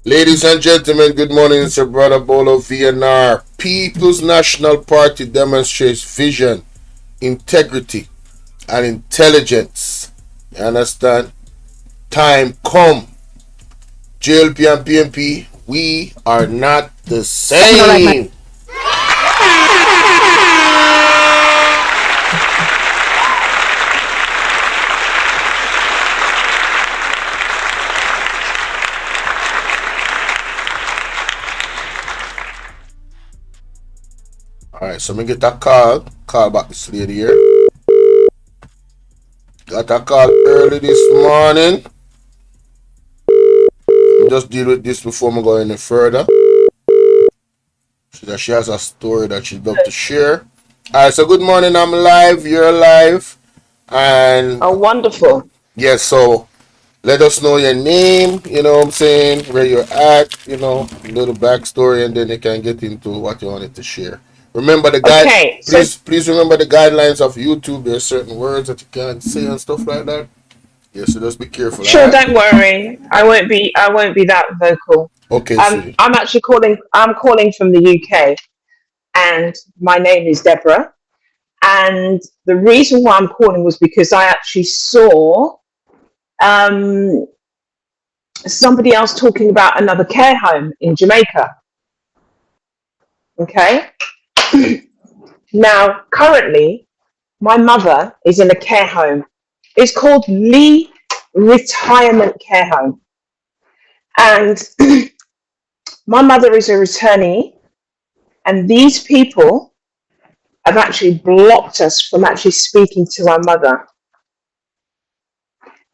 Ladies and gentlemen, good morning. It's your brother Bolo V&R. People's National Party demonstrates vision, integrity, and intelligence. You understand? Time come. JLP and PMP, we are not the same. Alright, so me get a call. Call back this lady here. Got a call early this morning. Just deal with this before we go any further. She has a story that she'd love to share. Alright, so good morning. I'm live. You're live. And Oh, wonderful. yes, so let us know your name, you know what I'm saying, where you're at, a little backstory, and then you can get into what you wanted to share. Remember the guide. Okay, so Please remember the guidelines of YouTube. There's certain words that you can't say and stuff like that. Yeah, so just be careful, sure, alright? don't worry. I won't be that vocal. Okay, sweetie. I'm actually calling. I'm calling from the UK, and my name is Deborah. And the reason why I'm calling was because I actually saw um, somebody else talking about another care home in Jamaica. Okay. Now, currently, my mother is in a care home. It's called Lee Retirement Care Home. And my mother is a returnee, and these people have actually blocked us from actually speaking to our mother.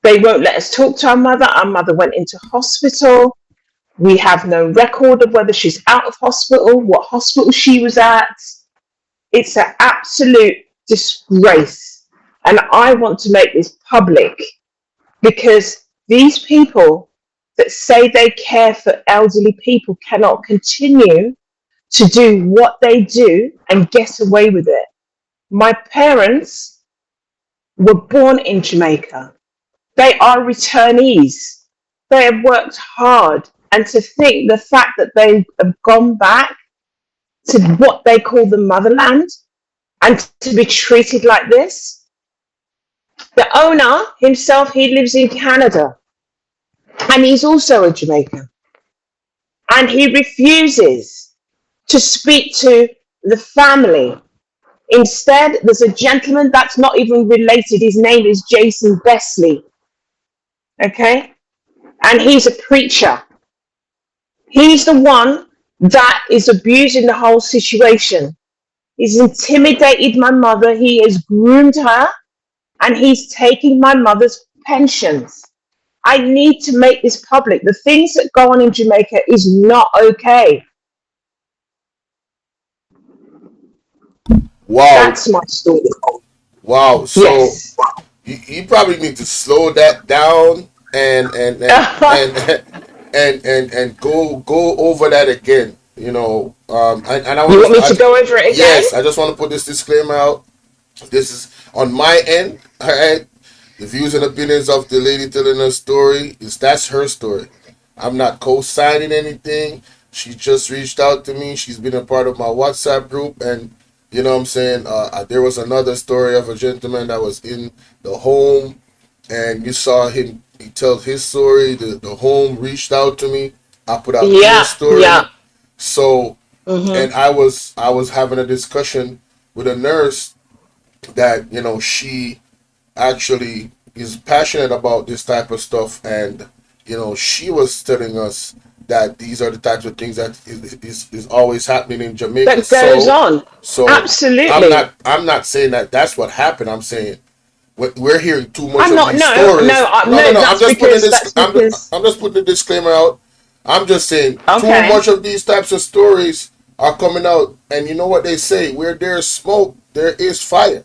They won't let us talk to our mother. Our mother went into hospital. We have no record of whether she's out of hospital, what hospital she was at. It's an absolute disgrace. And I want to make this public because these people that say they care for elderly people cannot continue to do what they do and get away with it. My parents were born in Jamaica. They are returnees. They have worked hard. And to think the fact that they have gone back to what they call the motherland and to be treated like this. The owner himself, he lives in Canada and he's also a Jamaican. And he refuses to speak to the family. Instead, there's a gentleman that's not even related. His name is Jason Besley. Okay? And he's a preacher. He's the one that is abusing the whole situation. He's intimidated my mother. He has groomed her. And he's taking my mother's pensions. I need to make this public. The things that go on in Jamaica is not okay. Wow. That's my story. Wow. So Yes. you probably need to slow that down and and go over that again. And I You want want me to to go over it again? yes, I just want to put this disclaimer out. This is on my end. All right, the views and opinions of the lady telling her story is that's her story. I'm not co-signing anything. She just reached out to me. She's been a part of my WhatsApp group, and you know what I'm saying. There was another story of a gentleman that was in the home, and you saw him. He tells his story. The home reached out to me. I put out their Yeah, story. yeah. So, Mm-hmm. and I was having a discussion with a nurse that she actually is passionate about this type of stuff, and she was telling us that these are the types of things that is always happening in Jamaica. That goes on. So i'm Absolutely. not i'm not saying that that's what happened. I'm saying we're hearing too much I'm of not. these No, stories. no, No, no, no. no. That's because. That's because. I'm just putting a disclaimer out. I'm just saying too Okay. much of these types of stories are coming out, and you know what they say: where there's smoke, there is fire.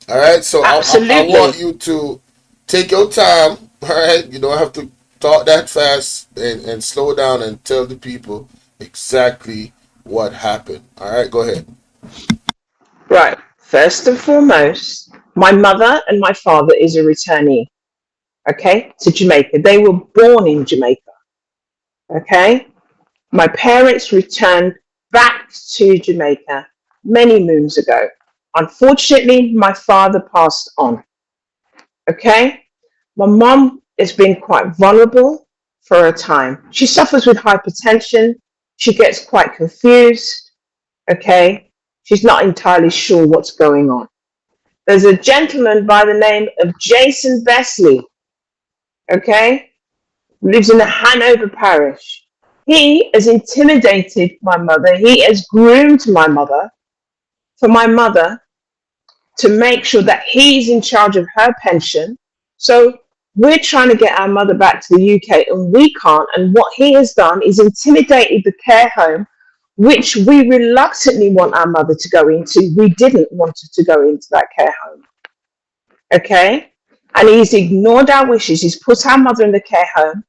All right, so I want Absolutely. you to take your time. All right, you don't have to talk that fast, and slow down and tell the people exactly what happened. All right, go ahead. Right. First and foremost, my mother and my father is a returnee. Okay, to Jamaica. They were born in Jamaica. Okay. My parents returned back to Jamaica many moons ago. Unfortunately, my father passed on. Okay. My mom has been quite vulnerable for a time. She suffers with hypertension. She gets quite confused. Okay. She's not entirely sure what's going on. There's a gentleman by the name of Jason Besley. Okay. Lives in the Hanover parish. He has intimidated my mother. He has groomed my mother for my mother to make sure that he's in charge of her pension. So we're trying to get our mother back to the UK and we can't. And what he has done is intimidated the care home, which we reluctantly want our mother to go into. We didn't want her to go into that care home. Okay? And he's ignored our wishes. He's put our mother in the care home.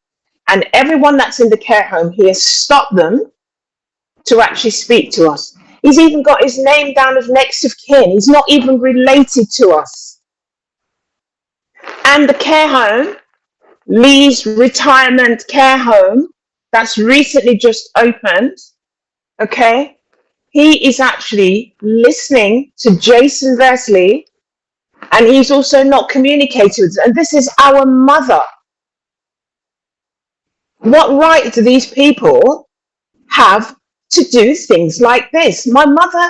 And everyone that's in the care home, he has stopped them to actually speak to us. He's even got his name down as next of kin. He's not even related to us. And the care home, Lee's retirement care home, that's recently just opened, okay? He is actually listening to Jason Vesley, and he's also not communicating with us. And this is our mother. What right do these people have to do things like this? My mother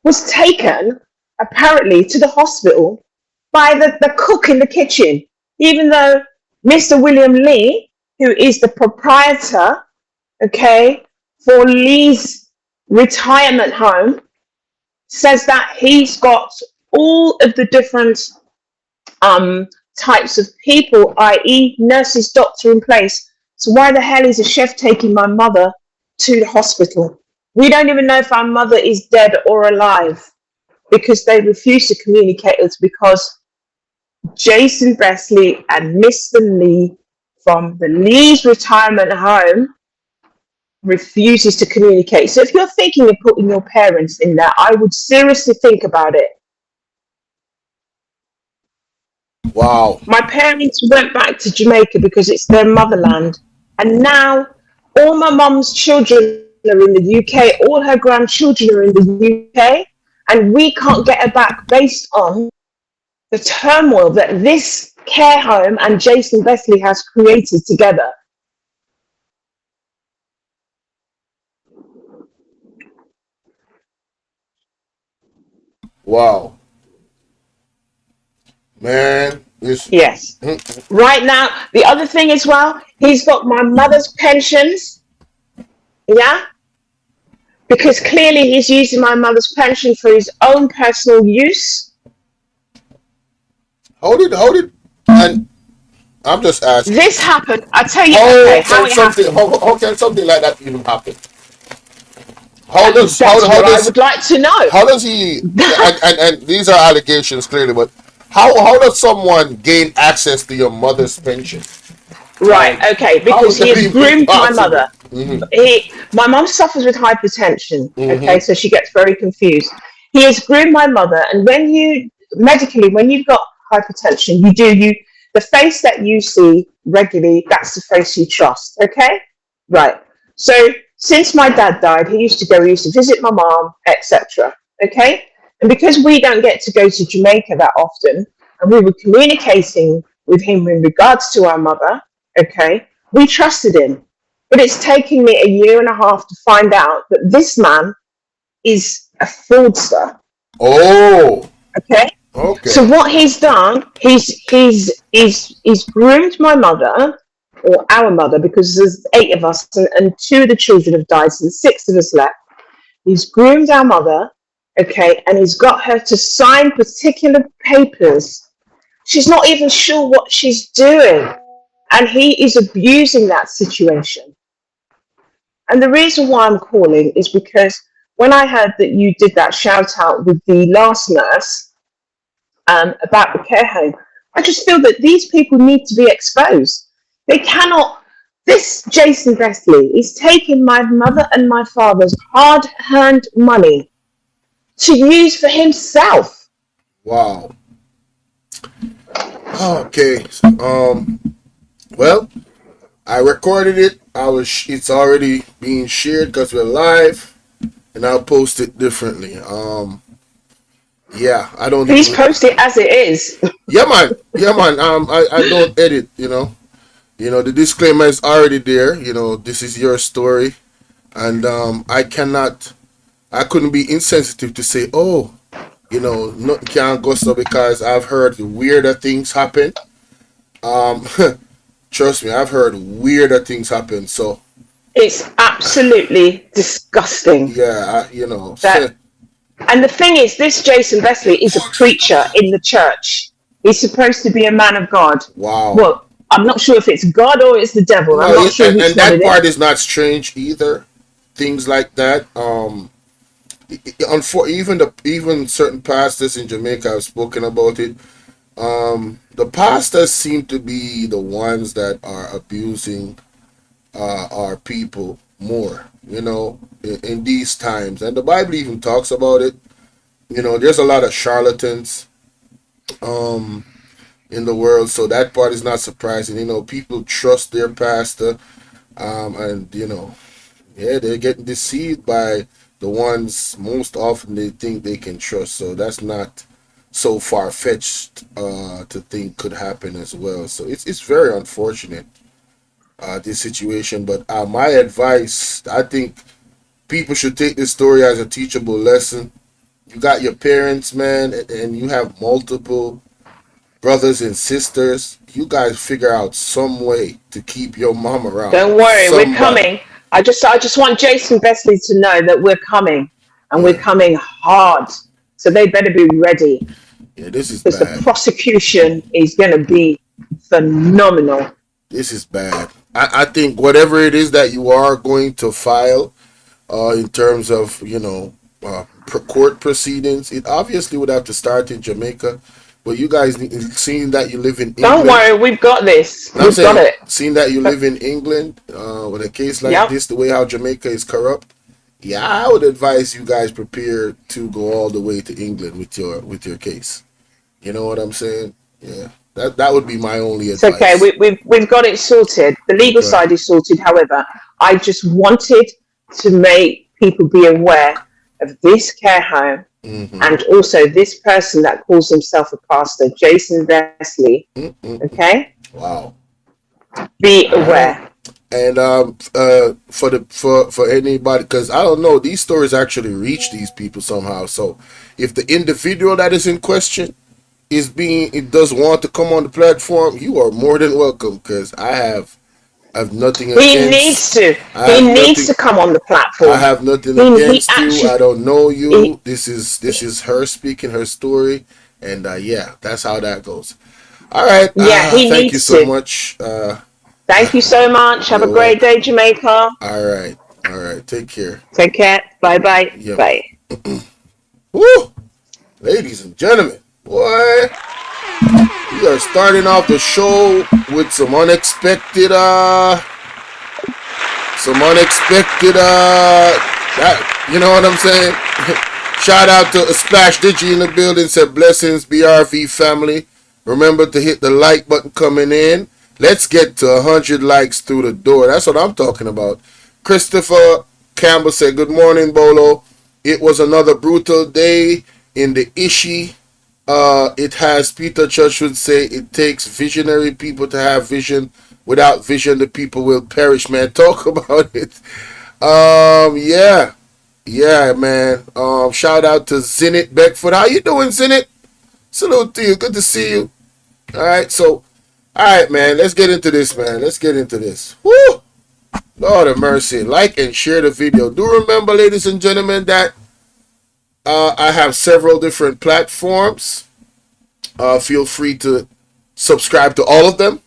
was taken apparently to the hospital by the cook in the kitchen, even though Mr. William Lee, who is the proprietor, okay, for Lee's retirement home, says that he's got all of the different types of people, i.e., nurses, doctor in place. So why the hell is a chef taking my mother to the hospital? We don't even know if our mother is dead or alive because they refuse to communicate with us because Jason Besley and Mr. Lee from the Lee's retirement home refuses to communicate. So if you're thinking of putting your parents in there, I would seriously think about it. Wow. My parents went back to Jamaica because it's their motherland. And now all my mum's children are in the UK, all her grandchildren are in the UK, and we can't get her back based on the turmoil that this care home and Jason Besley has created together. Wow. Man, this. Yes. Right now, the other thing as well, he's got my mother's pensions. Yeah. Because clearly he's using my mother's pension for his own personal use. Hold it, and I'm just asking. This happened. I tell you, How okay, how can it something? happened. How can something like that even happen? How does That's how what I does would like to know. how does he? And these are allegations clearly, but how does someone gain access to your mother's pension? Right, Like, okay, how because is he that has even groomed my possible? mother. My mom suffers with hypertension, okay, so she gets very confused. He has groomed my mother, and when you medically, when you've got hypertension, the face that you see regularly, that's the face you trust, okay? Right. So since my dad died, he used to visit my mom, etc. Okay? And because we don't get to go to Jamaica that often, and we were communicating with him in regards to our mother, okay, we trusted him. But it's taken me a year and a half to find out that this man is a fraudster. Oh, Okay. So okay. what he's done, he's groomed my mother or our mother because there's 8 of us and 2 of the children have died, so there's 6 of us left. He's groomed our mother, okay, and he's got her to sign particular papers. She's not even sure what she's doing, and he is abusing that situation. And the reason why I'm calling is because when I heard that you did that shout out with the last nurse about the care home, I just feel that these people need to be exposed. They cannot. This Jason Besley is taking my mother and my father's hard earned money to use for himself. Wow. Okay. Well, I recorded it. It's already being shared because we're live, and I'll post it differently. Yeah, I don't Please even. post it as it is. Yeah, man. Yeah, man. I don't edit. The disclaimer is already there. This is your story, and I couldn't be insensitive to say, oh, nothing can go so because I've heard weirder things happen. Um, Trust me, I've heard weirder things happen. So It's absolutely disgusting yeah, that. And the thing is, this Jason Vesley is a preacher in the church. He's supposed to be a man of God. wow. Well, I'm not sure if it's God or it's the devil. I'm No, not sure which and one that it is. part is not strange either. Things like that. Even certain pastors in Jamaica have spoken about it. The pastors seem to be the ones that are abusing our people more. In these times, and the Bible even talks about it. There's a lot of charlatans um in the world, so that part is not surprising. People trust their pastor, and yeah, they're getting deceived by the ones most often they think they can trust. So that's not so far fetched to think could happen as well. So it's very unfortunate, this situation. But my advice, I think people should take this story as a teachable lesson. You got your parents, man, and you have multiple brothers and sisters. You guys figure out some way to keep your mom around. Don't worry, we're Somebody. coming. I just want Jason Vesley to know that we're coming, and we're Yeah. coming hard. So they better be ready Yeah, this is because the bad. prosecution is going to be phenomenal. This is bad. I think whatever it is that you are going to file, in terms of court proceedings, it obviously would have to start in Jamaica. But you guys, seeing that you live in Don't England, worry, we've got this. and I'm We've got saying, it. seeing that you live in England, with a case like Yep. this, the way how Jamaica is corrupt, yeah, I would advise you guys prepare to go all the way to England with your case. You know what I'm saying? Yeah, that would be my only It's okay. advice. We've got it sorted. The legal Okay. side is sorted. However, I just wanted to make people be aware of this care home Mm-hmm. and also this person that calls himself a pastor, Jason Vesley. Mm-mm-mm. Okay, Wow. be All right. aware. And for anybody, because I don't know, these stories actually reach these people somehow. So if the individual that is in question it does want to come on the platform, you are more than welcome. Because I have nothing He needs against. to. I He have needs nothing. to come on the I platform. have nothing He against you. I actually. don't know He, you. This is her speaking her story, and yeah, that's how that goes. All right. yeah, he Thank you needs so to. much. Thank you so much. Have a You're great welcome. day, Jamaica. All right. All right. Take care. Take care. Bye bye. Yeah, man. Bye. Woo! Ladies and gentlemen, boy, we are starting off the show with that, you know what I'm saying? Shout out to Splash Digi in the building, said blessings BRV family. Remember to hit the like button coming in. Let's get to 100 likes through the door. That's what I'm talking about. Christopher Campbell said, good morning, Bolo. It was another brutal day in the Ishi. It has, Peter Church would say, it takes visionary people to have vision. Without vision, the people will perish, man. Talk about it. Yeah. Yeah, man. Shout out to Zenit Beckford. How you doing, Zenit? Salute to you. Good to see you. All right, so, all right, man. Let's get into this, man. Let's get into this. Woo! Lord of mercy. Like and share the video. Do remember, ladies and gentlemen, that I have several different platforms. Feel free to subscribe to all of them.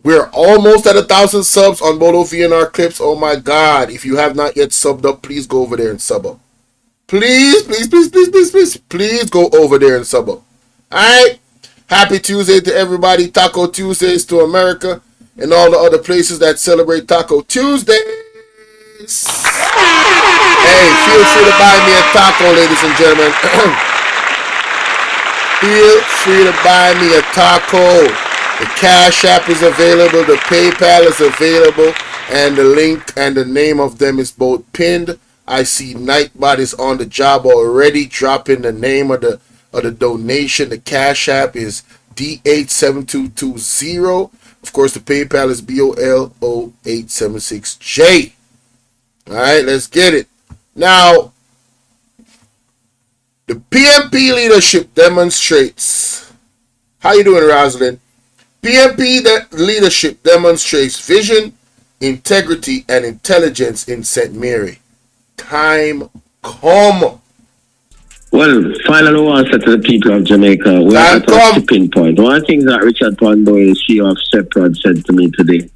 We're almost at 1,000 subs on Bolo V&R clips. Oh my God. If you have not yet subbed up, please go over there and sub up. Please, please, please, please, please, please, please go over there and sub up. Alright? Happy Tuesday to everybody. Taco Tuesdays to America and all the other places that celebrate Taco Tuesdays. Hey, feel free to buy me a taco, ladies and gentlemen. Feel free to buy me a taco. The Cash App is available. The PayPal is available. And the link and the name of them is both pinned. I see Nightbot is on the job already, dropping the name of the donation. The Cash App is D87220. Of course, the PayPal is BOLO876J. All right, let's get it. Now, the PMP leadership demonstrates. How you doing, Rosalind? PMP leadership demonstrates vision, integrity, and intelligence in St. Mary. Time come. Well, final answer to the people of Jamaica. We're at a tipping point. One of the things that Richard Pondoy, CEO of Seprod, said to me today,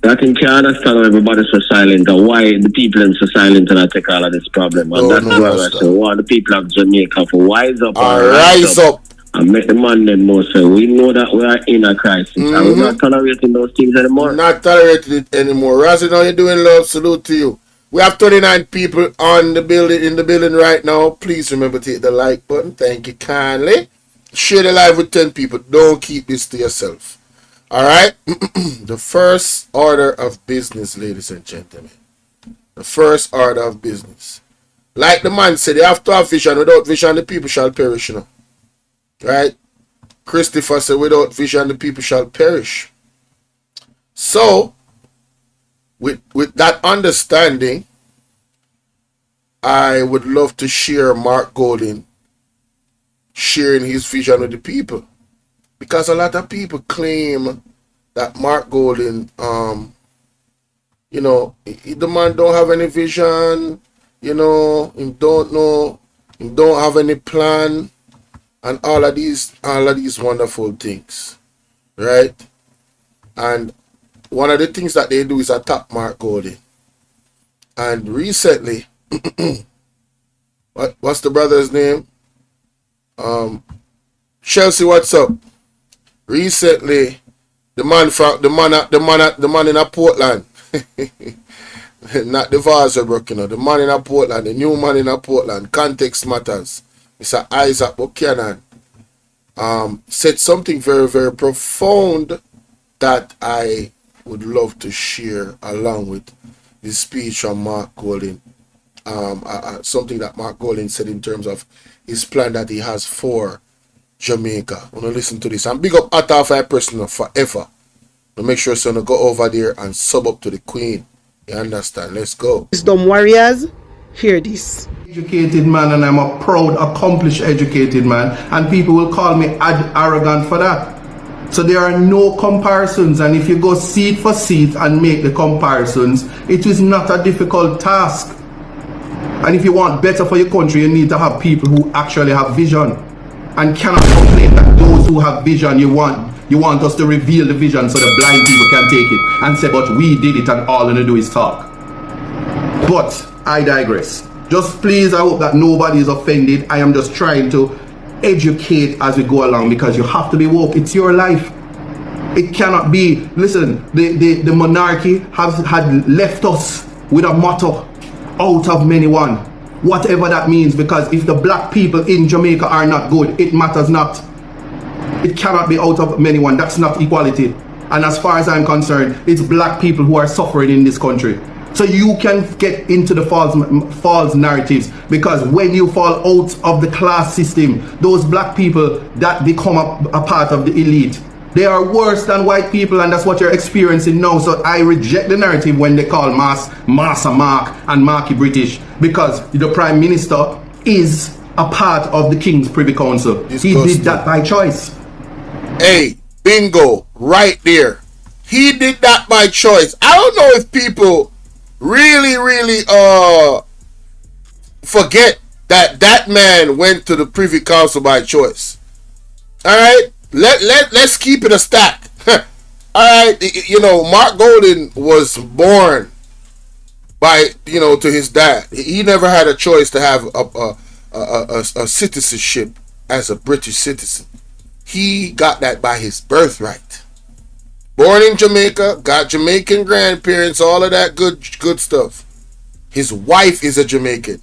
that I can understand why everybody's so silent and why the people are so silent and I take all of this problem. And that's why I say, want the people of Jamaica to wise up and rise up and make the man them know. So we know that we are in a crisis and we're not tolerating those things anymore. Not tolerating it anymore. Razzie, how you doing, love? Salute to you. We have 39 people on the building in the building right now. Please remember to hit the like button. Thank you kindly. Share the live with 10 people. Don't keep this to yourself. Alright? The first order of business, ladies and gentlemen. The first order of business. Like the man said, they have to have vision. Without vision, the people shall perish, you know. Right? Christopher said, without vision, the people shall perish. So, with that understanding, I would love to share Mark Golding sharing his vision with the people. Because a lot of people claim that Mark Golding, you know, the man don't have any vision, you know, he don't know, he don't have any plan, and all of these wonderful things, right? And one of the things that they do is attack Mark Golding. And recently, what's the brother's name? Chelsea, what's up? Recently, the man in a Portland, not the Varsabrook, you know, the man in a Portland, the new man in a Portland, context matters. Mr. Isaac Buchanan said something very, very profound that I would love to share along with the speech from Mark Golding. Something that Mark Golding said in terms of his plan that he has for Jamaica. I want to listen to this. And big up Atafai Personal forever. But make sure so go over there and sub up to the Queen. You understand? Let's go. Wisdom warriors, hear this. Educated man, and I'm a proud, accomplished educated man, and people will call me arrogant for that. So there are no comparisons, and if you go seat for seat and make the comparisons, it is not a difficult task. And if you want better for your country, you need to have people who actually have vision and cannot complain that those who have vision, you want us to reveal the vision so the blind people can take it and say, but we did it and all they do is talk. But I digress. Just please, I hope that nobody is offended. I am just trying to educate as we go along, because you have to be woke. It's your life. It cannot be. Listen, the monarchy had left us with a motto, out of many one. Whatever that means, because if the black people in Jamaica are not good, it matters not. It cannot be out of many one. That's not equality. And as far as I'm concerned, it's black people who are suffering in this country. So you can get into the false narratives, because when you fall out of the class system, those black people that become a part of the elite, they are worse than white people, and that's what you're experiencing now. So I reject the narrative when they call Massa Mark and Marky British, because the Prime Minister is a part of the King's Privy Council. He did that by choice. Hey, bingo, right there. He did that by choice. I don't know if people really forget that man went to the Privy Council by choice. Alright? Let's keep it a stack. Alright, you know, Mark Golding was born by, you know, to his dad. He never had a choice to have a citizenship as a British citizen. He got that by his birthright. Born in Jamaica, got Jamaican grandparents, all of that good stuff. His wife is a Jamaican,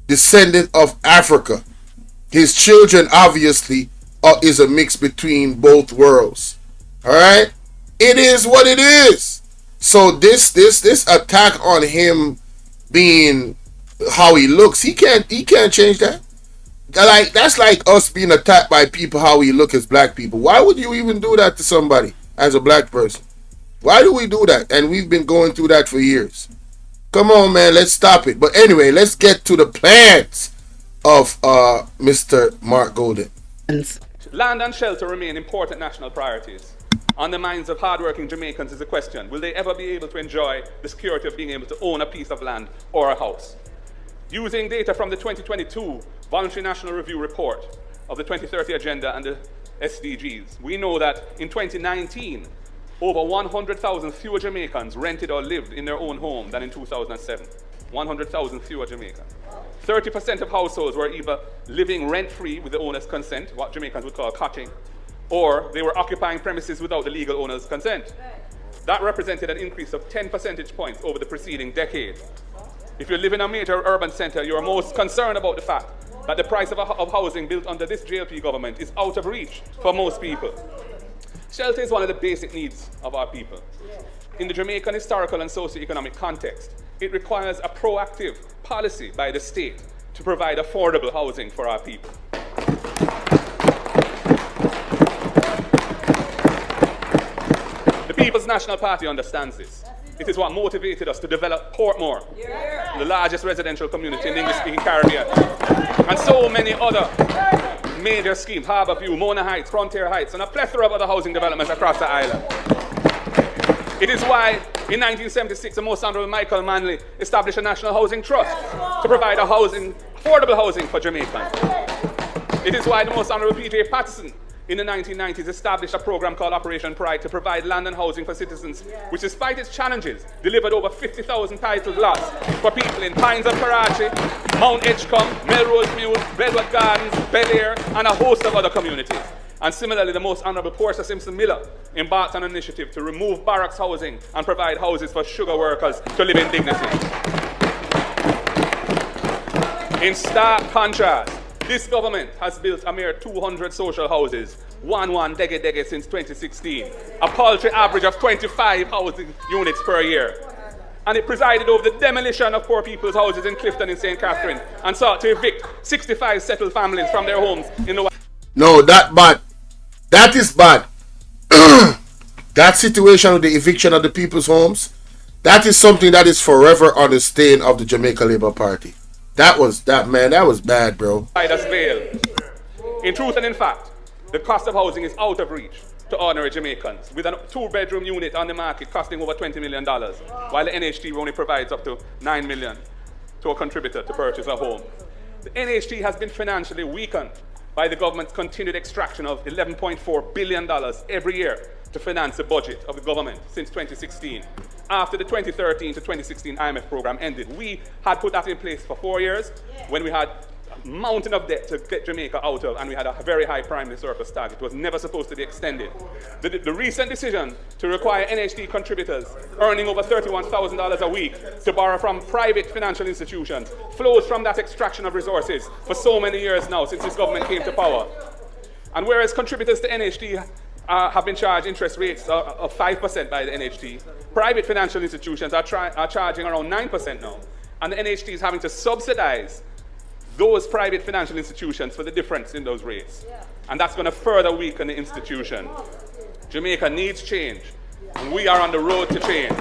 descendant of Africa. His children, obviously, is a mix between both worlds. All right? It is what it is. So this attack on him being how he looks, he can't change that. Like that's like us being attacked by people how we look as black people. Why would you even do that to somebody as a black person? Why do we do that? And we've been going through that for years. Come on, man, let's stop it. But anyway, let's get to the plans of Mr. Mark Golden. Land and shelter remain important national priorities. On the minds of hardworking Jamaicans is the question, will they ever be able to enjoy the security of being able to own a piece of land or a house? Using data from the 2022 Voluntary National Review Report of the 2030 Agenda and the SDGs, we know that in 2019, over 100,000 fewer Jamaicans rented or lived in their own home than in 2007. 100,000 fewer Jamaicans. 30% of households were either living rent-free with the owner's consent, what Jamaicans would call cotting, or they were occupying premises without the legal owner's consent. That represented an increase of 10 percentage points over the preceding decade. If you live in a major urban center, you are most concerned about the fact that the price of housing built under this JLP government is out of reach for most people. Shelter is one of the basic needs of our people. In the Jamaican historical and socio-economic context, it requires a proactive policy by the state to provide affordable housing for our people. The People's National Party understands this. It is what motivated us to develop Portmore, the largest residential community in the English-speaking Caribbean, and so many other major schemes, Harbourview, Mona Heights, Frontier Heights, and a plethora of other housing developments across the island. It is why, in 1976, the Most Honourable Michael Manley established a National Housing Trust to provide affordable housing for Jamaicans. It is why the Most Honourable P.J. Patterson, in the 1990s, established a program called Operation Pride to provide land and housing for citizens, which, despite its challenges, delivered over 50,000 titled lots for people in Pines of Karachi, Mount Edgecombe, Melrose Mule, Redwood Gardens, Bel Air, and a host of other communities. And similarly, the Most Honourable Portia Simpson Miller embarked on an initiative to remove barracks housing and provide houses for sugar workers to live in dignity. In stark contrast, this government has built a mere 200 social houses, one dege since 2016, a paltry average of 25 housing units per year. And it presided over the demolition of poor people's houses in Clifton and St. Catherine and sought to evict 65 settled families from their homes in the... No, that is bad. That situation with the eviction of the people's homes, that is something that is forever on the stain of the Jamaica Labour Party. That was bad, bro. In truth and in fact, the cost of housing is out of reach to ordinary Jamaicans, with a 2-bedroom unit on the market costing over $20 million, while the NHT only provides up to $9 million to a contributor to purchase a home. The NHT has been financially weakened by the government's continued extraction of $11.4 billion every year to finance the budget of the government since 2016. After the 2013 to 2016 IMF program ended, we had put that in place for 4 years when we had a mountain of debt to get Jamaica out of, and we had a very high primary surplus target. It was never supposed to be extended. The recent decision to require NHT contributors earning over $31,000 a week to borrow from private financial institutions flows from that extraction of resources for so many years now since this government came to power. And whereas contributors to NHT have been charged interest rates of 5% by the NHT, private financial institutions are charging around 9% now. And the NHT is having to subsidize those private financial institutions for the difference in those rates. And that's going to further weaken the institution. Jamaica needs change, and we are on the road to change.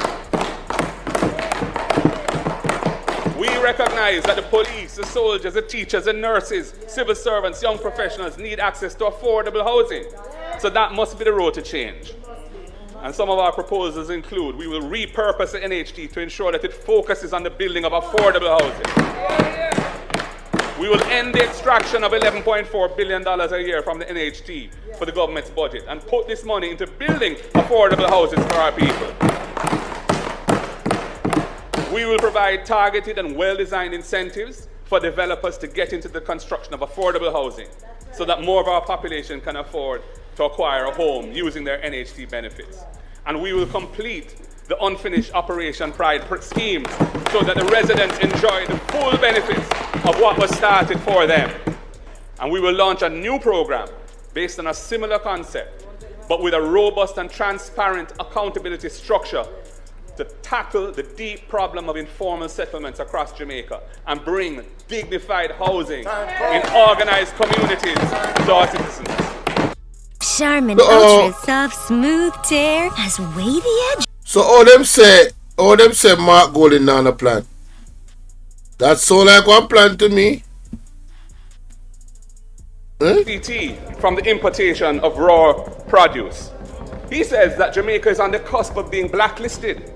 We recognize that the police, the soldiers, the teachers, the nurses, civil servants, young professionals need access to affordable housing. So that must be the road to change. And some of our proposals include, we will repurpose the NHT to ensure that it focuses on the building of affordable housing. We will end the extraction of $11.4 billion a year from the NHT for the government's budget and put this money into building affordable houses for our people. We will provide targeted and well-designed incentives for developers to get into the construction of affordable housing so that more of our population can afford to acquire a home using their NHT benefits. And we will complete the unfinished Operation Pride schemes so that the residents enjoy the full benefits of what was started for them. And we will launch a new program based on a similar concept, but with a robust and transparent accountability structure to tackle the deep problem of informal settlements across Jamaica and bring dignified housing in organized communities to our citizens. Charmin Ultra Soft Smooth Tear has wavy edge. So all them say Mark Golden on a plan. That sound like one plan to me. CT from the importation of raw produce. He says that Jamaica is on the cusp of being blacklisted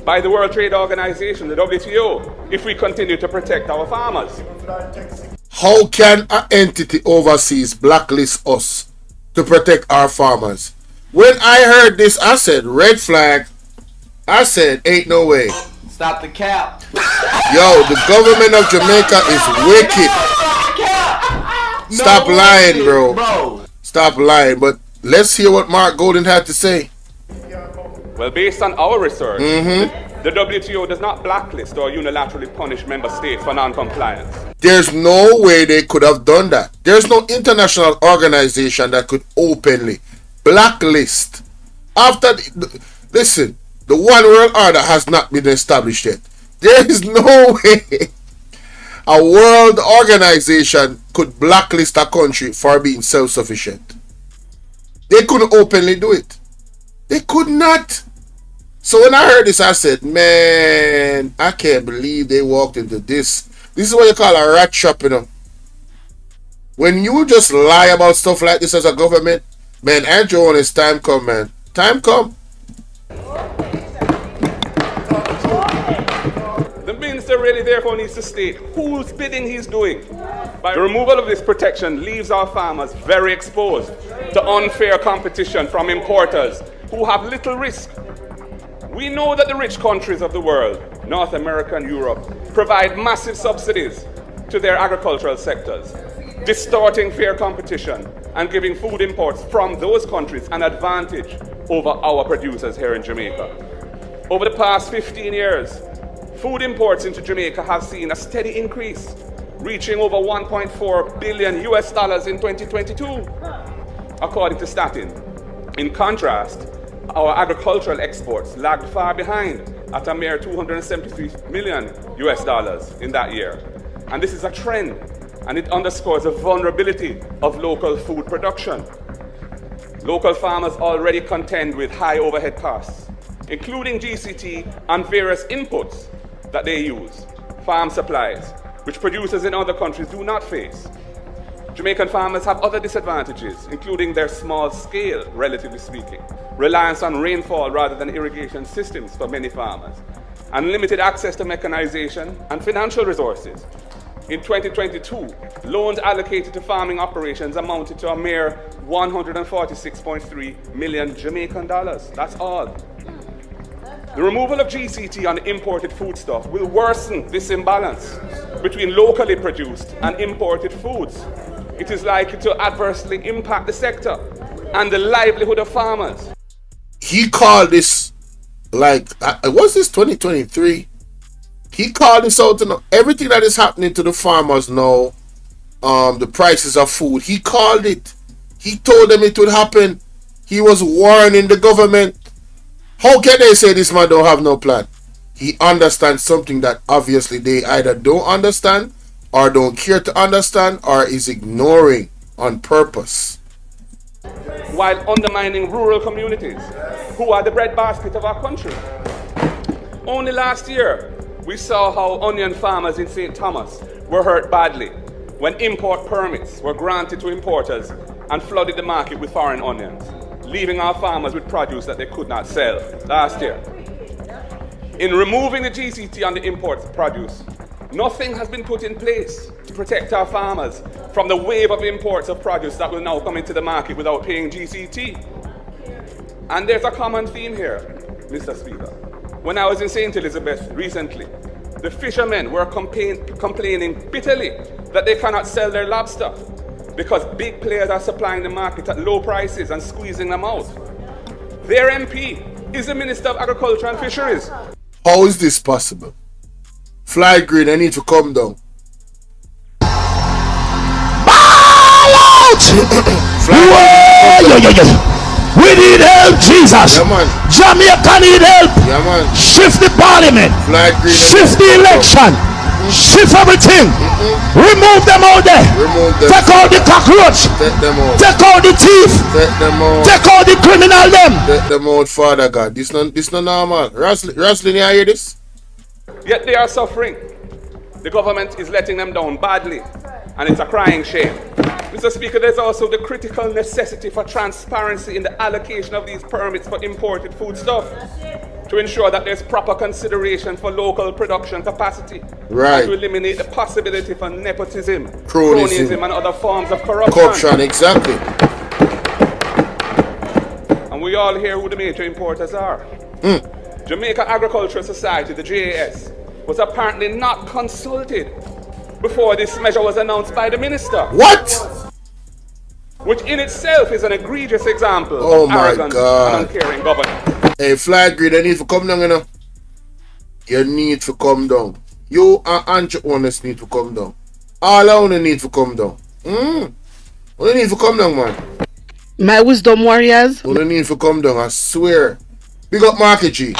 by the World Trade Organization, the WTO, if we continue to protect our farmers. How can an entity overseas blacklist us to protect our farmers? When I heard this, I said, red flag. I said, ain't no way. Stop the cap. Yo, the government of Jamaica is wicked. Stop lying, bro. Stop lying. But let's hear what Mark Golden had to say. Well, based on our research, the WTO does not blacklist or unilaterally punish member states for non-compliance. There's no way they could have done that. There's no international organization that could openly blacklist. Listen, the One World Order has not been established yet. There is no way a world organization could blacklist a country for being self-sufficient. They couldn't openly do it. They could not. So when I heard this, I said, man, I can't believe they walked into this. This is what you call a rat trap, you know. When you just lie about stuff like this as a government, man, Andrew, when it's time come, man. Time come. The minister really therefore needs to state whose bidding he's doing. By the removal of this protection leaves our farmers very exposed to unfair competition from importers who have little risk. We know that the rich countries of the world, North America and Europe, provide massive subsidies to their agricultural sectors, distorting fair competition and giving food imports from those countries an advantage over our producers here in Jamaica. Over the past 15 years, food imports into Jamaica have seen a steady increase, reaching over $1.4 billion in 2022, according to Statin. In contrast, our agricultural exports lagged far behind at a mere $273 million in that year. And this is a trend, and it underscores the vulnerability of local food production. Local farmers already contend with high overhead costs, including GCT and various inputs that they use, farm supplies, which producers in other countries do not face. Jamaican farmers have other disadvantages, including their small scale, relatively speaking, reliance on rainfall rather than irrigation systems for many farmers, and limited access to mechanization and financial resources. In 2022, loans allocated to farming operations amounted to a mere 146.3 million Jamaican dollars. That's all. The removal of GCT on imported foodstuff will worsen this imbalance between locally produced and imported foods. It is likely to adversely impact the sector and the livelihood of farmers. He called this, was this 2023? He called this out to know everything that is happening to the farmers now, the prices of food. He called it. He told them it would happen. He was warning the government. How can they say this man don't have no plan? He understands something that obviously they either don't understand or don't care to understand or is ignoring on purpose. While undermining rural communities, who are the breadbasket of our country. Only last year, we saw how onion farmers in St. Thomas were hurt badly when import permits were granted to importers and flooded the market with foreign onions, leaving our farmers with produce that they could not sell last year. In removing the GCT on the import produce, nothing has been put in place to protect our farmers from the wave of imports of produce that will now come into the market without paying GCT. And there's a common theme here, Mr. Speaker. When I was in St. Elizabeth recently, the fishermen were complaining bitterly that they cannot sell their lobster because big players are supplying the market at low prices and squeezing them out. Their MP is the Minister of Agriculture and Fisheries. How is this possible? Fly Green, I need to come down. Fly We need help, Jesus. Yeah, man. Jamaica need help. Yeah, man. Shift the parliament. Flag green. Shift the election. Shift everything. Remove them out there. Remove them. Take out the cockroach. Take them out. Take out the thief. Take them out. Take out the criminal them. Take them out, Father God. This no normal. Roslyn, you hear this? Yet they are suffering. The government is letting them down badly, and it's a crying shame. Mr. Speaker, there's also the critical necessity for transparency in the allocation of these permits for imported foodstuff to ensure that there's proper consideration for local production capacity. Right. And to eliminate the possibility for nepotism, cronyism, and other forms of corruption. Corruption, exactly. And we all hear who the major importers are. Jamaica Agricultural Society, the JAS, was apparently not consulted before this measure was announced by the minister. What? Which in itself is an egregious example of arrogant and uncaring governance. Hey, Flag Grid, you need to come down, you know. You need to come down. You and Ancho owners need to come down. All of you need to come down. You need to come down, man. My wisdom warriors. You need to come down, I swear. Big up Market G. Big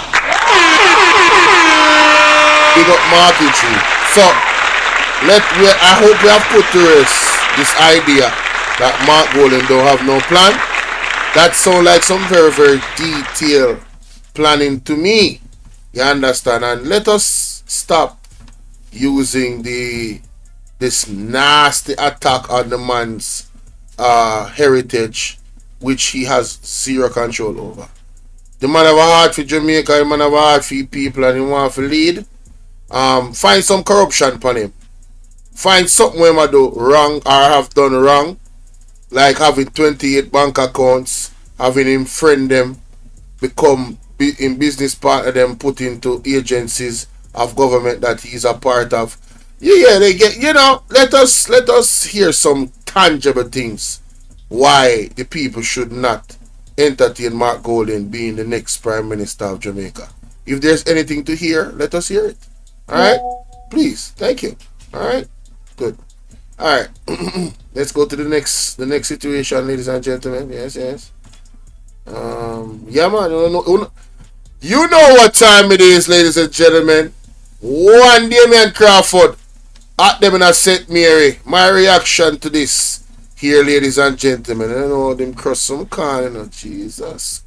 up Market G. So, I hope we have put to rest this idea that Mark Golden don't have no plan. That sounds like some very, very detailed planning to me. You understand? And let us stop using this nasty attack on the man's heritage, which he has zero control over. The man have a heart for Jamaica, the man have a heart for people, and he want to lead. Find some corruption upon him. Find something where I do wrong or have done wrong, like having 28 bank accounts, having him friend them, become in business partner them, put into agencies of government that he's a part of. Yeah, they get, let us hear some tangible things why the people should not entertain Mark Golden being the next Prime Minister of Jamaica. If there's anything to hear, let us hear it. Alright? Please. Thank you. Alright? Good. Alright. Let's go to the next situation, ladies and gentlemen. Yes. Yeah, man. You know what time it is, ladies and gentlemen. One Damien Crawford at them in a St. Mary. My reaction to this here, ladies and gentlemen. I know them cross some corner, Jesus.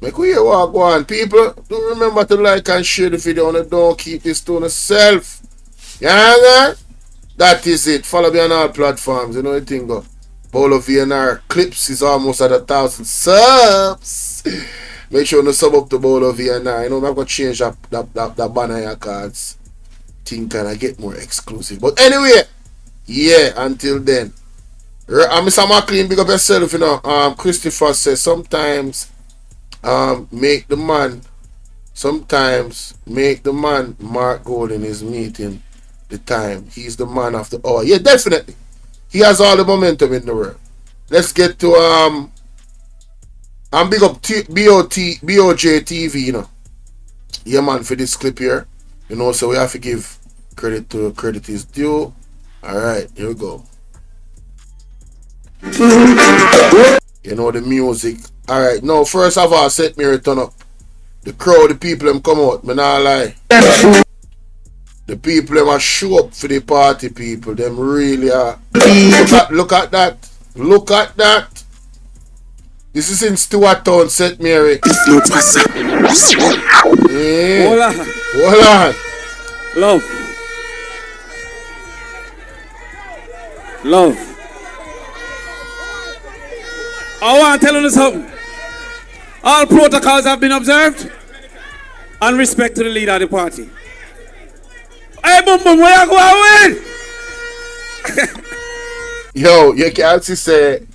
Make we hear what go on. People, do remember to like and share the video and don't keep this to yourself. You know? That is it. Follow me on all platforms. You know the thing go. Bolo V&R clips is almost at 1,000 subs. Make sure you sub up to Bolo V&R. You know, I'm going to change that banner here cards. Thing can I get more exclusive. But anyway, yeah, until then. Mr. McLean, big up yourself, you know. Christopher says sometimes make the man Mark Golden is meeting the time. He's the man of the hour. Yeah, definitely. He has all the momentum in the world. Let's get to big up BOJ TV, you know. Yeah, man, for this clip here. You know, so we have to give credit to credit is due. Alright, here we go. You know the music. Alright, now first of all, set me return up. The crowd, the people them come out, me not lie. The people them are show up for the party, people. Them really are. Look at that. Look at that. This is in Stuart Town, St. Mary. Yeah. Hold on. Love. I want to tell you something. All protocols have been observed and respect to the leader of the party. Hey, boom, where you going? Yo, you can see say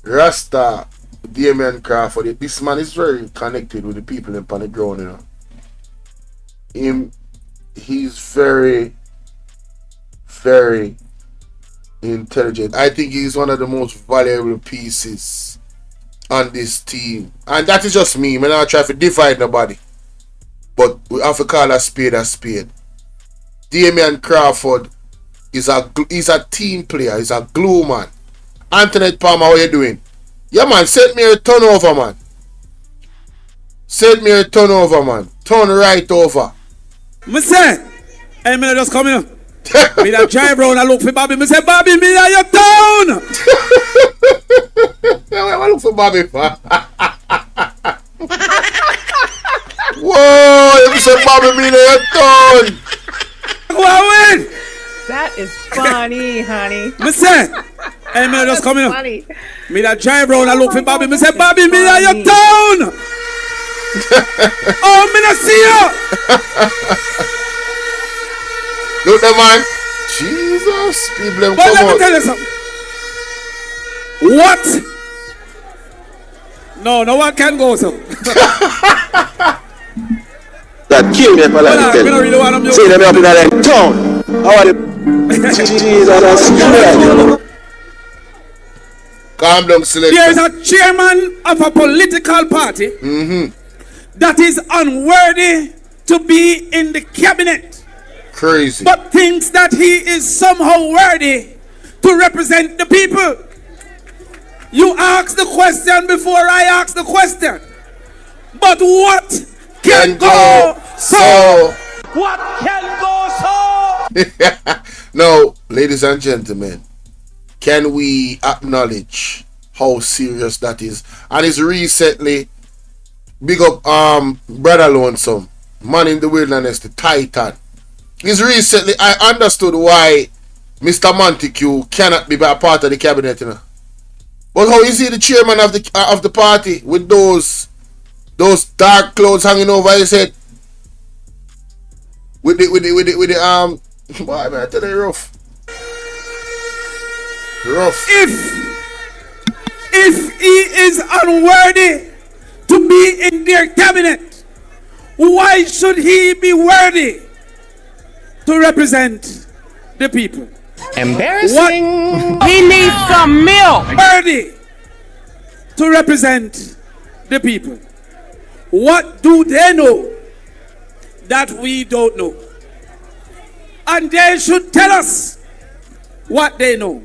Rasta Damien Crawford. This man is very connected with the people on the ground, you know. He's very, very intelligent. I think he's one of the most valuable pieces on this team. And that is just me. I'm not trying to divide nobody. But we have to call a spade a spade. Damien Crawford is a team player. He's a glue man. Antoinette Palmer, how you doing? Yeah, man. Set me a turn over, man. Set me a turn over, man. Turn right over. Me say, hey, me just coming up. Me that drive round and look for Bobby. Me say, Bobby, me at your town. I look for Bobby. Whoa, you say Bobby, me at your town. Go away. That is funny, honey. Me say, hey, me just coming up. Funny. Me that drive round and look for Bobby. Me say, Bobby, me at your town. Oh, me not see you. Look there, man. Jesus, people them But come let me out. tell you something. What? No one can go so. That kill me for like Me don't really want them. see them up in that town. How are you? Calm down, select. There is a chairman of a political party that is unworthy to be in the cabinet, Crazy. but thinks that he is somehow worthy to represent the people. You ask the question before I ask the question. But what can go so? What can go so? Now, ladies and gentlemen, can we acknowledge how serious that is? And it's recently big up Brother Lonesome, Man in the Wilderness, the Titan. It's recently I understood why Mr. Montague cannot be a part of the cabinet, you know. But how is he the chairman of the party with those dark clouds hanging over his head? With the boy, man, I tell you, rough. If he is unworthy to be in their cabinet, why should he be worthy to represent the people? Embarrassing. He needs some milk. Worthy to represent the people. What do they know that we don't know? And they should tell us what they know.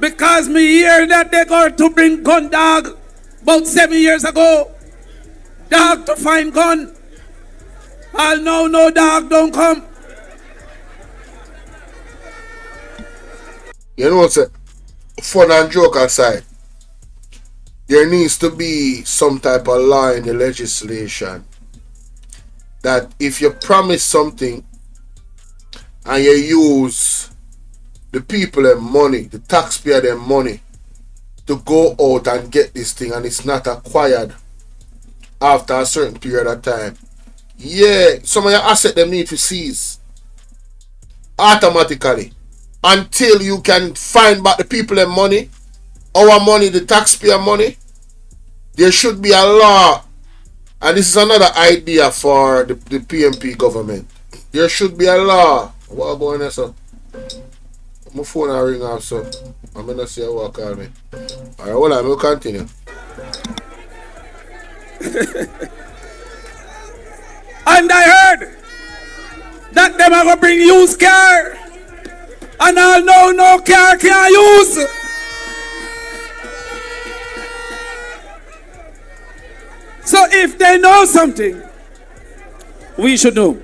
Because me hear that they going to bring gun dog about 7 years ago. Dog to find gun. I'll know no dog don't come. You know what's fun and joke aside, there needs to be some type of law in the legislation that if you promise something and you use the people and money, the taxpayer their money to go out and get this thing and it's not acquired after a certain period of time, yeah, some of your assets them need to seize automatically until you can find back the people and money, our money, the taxpayer money. There should be a law, and this is another idea for the PMP government. There should be a law. What going on, sir? My phone will ring off, so I'm gonna see who call me. Alright, hold on, we'll continue. And I heard that them are gonna bring used car, and I'll know no car can use. So if they know something, we should know.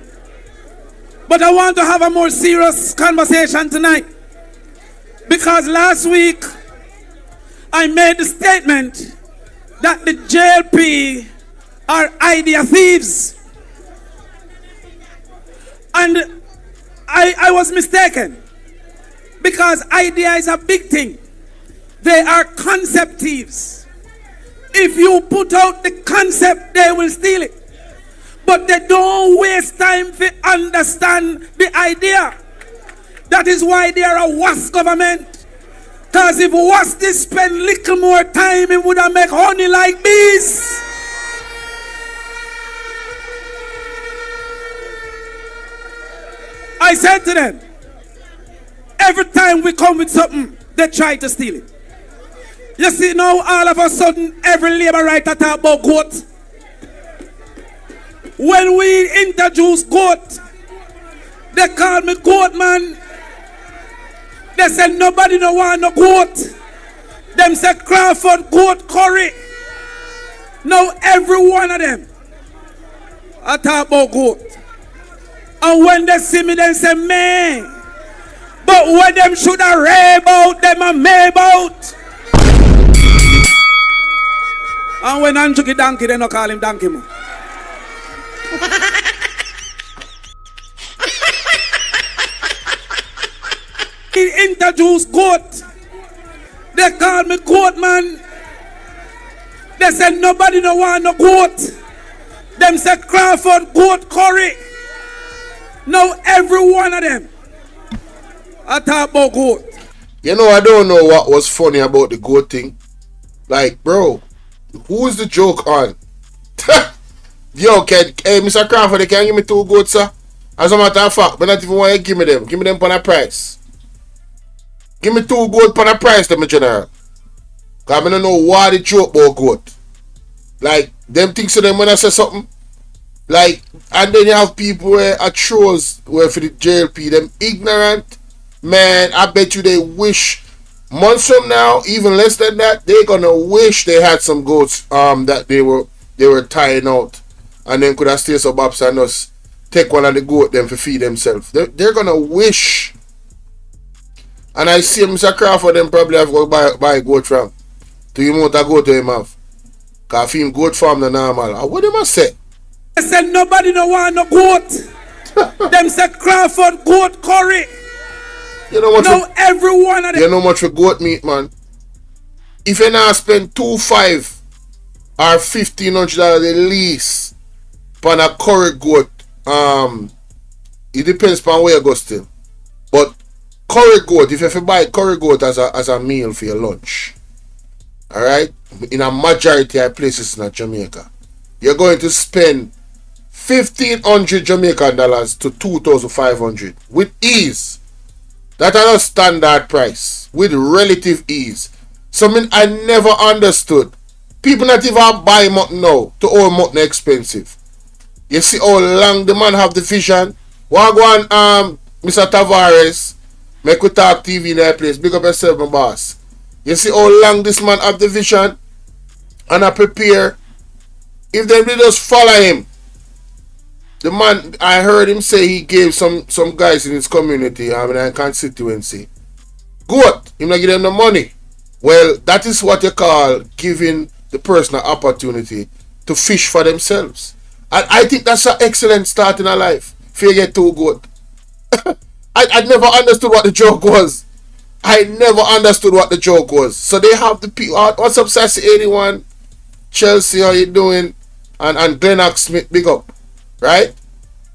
But I want to have a more serious conversation tonight. Because last week, I made the statement that the JLP are idea thieves. And I was mistaken. Because idea is a big thing. They are concept thieves. If you put out the concept, they will steal it. But they don't waste time to understand the idea. That is why they are a WAS government. Because if WAS did spend little more time, it would have made honey like bees. I said to them, every time we come with something, they try to steal it. You see now, all of a sudden, every labor writer talk about goat. When we introduce goat, they call me goat man. They said nobody no want no goat. Them say Crawford goat curry. Now every one of them I talk about goat. And when they see me, they say, man. But when them should have rave out, them a mave out. And when Anjuki donkey, they don't call him donkey man. He introduced goat. They call me goat man. They said nobody no want no goat. Them say Crawford goat curry. Now every one of them I talk about goat. You know, I don't know what was funny about the goat thing. Like, bro, who's the joke on? Yo, hey, Mr. Crawford, they can give me 2 goats, sir? As a matter of fact, but not even want you give me them. Give me them for a price. Give me 2 goat for a price, them general. Because I don't know why they joke about goat. Like, them things to them when I say something. Like, and then you have people where are trolls where for the JLP, them ignorant. Man, I bet you they wish months from now, even less than that, they're gonna wish they had some goats that they were tying out. And then could have stay some ups and us take one of the goat them to feed themselves. They're gonna wish. And I see Mr. Crawford them probably have to go buy a goat from. To him want to go to him have. Cause him goat farm the normal. What them I say? They said nobody no want no goat. Them say Crawford goat curry. You know what? Now every one of them. You know much for goat meat, man. If you now spend $2,500 or $1,500 at least on a curry goat, it depends on where you go still. But curry goat, if you buy curry goat as a meal for your lunch, alright, in a majority of places in Jamaica, you're going to spend $1,500 Jamaican dollars to $2,500 with ease. That is a standard price with relative ease. Something I never understood. People not even buy mutton now to own mutton expensive. You see how long the man have the vision. What go on, Mr. Tavares, make we talk TV in that place. Big up yourself, my boss. You see how long this man have the vision and I prepare. If they just follow him. The man, I heard him say he gave some guys in his community, a constituency, goat. Him not give them the money. Well, that is what you call giving the person an opportunity to fish for themselves. And I think that's an excellent start in a life. If you get 2 goat. I never understood what the joke was. So they have the people. What's up, Sassy 81? Chelsea, how you doing? And Glennox Smith, big up. Right?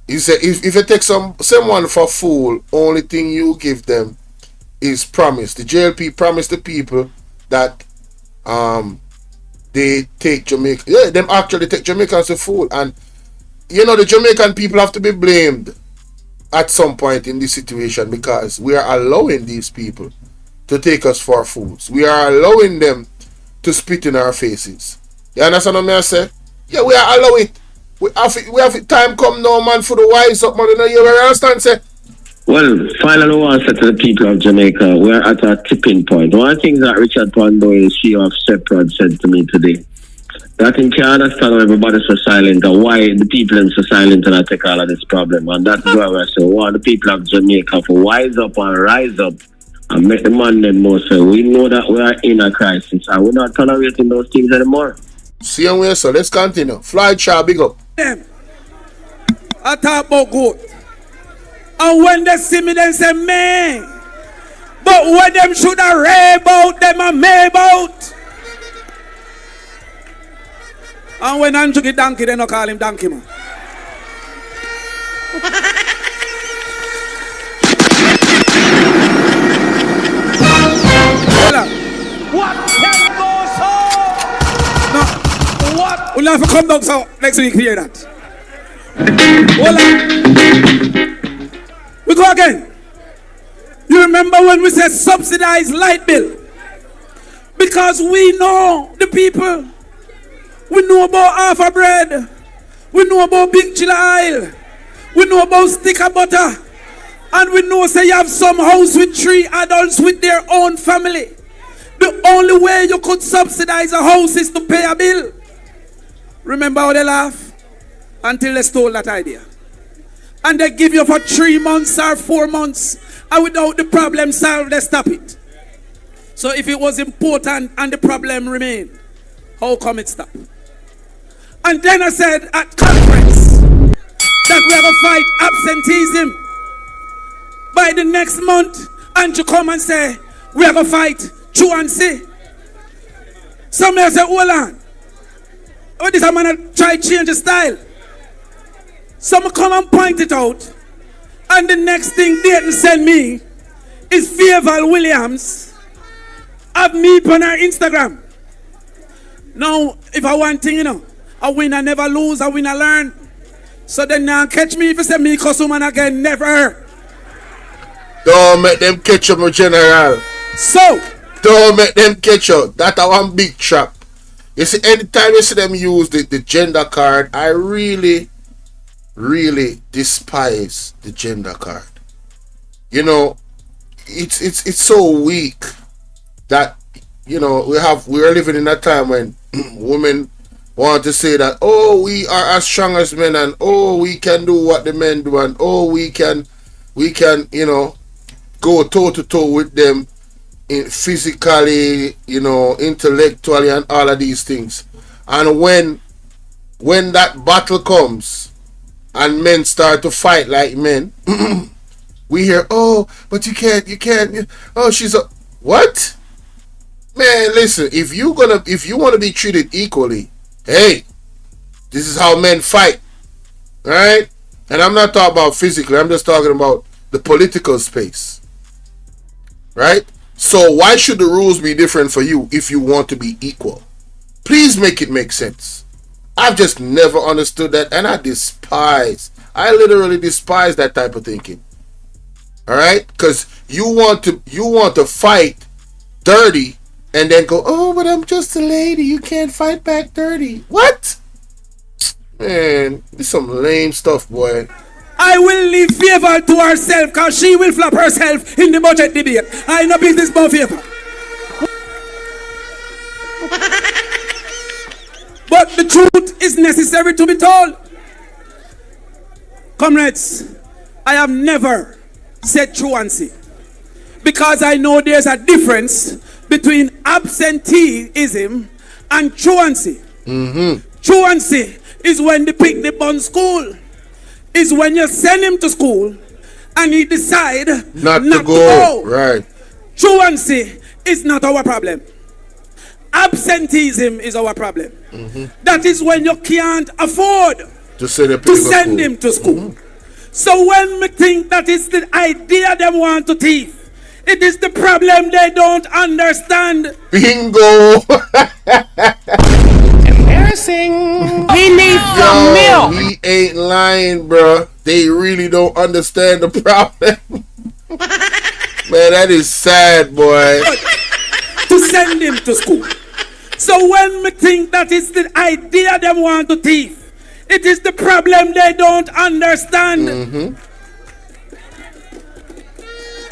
He said if you take someone for fool, only thing you give them is promise. The JLP promised the people that they take Jamaica. Yeah, them actually take Jamaicans for fool. And you know the Jamaican people have to be blamed at some point in this situation because we are allowing these people to take us for fools. We are allowing them to spit in our faces. You understand what I say? Yeah, we are allowing it. We have it time come now, man, for the wise up, man. You understand, say? Well, finally, I want to say to the people of Jamaica, we're at a tipping point. One of the things that Richard Pandoy, CEO of Seprod, said to me today, that I can't understand why everybody's so silent and why the people are so silent and I take all of this problem. And that's why I say, want the people of Jamaica to wise up and rise up and make the man them know. So we know that we are in a crisis and we're not tolerating those things anymore. See you where, so let's continue. Fly Child, big up. Them. I talk about goat. And when they see me, they say, man. But when them should have rave out, them a mave out. And when Anjuki donkey, they don't call him donkey man. What can go so? No. What? We'll have to come down so next week to hear that. Hold on. We go again. You remember when we said subsidized light bill? Because we know the people. We know about half a bread. We know about big chiller oil. We know about sticker butter. And we know say you have some house with 3 adults with their own family. The only way you could subsidize a house is to pay a bill. Remember how they laugh? Until they stole that idea. And they give you for 3 months or 4 months. And without the problem solved, they stop it. So if it was important and the problem remained, how come it stopped? And then I said at conference that we're going to fight absenteeism. By the next month, and you come and say, we're going to fight truancy. Somebody say, hold on. Oh, this man try to change the style. Some come and point it out. And the next thing Dayton send me is Fieval Williams have me on her Instagram. Now, if I want thing, I win, I never lose, I win, I learn. So then now catch me if you say me customer woman again, never. Don't make them catch you, my general. So, don't make them catch you. That's one big trap. You see, anytime you see them use the gender card, I really despise the gender card. It's so weak that we're living in a time when women want to say that, oh, we are as strong as men, and oh, we can do what the men do, and oh, we can go toe to toe with them physically, intellectually, and all of these things. And when that battle comes and men start to fight like men, we hear, oh, but you can't, oh, she's a what? Man, listen, if you want to be treated equally, hey, this is how men fight. Right? And I'm not talking about physically, I'm just talking about the political space. Right? So why should the rules be different for you if you want to be equal? Please make it make sense. I've just never understood that, and I literally despise that type of thinking. All right? Because you want to fight dirty and then go, oh, but I'm just a lady, you can't fight back dirty. What? Man, this is some lame stuff, boy. I will leave Favor to herself because she will flop herself in the budget debate. I know business about Favor. But the truth is necessary to be told. Comrades, I have never said truancy because I know there's a difference between absenteeism and truancy. Truancy is when the picnic on school. Is when you send him to school and he decide not to go. Right. Truancy is not our problem. Absenteeism is our problem. That is when you can't afford to send him to school. So when we think that is the idea they want to teach, it is the problem they don't understand. Bingo. Embarrassing. He needs some milk. He ain't lying, bro. They really don't understand the problem. Man, that is sad, boy. To send him to school. So when we think that is the idea they want to teach, it is the problem they don't understand.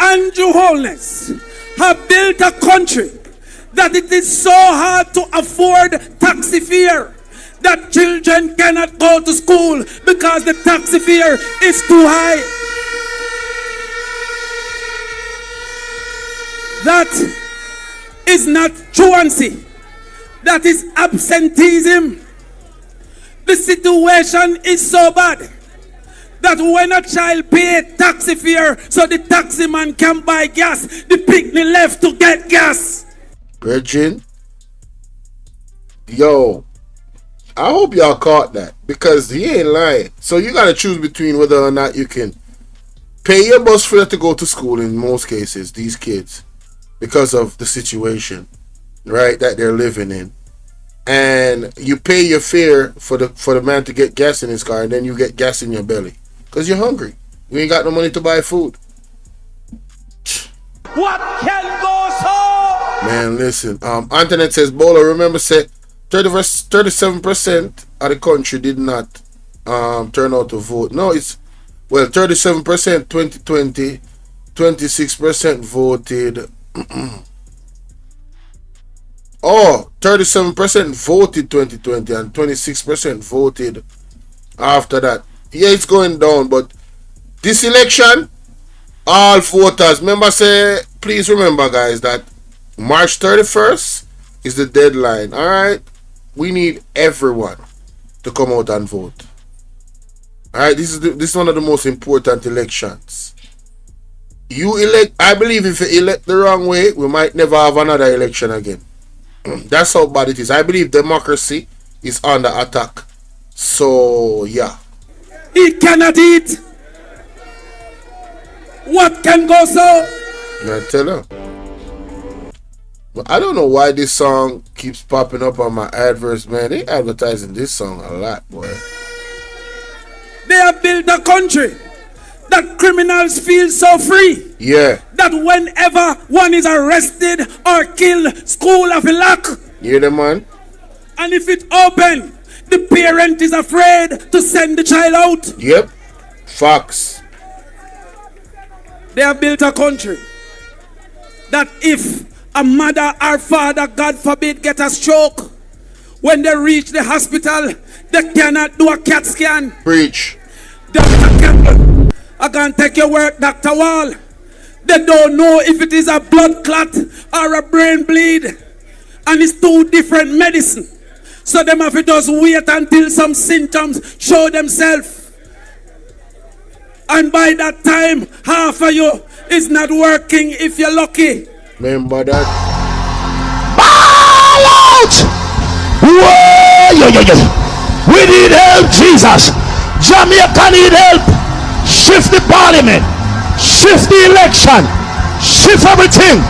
Andrew Holness have built a country that it is so hard to afford taxi fare that children cannot go to school because the taxi fare is too high. That is not truancy. That is absenteeism. The situation is so bad that when a child pay taxi fare so the taxi man can buy gas, the picnic left to get gas. Virgin, yo, I hope y'all caught that because he ain't lying. So you gotta choose between whether or not you can pay your bus fare to go to school in most cases, these kids, because of the situation, right, that they're living in. And you pay your fare for the man to get gas in his car, and then you get gas in your belly because you're hungry. You ain't got no money to buy food. What can go so? Man, listen. Antoinette says, Bolo, remember, said 37% of the country did not turn out to vote. No, it's, 37% 2020, 26% voted Oh, 37% voted 2020 and 26% voted after that. Yeah, it's going down, but this election, all voters, please remember, guys, that March 31st is the deadline. All right, we need everyone to come out and vote. All right, this is one of the most important elections. I believe if you elect the wrong way, we might never have another election again. That's how bad it is. I believe democracy is under attack. So yeah. He cannot eat. What can go so? I tell you. But I don't know why this song keeps popping up on my adverts, man. They advertising this song a lot, boy. They have built a country that criminals feel so free. Yeah. That whenever one is arrested or killed, school have a lock. You hear the man? And if it open, the parent is afraid to send the child out. Yep. Facts. They have built a country that if a mother or father, God forbid, get a stroke, when they reach the hospital, they cannot do a CAT scan. Preach. Dr. Campbell, I can take your work, Dr. Wall. They don't know if it is a blood clot or a brain bleed. And it's two different medicine. So them have to just wait until some symptoms show themselves. And by that time, half of you is not working if you're lucky. Remember that? Ball out! Whoa, we need help, Jesus. Jamaica need help. Shift the parliament. Shift the election. Shift everything.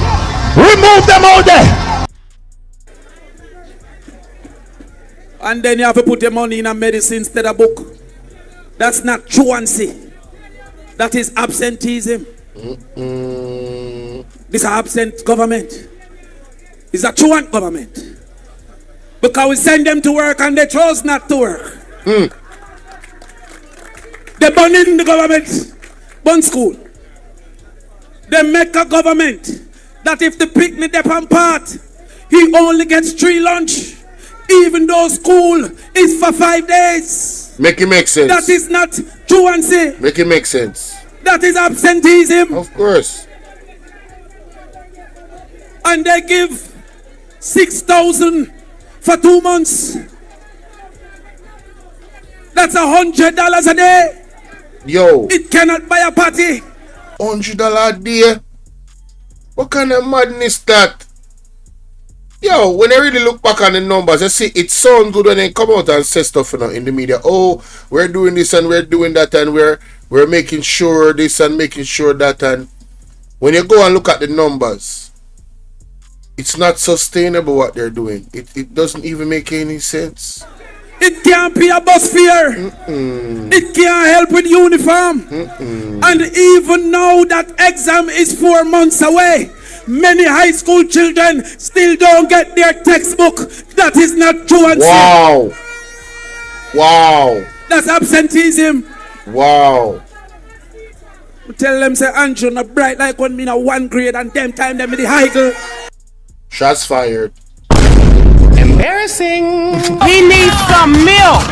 Remove them out there. And then you have to put the money in a medicine instead of book. That's not truancy. That is absenteeism. This is absent government. It's a truant government. Because we send them to work and they chose not to work. They burn in the government, burn school. They make a government that if the picnic depend part, he only gets 3 lunch, even though school is for 5 days. Make it make sense. That is not truancy. Make it make sense. That is absenteeism. Of course. And they give 6,000 for 2 months. That's $100 a day. Yo. It cannot buy a party. $100 a day? What kind of madness that? Yo, when I really look back on the numbers, I see it sounds good when they come out and say stuff, in the media. Oh, we're doing this and we're doing that and we're making sure this and making sure that. And when you go and look at the numbers, it's not sustainable what they're doing. It doesn't even make any sense. It can't be a bus fare. It can't help with uniform. And even now that exam is 4 months away, many high school children still don't get their textbook. That is not truancy. Wow. Wow. That's absenteeism. Wow. Tell them say Andrew not bright like when me in a 1 grade and them time them in the high girl. Shots fired. Embarrassing. He needs some milk.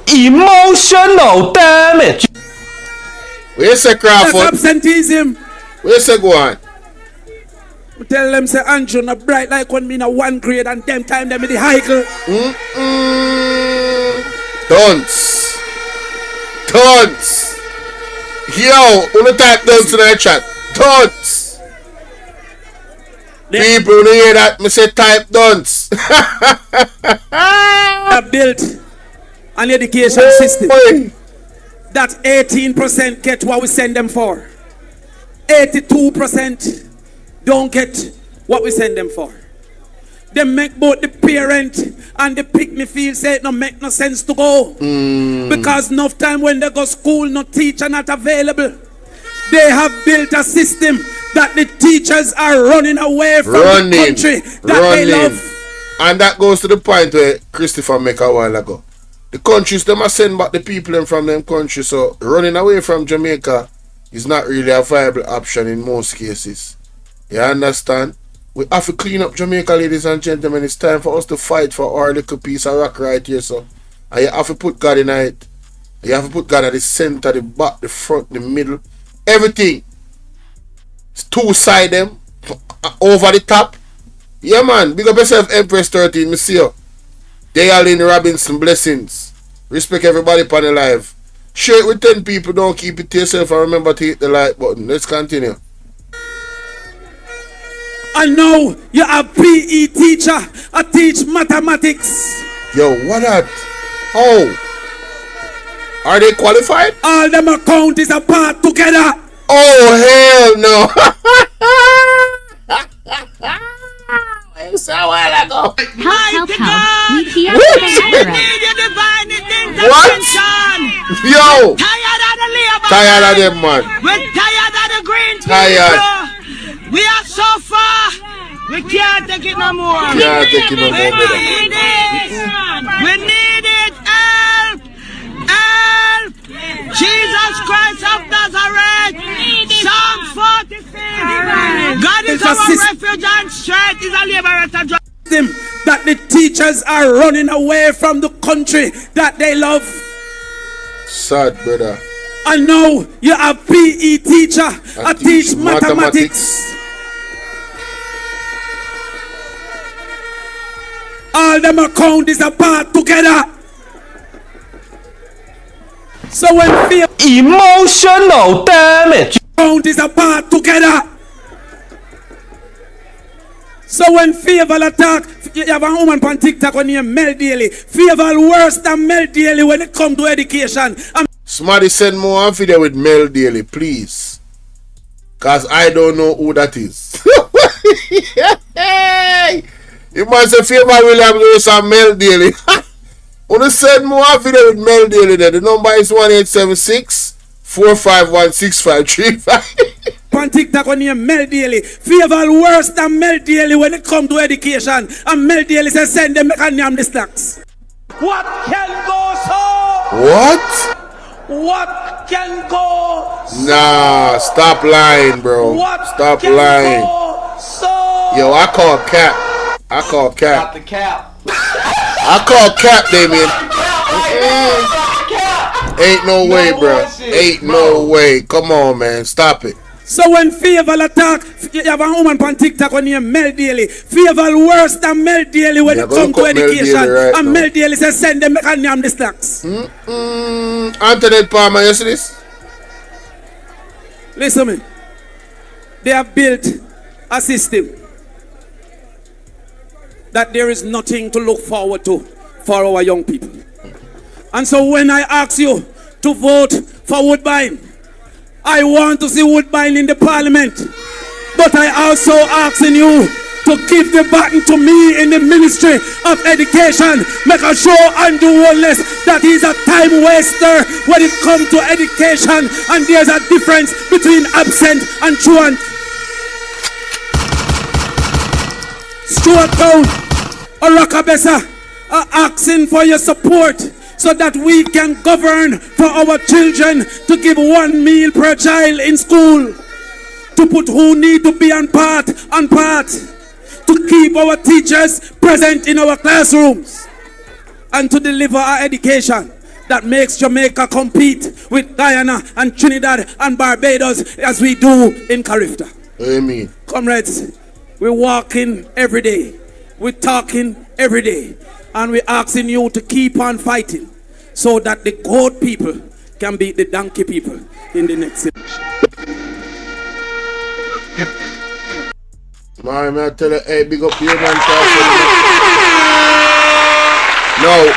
Emotional damage. Where you say, Crawford? That's absenteeism. Where you say, go on? Tell them say Andrew not bright like when me in a 1 grade and them time them in the high girl. Tons. Yo, wanna type dunce in the chat? Tons. People who hear that, me say type dunce. Have built an education system that 18% get what we send them for. 82% don't get what we send them for. They make both the parent and the pick me feel say it no make no sense to go. Because enough time when they go school, no teacher not available. They have built a system that the teachers are running away from the country that they love. And that goes to the point where Christopher make a while ago. The countries them are send back the people them from them countries, so running away from Jamaica is not really a viable option in most cases. You understand? We have to clean up Jamaica, ladies and gentlemen. It's time for us to fight for our little piece of rock right here, so. And you have to put God in it. You have to put God at the center, the back, the front, the middle. Everything. It's two side them. Over the top. Yeah, man. Big up yourself, Empress 13. Me see you. Dale Robinson, blessings. Respect everybody upon the live. Share it with 10 people. Don't keep it to yourself and remember to hit the like button. Let's continue. And now you have PE teacher. I teach mathematics. Yo, what that? Oh. Are they qualified? All them account is apart together. Oh, hell no. It's a while ago. Help. We hear What? Yo. Tired of the labor. Tired of them, man. We're tired of the green Tired. people. We are so far. We can't take it no more. Can't take it no more, brother. We need it. We need it. Help. Help. Jesus Christ of Nazareth. Psalm 46. God is our refuge and strength. Is a liberator. That the teachers are running away from the country that they love. Sad, brother. And now you have PE teacher. I teach mathematics. All them account is apart together. So when fear Emotional damage. account is apart together. So when favor attack, you have a woman on TikTok on name Mel Daly. Favor worse than Mel Daly when it comes to education. Somebody send more on video with Mel Daly, please. Cause I don't know who that is. Hey! You must say Favor Williams do some Mel Daly. Wanna send more video with Mel Daly there. The number is 1876-451-6535. On TikTok on name Mel Daly. Favor worse than Mel Daly when it comes to education. And Mel Daly says send them make a name the stacks. What can go so? What? What can go so? Nah, stop lying, bro. What Stop can lying. go so? Yo, I call Cap. I call Cap. The cap. I call Cap, Damien. Ain't no way, bro. Ain't no way. Come on, man. Stop it. So when favor attack, you have a woman on TikTok on name Mel Daly. Favor worse than Mel Daly when it comes to education. Right and Mel Daly says send them make a name the stacks. Antoinette Palmer, you see this? Listen to me. They have built a system that there is nothing to look forward to for our young people. And so when I ask you to vote for Woodbine, I want to see Woodbine in the parliament. But I also asking you to give the baton to me in the ministry of education. Make a show Andrew Wallace that he's a time waster when it comes to education. And there's a difference between absent and truant. Stuart Town or Rockabessa are asking for your support so that we can govern for our children, to give 1 meal per child in school, to put who need to be on part, to keep our teachers present in our classrooms, and to deliver our education that makes Jamaica compete with Guyana and Trinidad and Barbados as we do in Carifta. Amen. Comrades, we're walking every day, we're talking every day, and we're asking you to keep on fighting so that the goat people can beat the donkey people in the next election. Man, I tell you, hey, big up your man. No.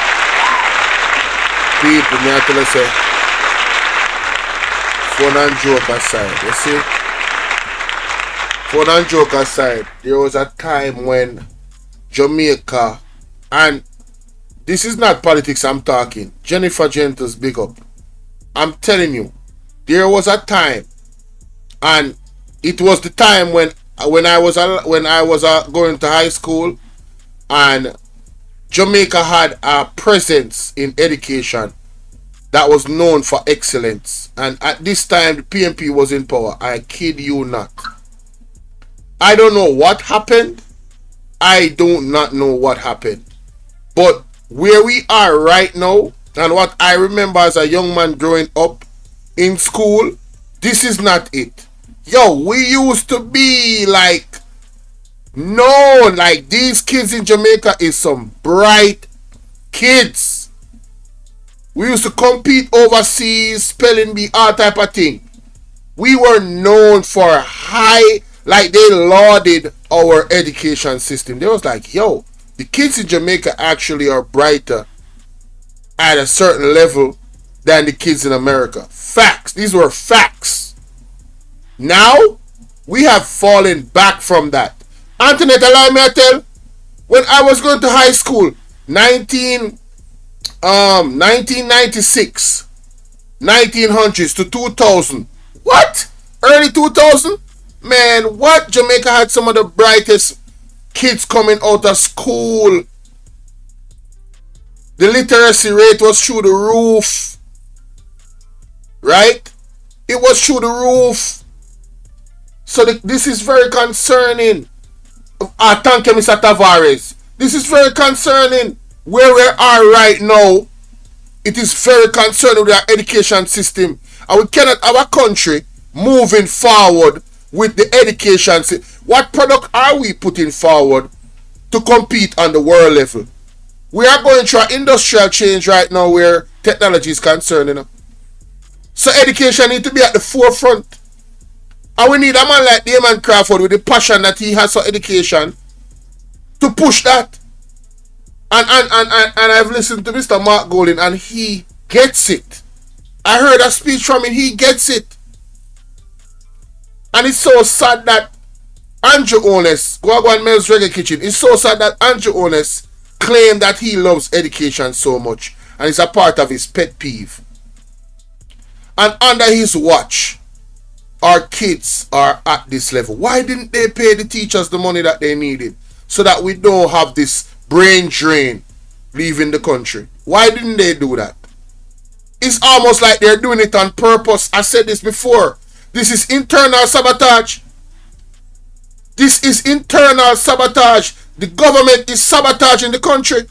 People, me I tell you, say, fun and joke aside, you see? Fun and joke aside, there was a time when Jamaica, and this is not politics I'm talking, Jennifer Gentles, big up. I'm telling you, there was a time, and it was the time when I was going to high school, and Jamaica had a presence in education that was known for excellence. And at this time, the PNP was in power. I kid you not. I don't know what happened. I do not know what happened. But where we are right now, and what I remember as a young man growing up in school, this is not it. Yo, we used to be like, no, like these kids in Jamaica is some bright kids. We used to compete overseas, spelling bee, all type of thing. We were known for high, like they lauded our education system. They was like, yo, the kids in Jamaica actually are brighter at a certain level than the kids in America. Facts. These were facts. Now, we have fallen back from that. Antoinette, allow me to tell, when I was going to high school, 1996, 1900s to 2000. What? Early 2000? Man, what? Jamaica had some of the brightest kids coming out of school. The literacy rate was through the roof. Right? It was through the roof. So this is very concerning. Thank you, Mr. Tavares. This is very concerning. Where we are right now, it is very concerning with our education system. And we cannot have a country moving forward with the education system. What product are we putting forward to compete on the world level? We are going through an industrial change right now where technology is concerned. You know? So education needs to be at the forefront. And we need a man like Damon Crawford with the passion that he has for education to push that. And I've listened to Mr. Mark Golding and he gets it. I heard a speech from him, he gets it. And it's so sad that Andrew Honest, Guagwan Mel's Reggae Kitchen, it's so sad that Andrew Honest claimed that he loves education so much and it's a part of his pet peeve. And under his watch, our kids are at this level. Why didn't they pay the teachers the money that they needed so that we don't have this brain drain leaving the country? Why didn't they do that? It's almost like they're doing it on purpose. I said this before. This is internal sabotage. This is internal sabotage. The government is sabotaging the country.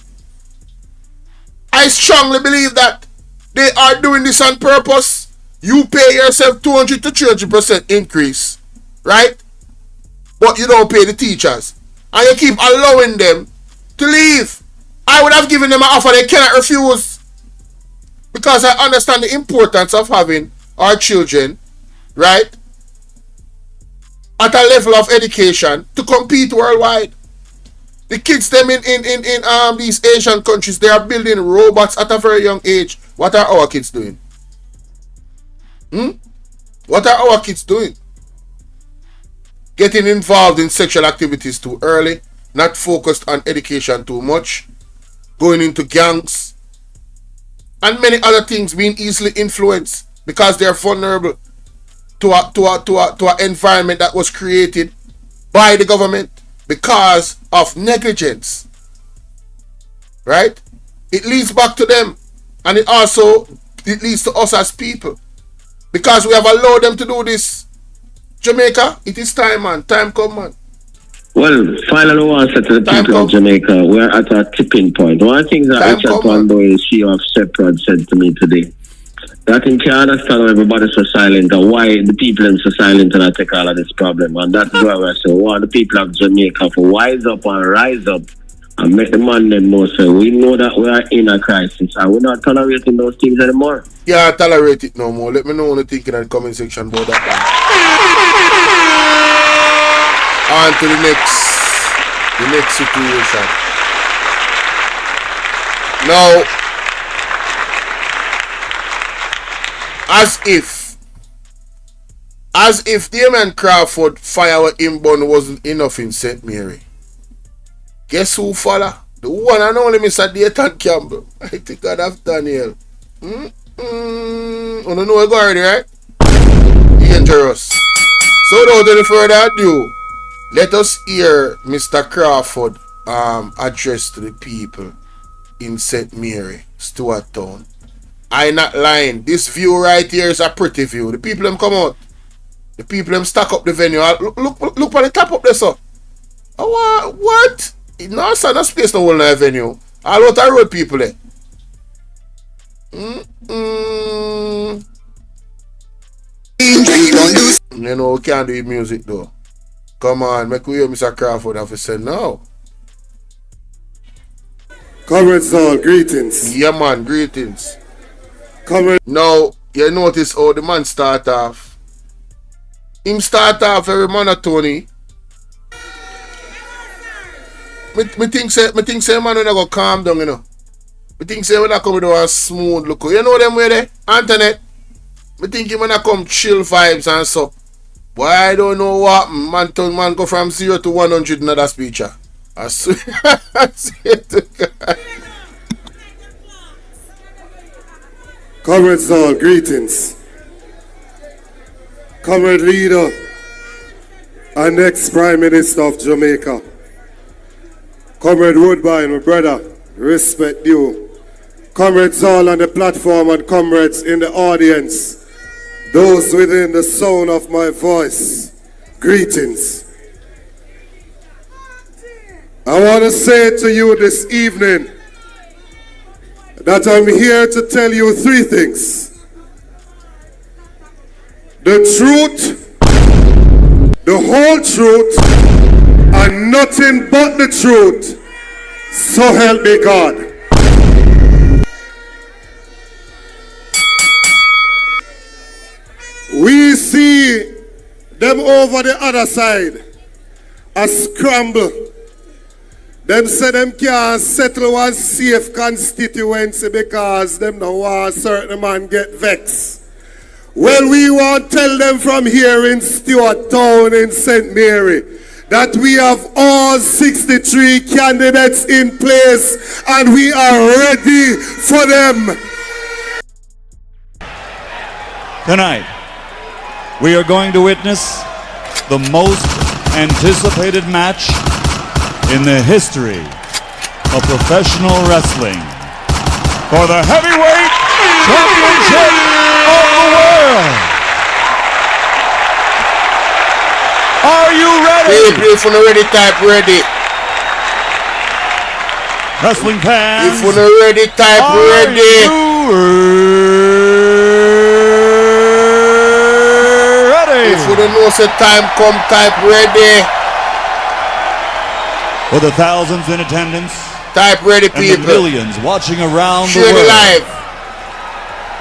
I strongly believe that they are doing this on purpose. You pay yourself 200 to 300% increase, right? But you don't pay the teachers. And you keep allowing them to leave. I would have given them an offer they cannot refuse. Because I understand the importance of having our children, right, at a level of education to compete worldwide. The kids them in these Asian countries, they are building robots at a very young age. What are our kids doing? What are our kids doing? Getting involved in sexual activities too early, not focused on education too much, going into gangs, and many other things, being easily influenced because they are vulnerable to an environment that was created by the government because of negligence. Right? It leads back to them, and it leads to us as people. Because we have allowed them to do this. Jamaica, it is time, man. Time come, man. Well, finally, I said to the people of Jamaica, we're at a tipping point. One of the things that Richard Pandoy, CEO of Seprod, said to me today, that I can't understand why everybody's so silent and why the people are so silent and I take all of this problem. And that's why I say, want the people of Jamaica to wise up and rise up and make the man them know. So we know that we are in a crisis and we're not tolerating those things anymore. Yeah, tolerate it no more. Let me know what you think in the comment section about that. On to the next situation. Now, as if Damon Crawford fire with him bun wasn't enough in St. Mary. Guess who follow? The one and only Mr. Dayton Campbell. I think I'd have Daniel. You don't know what's going on, right? Dangerous. So without any further ado, let us hear Mr. Crawford address to the people in St. Mary, Stuart Town. I not lying. This view right here is a pretty view. The people them come out. The people them stack up the venue. Look at the top up there, sir. Oh, what? No, sir, no space no whole venue. All out the road people there. You know, we can't do music though. Come on, make we hear Mr. Crawford have to say no. Comrades all, greetings. Yeah man, greetings. Comrades. Now, you notice how the man start off. Him start off very monotony. Me think say man when I go calm down, you know. Me think say when I come do a smooth look. You know them way there? Antoinette. Me think when I come chill vibes and so. Boy, I don't know what man go from 0 to 100 in that speech. I swear to God. Comrades all, greetings. Comrade leader and ex-Prime Minister of Jamaica. Comrade Woodbine, my brother, respect you. Comrades all on the platform and comrades in the audience. Those within the sound of my voice, greetings. I want to say to you this evening that I'm here to tell you three things. The truth, the whole truth, and nothing but the truth. So help me God. We see them over the other side a scramble. Them say them can't settle one safe constituency because them don't want a certain man get vexed. Well, we want to tell them from here in Stuart Town in St. Mary that we have all 63 candidates in place and we are ready for them. Tonight, we are going to witness the most anticipated match in the history of professional wrestling for the heavyweight championship of the world. Are you ready? If you're ready, type ready. Wrestling fans, if you're ready, type ready. If you don't know say time come, type ready. For the thousands in attendance, type ready, people. And the millions watching around Share the world. Live.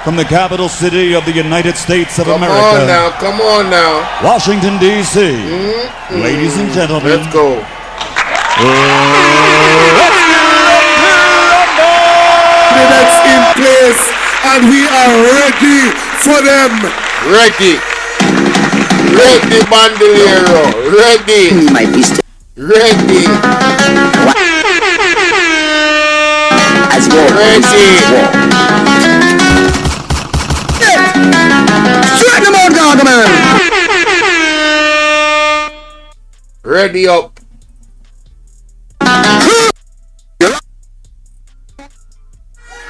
From the capital city of the United States of America. Come on now. Washington, D.C. Ladies and gentlemen. Let's go. That's in place and we are ready for them. Ready. Ready, Bandolero. Ready. Ready. As war. Ready. Straight them out, Gargaman. Ready up.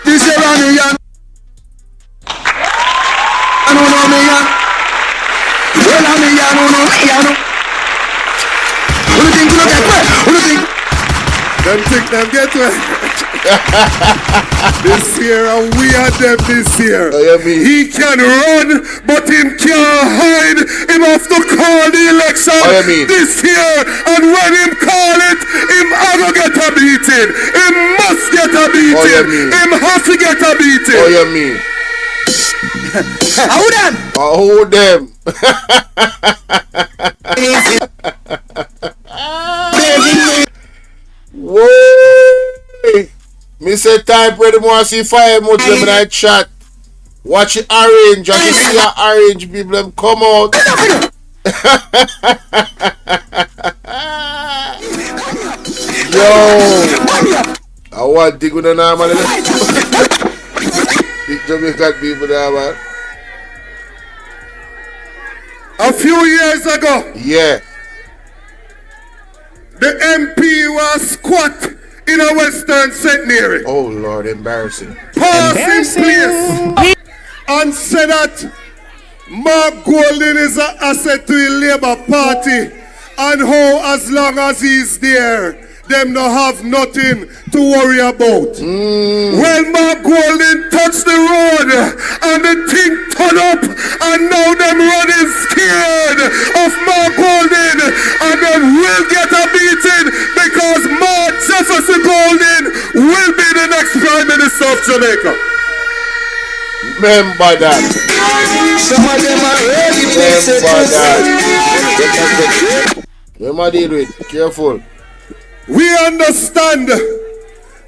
This is Ronnie Young. I don't know me, young. Well, I mean, I don't know me, I don't. Who do you think you look at? Who do you think? Them think them get well. This year and we are them this year. He can run, but him can't hide. Him have to call the election this year, and when him call it, him have to get a beating. Him must get a beating. Him have to get a beating. What you mean? Hold them. Hold them. Whoa! Me say type ready more see fire much them in that chat. Watch it orange. I can see a orange people them come out. Yo! I want to dig with the normal. Big Jamaican people there, man. A few years ago, yeah, the MP was squat in a Western St. Mary. Oh Lord, embarrassing. Passing place. And said that Mark Golden is an asset to the Labour Party. And how as long as he's there, them no have nothing to worry about. Well, Mark Golden touched the road and the thing turned up, and now them running scared of Mark Golden, and them will get a beating because Mark Jefferson Golden will be the next Prime Minister of Jamaica. Remember that. Some of them are ready to Remember deal with. Careful. We understand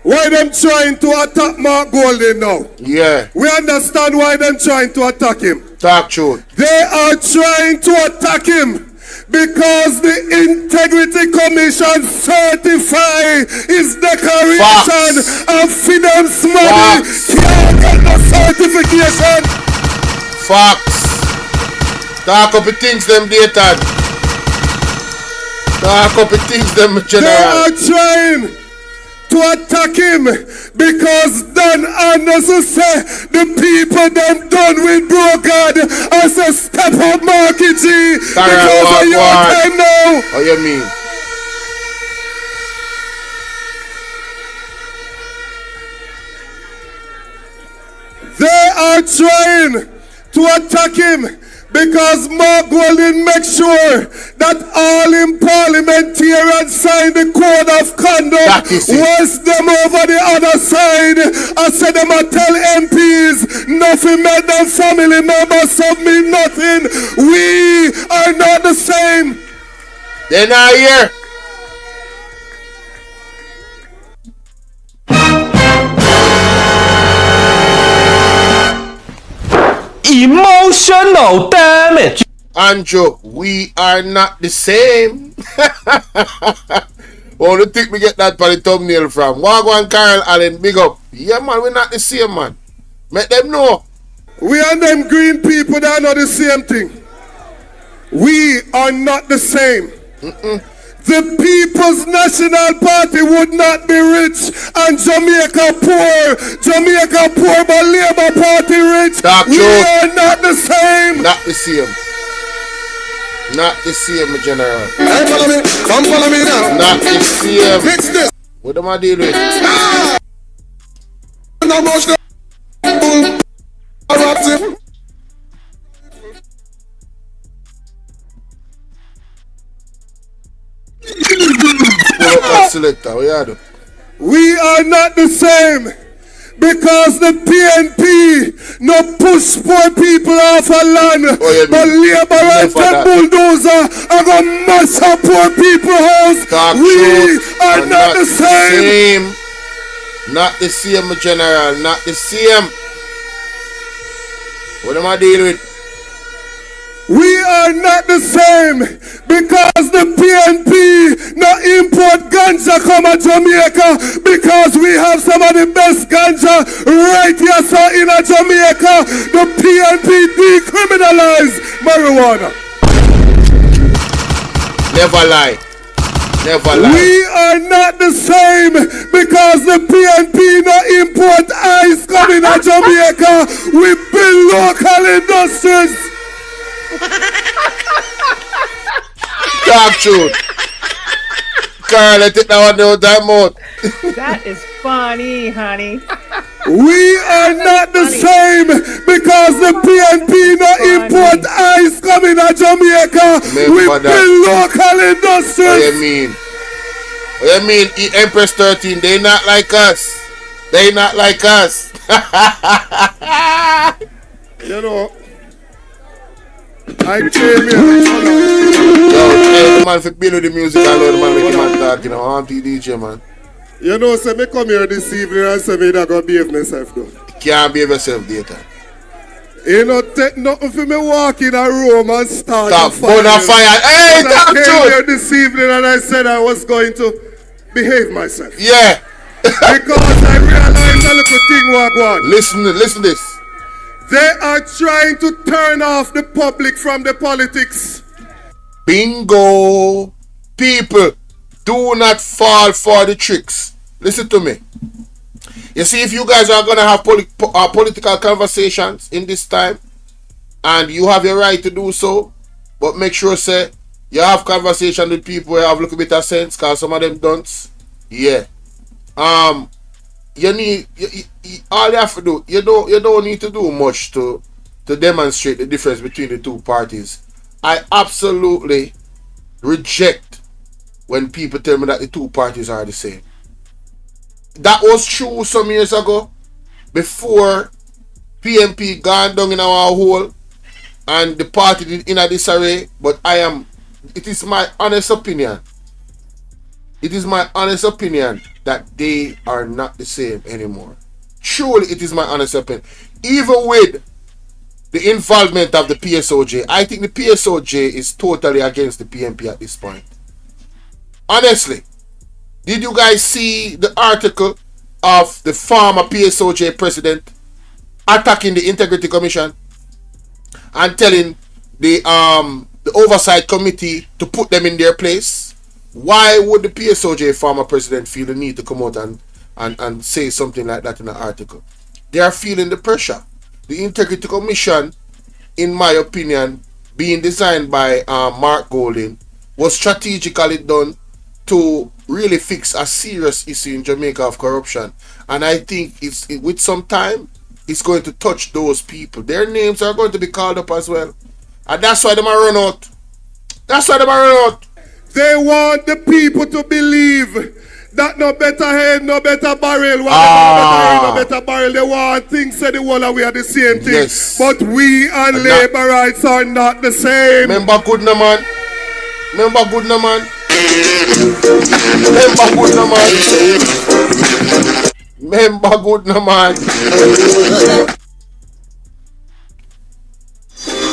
why them trying to attack Mark Golden now. Yeah. We understand why them trying to attack him. Talk truth. They are trying to attack him because the Integrity Commission certify his declaration and Finance money can't get no certification. Facts. Talk up the things them dated. Talk up the things them general. They are trying to attack him because Don Anderson say the people them done with Brogard as a step up Marky G because of your time now. What you mean? They are trying to attack him because Mark Golden makes sure that all in parliamentarians sign the code of conduct. Once them over the other side, I said them I tell MPs nothing made them family members submit nothing. We are not the same. They're not here. Emotional damage. Andrew, we are not the same. Oh, the think we get that for the thumbnail from. Wagwan Carl Allen, big up. Yeah, man, we're not the same, man. Make them know. We and them green people that are not the same thing. We are not the same. The People's National Party would not be rich and Jamaica poor. Jamaica poor but Labour Party rich. We are not the same. Not the same. Not the same, General. Hey, follow me. Come follow me now. Not the same. Fix this. What am I dealing with? No more stuff. We are not the same because the PNP no push poor people off a land, but Labour and bulldozer are gonna mash up poor people house. We are not the same. Not the same, General. Not the same. What am I dealing with? We are not the same because the PNP no import ganja come to Jamaica because we have some of the best ganja right here so in Jamaica. The PNP decriminalize marijuana. Never lie. Never lie. We are not the same because the PNP no import ice coming to Jamaica. We build local industries. Talk truth. Carl, I think that one no time out. That is funny, honey. We are not the same because the PNP no import ice coming to Jamaica. We build local industries. What you mean? What you mean? Empress 13, they not like us. They not like us. You know, I came here. Yo, the man for build the music and the man make him talk, you know, Auntie DJ, man. You know, say me come here this evening and say me that gonna behave myself though. Can't behave yourself later. You know, take nothing for me walk in a room and start a fire. Hey, I came here this evening and I said I was going to behave myself. Yeah. Because I realized a little thing was going. Listen this. They are trying to turn off the public from the politics. Bingo. People, do not fall for the tricks. Listen to me. You see, if you guys are gonna have political conversations in this time, and you have your right to do so, but make sure say you have conversation with people who have a little bit of sense, cause some of them don't. Yeah. You need all you have to do. You don't need to do much to demonstrate the difference between the two parties. I absolutely reject when people tell me that the two parties are the same. That was true some years ago, before PMP gone down in our hole and the party did in a disarray. But it is my honest opinion. It is my honest opinion that they are not the same anymore. Truly, it is my honest opinion. Even with the involvement of the PSOJ, I think the PSOJ is totally against the PMP at this point. Honestly, did you guys see the article of the former PSOJ president attacking the Integrity Commission and telling the oversight committee to put them in their place? Why would the PSOJ former president feel the need to come out and say something like that in an article? They are feeling the pressure. The Integrity Commission, in my opinion, being designed by Mark Golding, was strategically done to really fix a serious issue in Jamaica of corruption. And I think with some time, it's going to touch those people. Their names are going to be called up as well. And that's why they might run out. That's why they might run out. They want the people to believe that no better head, no better barrel. No better head, no better barrel. They want things that the whole we are the same thing. Yes. But we and labor rights are not the same. Remember good no man. Remember good no man. Remember good no man. Remember good no man.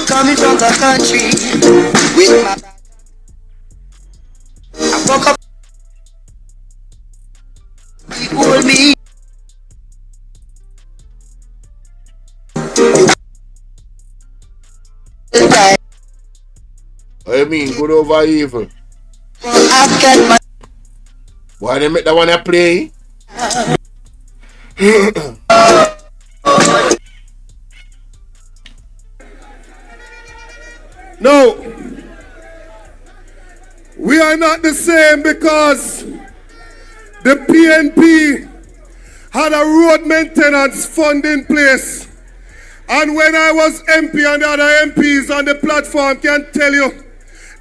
Coming from the country with my I woke up people me. What you mean good over evil? Why they make that one a play? No, we are not the same because the PNP had a road maintenance fund in place. And when I was MP and the other MPs on the platform can tell you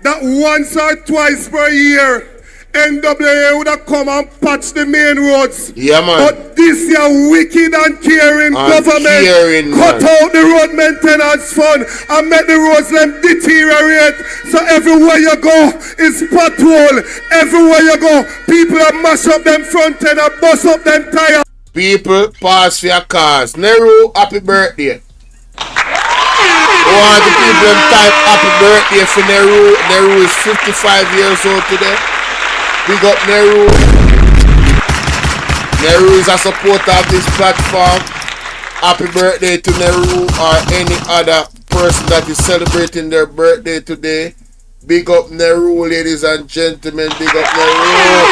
that once or twice per year, NWA would have come and patch the main roads. Yeah, man. But this year, wicked and caring government cut out the road maintenance fund and make the roads them deteriorate. So everywhere you go is pothole. Everywhere you go, people are mash up them front end and bust up them tires. People pass for your cars. Nehru, happy birthday. Want the people them type happy birthday for Nehru. Nehru is 55 years old today. Big up Nehru. Nehru is a supporter of this platform. Happy birthday to Nehru or any other person that is celebrating their birthday today. Big up Nehru, ladies and gentlemen. Big up Nehru.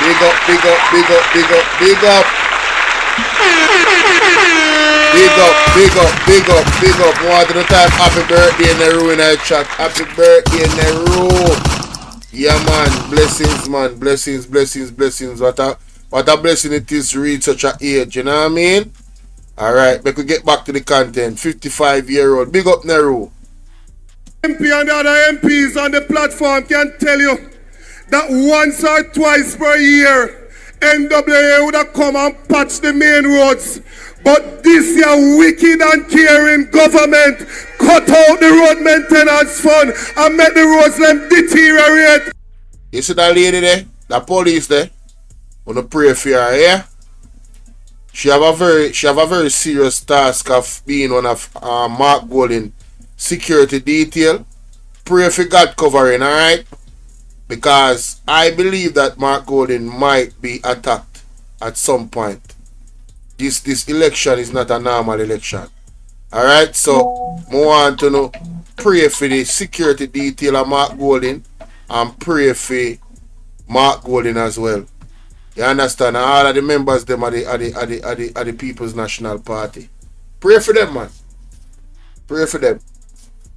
Big up, big up, big up, big up, big up. Big up, big up, big up, big up. One at a time. Happy birthday Nehru in our chat. Happy birthday Nehru. Yeah, man, blessings, man, blessings, blessings, blessings. What a blessing it is to reach such an age, you know what I mean? Alright, we could get back to the content. 55-year-old, big up Nehru. MP and the other MPs on the platform can tell you that once or twice per year, NWA would have come and patch the main roads. But this year, wicked and caring government cut out the road maintenance fund and make the roads them deteriorate. You see that lady there? That police there? Wanna pray for her, yeah? She have a very serious task of being one of Mark Golding security detail. Pray for God covering, alright? Because I believe that Mark Golding might be attacked at some point. This election is not a normal election. Alright, so I want to know, pray for the security detail of Mark Golding and pray for Mark Golding as well. You understand? And all of the members them are the People's National Party. Pray for them, man. Pray for them.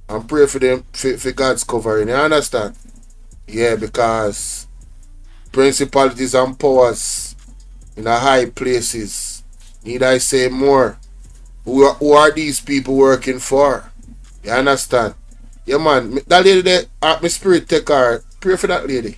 And pray for them for God's covering. You understand? Yeah, because principalities and powers in the high places. Need I say more? Who are these people working for? You understand? Yeah, man. That lady there, my spirit take her. Pray for that lady.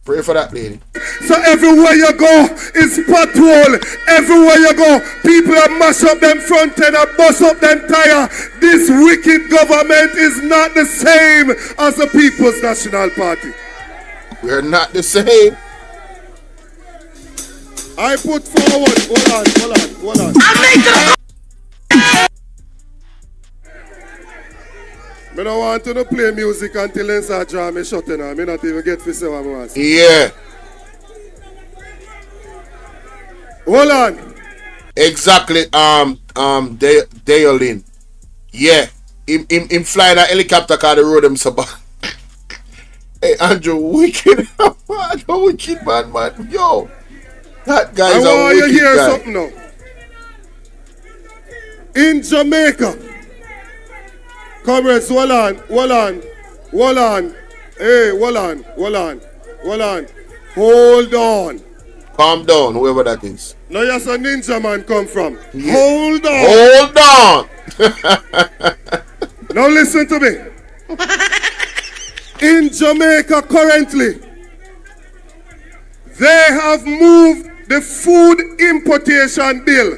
Pray for that lady. So everywhere you go is patrol. Everywhere you go, people are mash up them front end and bust up them tire. This wicked government is not the same as the People's National Party. We're not the same. I put forward. Hold on. I don't want to play music until they start drawing me shut in. I may not even get to say what I want. Yeah. Hold on. Exactly. Daolin. Yeah. Him flying a helicopter car the road him so bad. Hey Andrew, wicked man. Wicked man. Yo. That guy's a wicked guy. I want you to hear something now. In Jamaica. Comrades, hold on. Hey, hold on. Hold on. Calm down, whoever that is. Now yes, a ninja man come from. Yeah. Hold on. Now listen to me. In Jamaica currently, they have moved the food importation bill.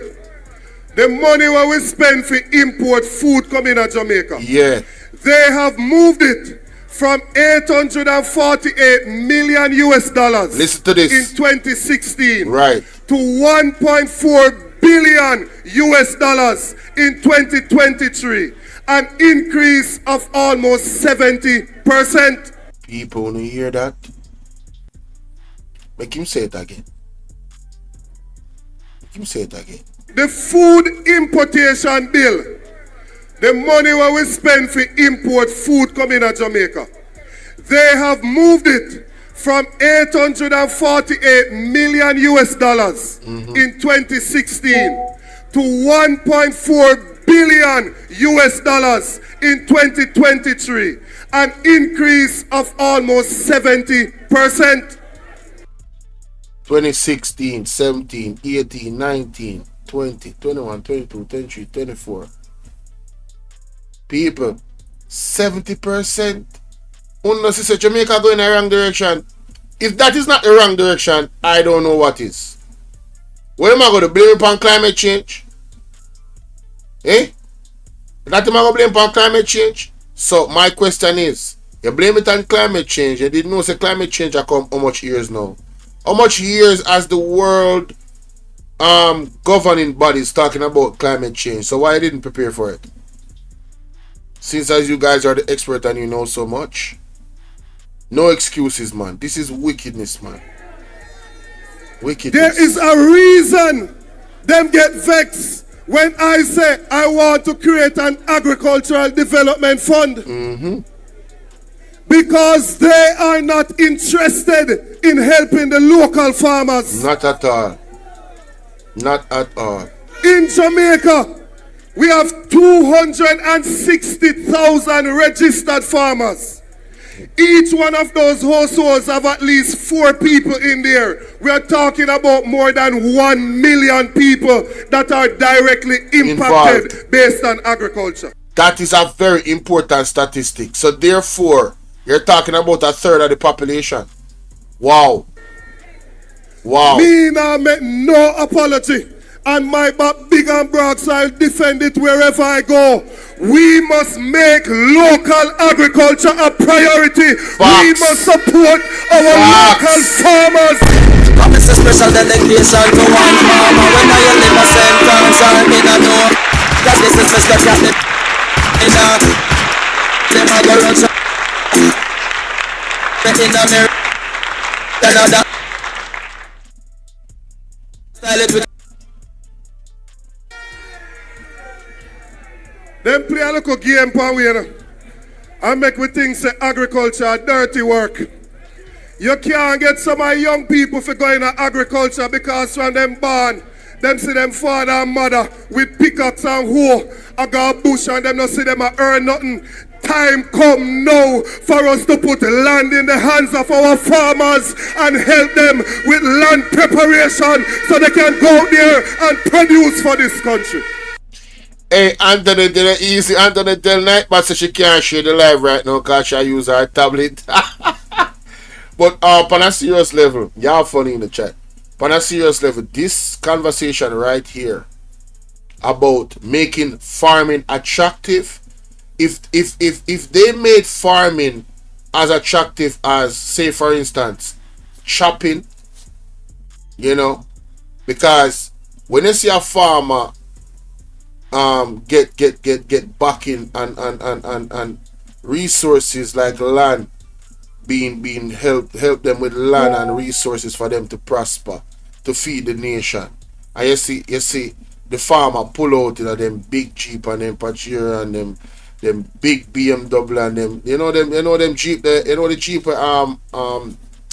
The money what we spend for import food coming to Jamaica. Yeah. They have moved it from 848 million US dollars. Listen to this. In 2016. Right. To 1.4 billion US dollars in 2023. An increase of almost 70%. People, when you hear that, make him say it again. The food importation bill, the money what we spend for import food coming to Jamaica, they have moved it from 848 million US dollars in 2016 to 1.4 billion US dollars in 2023, an increase of almost 70%. 2016, 17, 18, 19, 20, 21, 22, 23, 24. People, 70%. Unless you say Jamaica going in the wrong direction. If that is not the wrong direction, I don't know what is. What am I going to blame upon climate change? Eh? That am I going to blame upon climate change? So my question is, you blame it on climate change. You didn't know say climate change has come how much years now? How much years has the world governing bodies talking about climate change? So why didn't prepare for it? Since as you guys are the expert and you know so much. No excuses, man. This is wickedness, man. Wickedness. There is a reason them get vexed when I say I want to create an agricultural development fund. Because they are not interested in helping the local farmers. Not at all. Not at all. In Jamaica, we have 260,000 registered farmers. Each one of those households have at least 4 people in there. We are talking about more than 1 million people that are directly impacted based on agriculture. That is a very important statistic. So therefore, you're talking about a third of the population. Wow. Me now make no apology. And my back big and broad, so I'll defend it wherever I go. We must make local agriculture a priority. We must support our local farmers. Come is a special dedication to one farmer. When I live a sentence, I mean I know that this is Mr. Captain. Them I go run in America. Canada. Style it with them play a little game for we, and make we think say agriculture dirty work. You can't get some of young people for going to agriculture because when them born, them see them father and mother with pickaxe and hoe. I got bush and them not see them earn nothing. Time come now for us to put land in the hands of our farmers and help them with land preparation so they can go there and produce for this country. Hey, Anthony did it easy. Anthony tell Nightbot so she can't share the live right now because she use her tablet. But on a serious level, y'all funny in the chat. On a serious level, this conversation right here about making farming attractive, if they made farming as attractive as, say for instance, chopping, you know, because when you see a farmer get backing and resources like land being help them with land and resources for them to prosper, to feed the nation. And you see the farmer pull out them big Jeep and them Pajero and them big BMW and them them Jeep there, the Jeep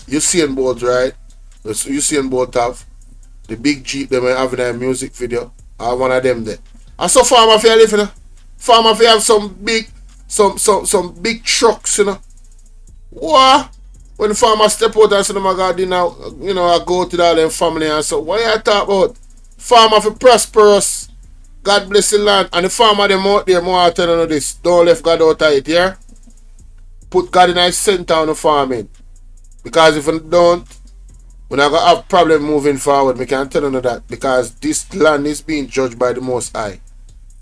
Usain Bolt, right? Usain Bolt have the big Jeep them having a music video. I one of them there. And so farmer feel live, you know. Farmer feel have some big trucks, you know. What? When the farmer step out and say them garden now, you know, I go to all them family and so what you talk about? Farmer for prosperous. God bless the land. And the farmer them out there more telling you this. Don't left God out of it, yeah? Put God in the center on the farming. Because if you don't, we're not gonna have problem moving forward. We can tell you that. Because this land is being judged by the Most High.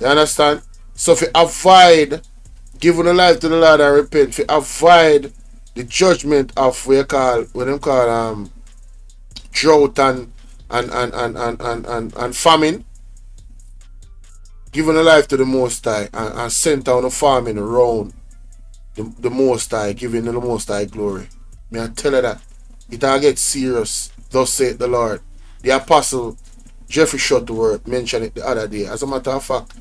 You understand? So if you avoid giving a life to the Lord and repent, if you avoid the judgment of what them call drought and famine, giving a life to the Most High and sent down the farming around the Most High, giving the Most High glory. May I tell you that it all get serious. Thus saith the Lord. The apostle Jeffrey Shuttleworth mentioned it the other day. As a matter of fact,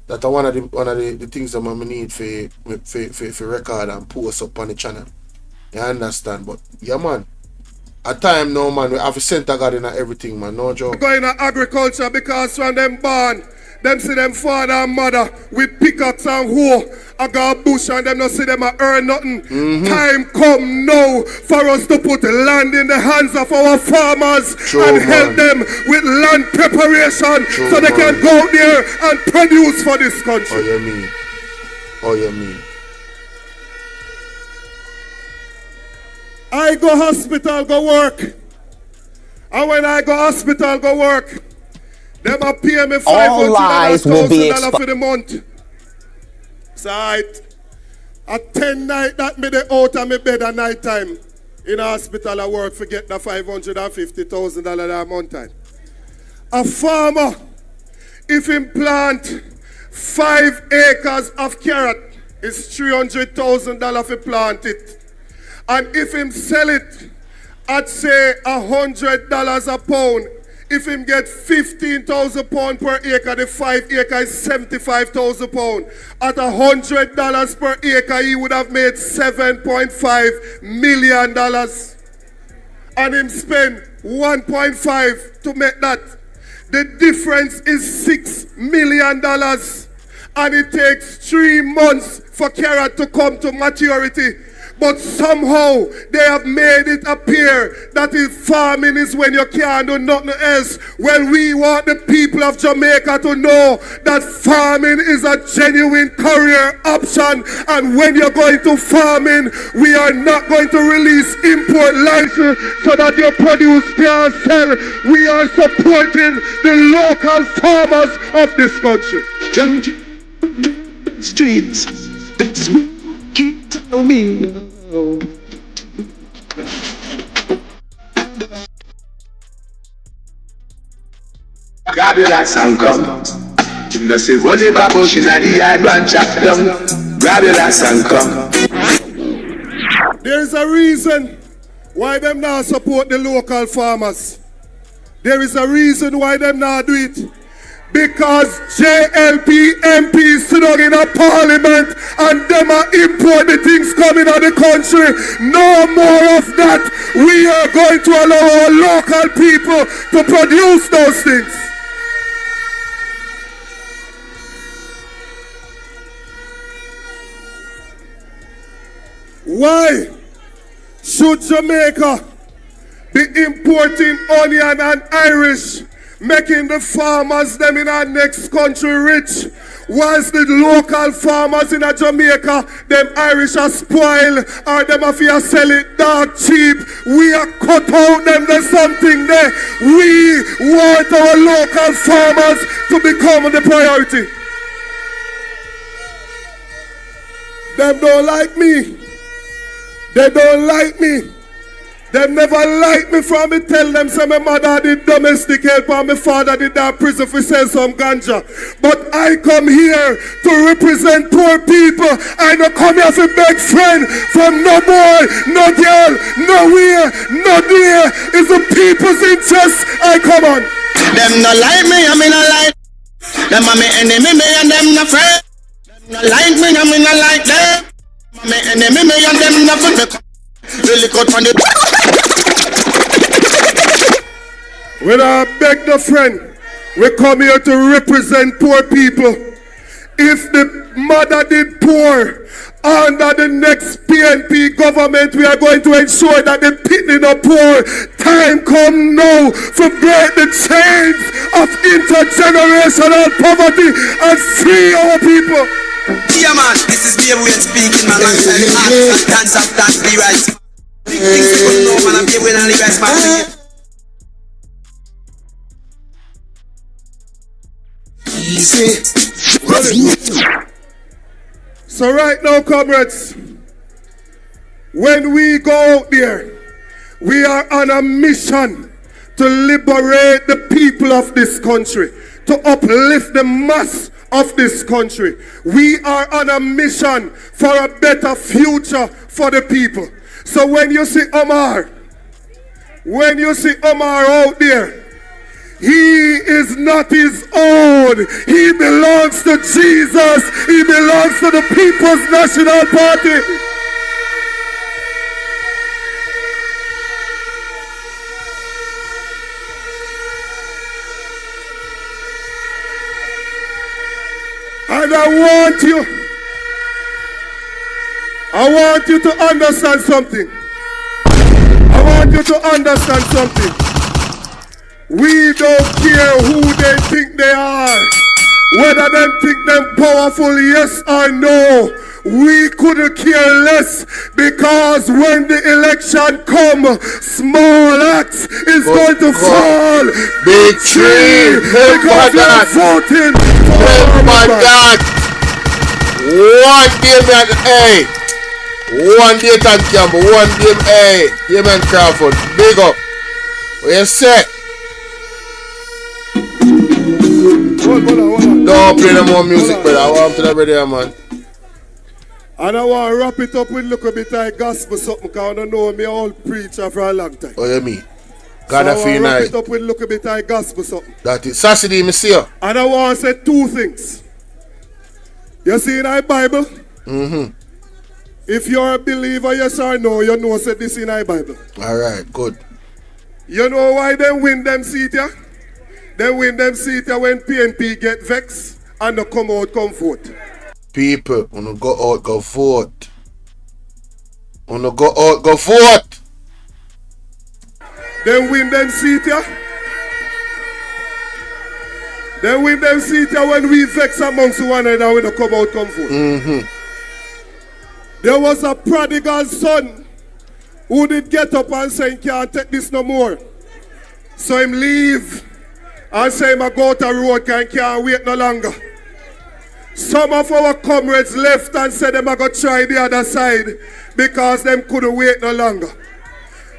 that's one of the things that I need for record and post up on the channel. You understand? But yeah, man, at time now, man, we have a center God in everything, man. No joke. Going to agriculture because when them born, them see them father and mother with pickaxe and hoe. I got bush and them not see them earn nothing. Time come now for us to put land in the hands of our farmers and help them with land preparation so they can go there and produce for this country. Oh, you mean? I go hospital, go work. And when I go hospital, go work, them a pay me $500,000 for the month. It's alright. At 10 night that me dey out of my bed at night time. In a hospital I work for get the $550,000 a month time. A farmer, if him plant 5 acres of carrot, it's $300,000 for plant it. And if him sell it at say $100 a pound, if him get 15,000 pounds per acre, the 5 acres is 75,000 pounds. At $100 per acre, he would have made $7.5 million. And him spend 1.5 to make that. The difference is $6 million. And it takes 3 months for carrot to come to maturity. But somehow they have made it appear that if farming is when you can't do nothing else. Well, we want the people of Jamaica to know that farming is a genuine career option. And when you're going to farming, we are not going to release import license so that your produce can sell. We are supporting the local farmers of this country. Streets. Tell me. Grab your lads and come. You say, roll it back, push in the yard, run, chop down. Grab your lads and come. There is a reason why them now support the local farmers. There is a reason why them now do it. because JLP MPs sit down in a parliament and them are import the things coming out of the country. No more of that. We are going to allow our local people to produce those things. Why should Jamaica be importing onion and Irish, making the farmers them in our next country rich, whilst the local farmers in a Jamaica, them Irish are spoiled, or them if you sell it dark cheap? We are cut out them, there's something there. We want our local farmers to become the priority. Them don't like me. They don't like me. They never liked me from me tell them say my mother did domestic help and my father did that prison for sell some ganja. But I come here to represent poor people. I don't come here to beg friend from no boy, no girl, nowhere, no there. It's the people's interest I come on. Them not like me, I mean not like. Them are my enemy, me and them not friend. Them not like me, I mean not like them. My enemy, me and them not friend. Really cut on the. When I beg the friend, we come here to represent poor people. If the mother did poor, under the next PNP government, we are going to ensure that the pitney not poor. Time come now to break the chains of intergenerational poverty and free our people. Yeah man, this is Dave Wayne speaking, man. Alongside the arts and dance of dance, the rights. Big things people know, man. I'm Dave Wayne and the rights, man. So right now, comrades, when we go out there, we are on a mission to liberate the people of this country, to uplift the mass of this country. We are on a mission for a better future for the people. So when you see Omar out there, he is not his own. He belongs to Jesus. He belongs to the People's National Party. And I want you to understand something. We don't care who they think they are. Whether they think them powerful, yes or no. We couldn't care less, because when the election come, small axe is going to fall. Big tree. Because we're voting for that. One day, man. Hey. One day, Tan Campbell. One day, hey. Damon Crawford. Big up. What you say? Don't play no more music, brother. I want to the radio, man. And I want to wrap it up with a little bit of gospel something, because I don't know me old preacher for a long time. Oh, you mean? God, I feel nice. Wrap it up with a little bit of gospel something. That is Saturday, me see you. And I want to say two things. You see in our Bible? Mm-hmm. If you're a believer, yes or no, you know say this in our Bible. Alright, good. You know why they win them seat here? They win them seat here when PNP get vexed and they come out, come vote. People, when you go out, go vote. When you go out, go vote. They win them seat here. They win them seat here when we vex amongst one another when they come out, come vote. Mm-hmm. There was a prodigal son who did get up and say, can't take this no more. So him leave and say, I go to the road, can't wait no longer. Some of our comrades left and said them I go try the other side because them couldn't wait no longer.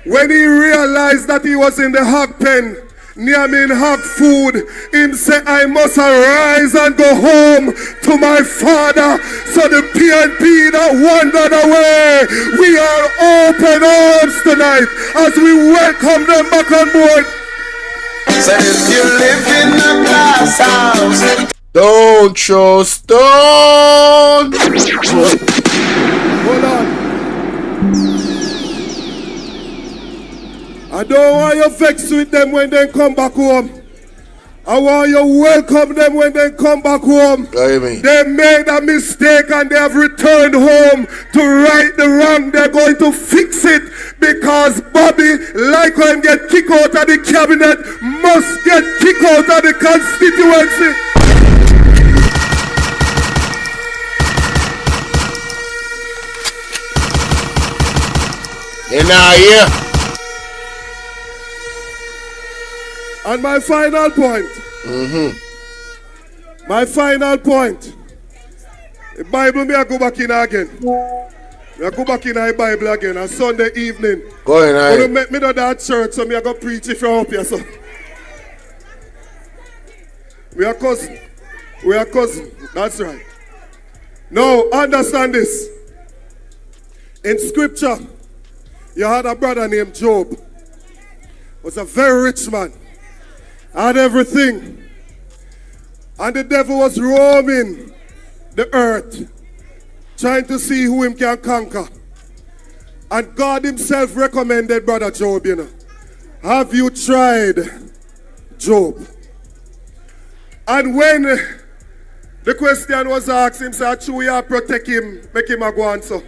When he realized that he was in the hog pen, near me in hog food, him say, I must arise and go home to my father. So the PNP that wandered away, we are open arms tonight as we welcome them back on board. So if you live in a glass house, don't throw stone. Hold on. I don't want you vex with them when they come back home. I want you welcome them when they come back home. They made a mistake and they have returned home to right the wrong. They're going to fix it because Bobby, like when get kicked out of the cabinet, must get kicked out of the constituency. And now, yeah. And my final point. My final point. The Bible, me I go back in again. Me I go back in the Bible again on Sunday evening. Go ahead. You make me do that church, so me I go preach it from up here. So we are cousin. We are cousin. That's right. Now understand this. In scripture, you had a brother named Job. Was a very rich man. Had everything. And the devil was roaming the earth, trying to see who him can conquer. And God himself recommended Brother Job, you know. Have you tried Job? And when the question was asked, him said, should we protect him, make him a go on so?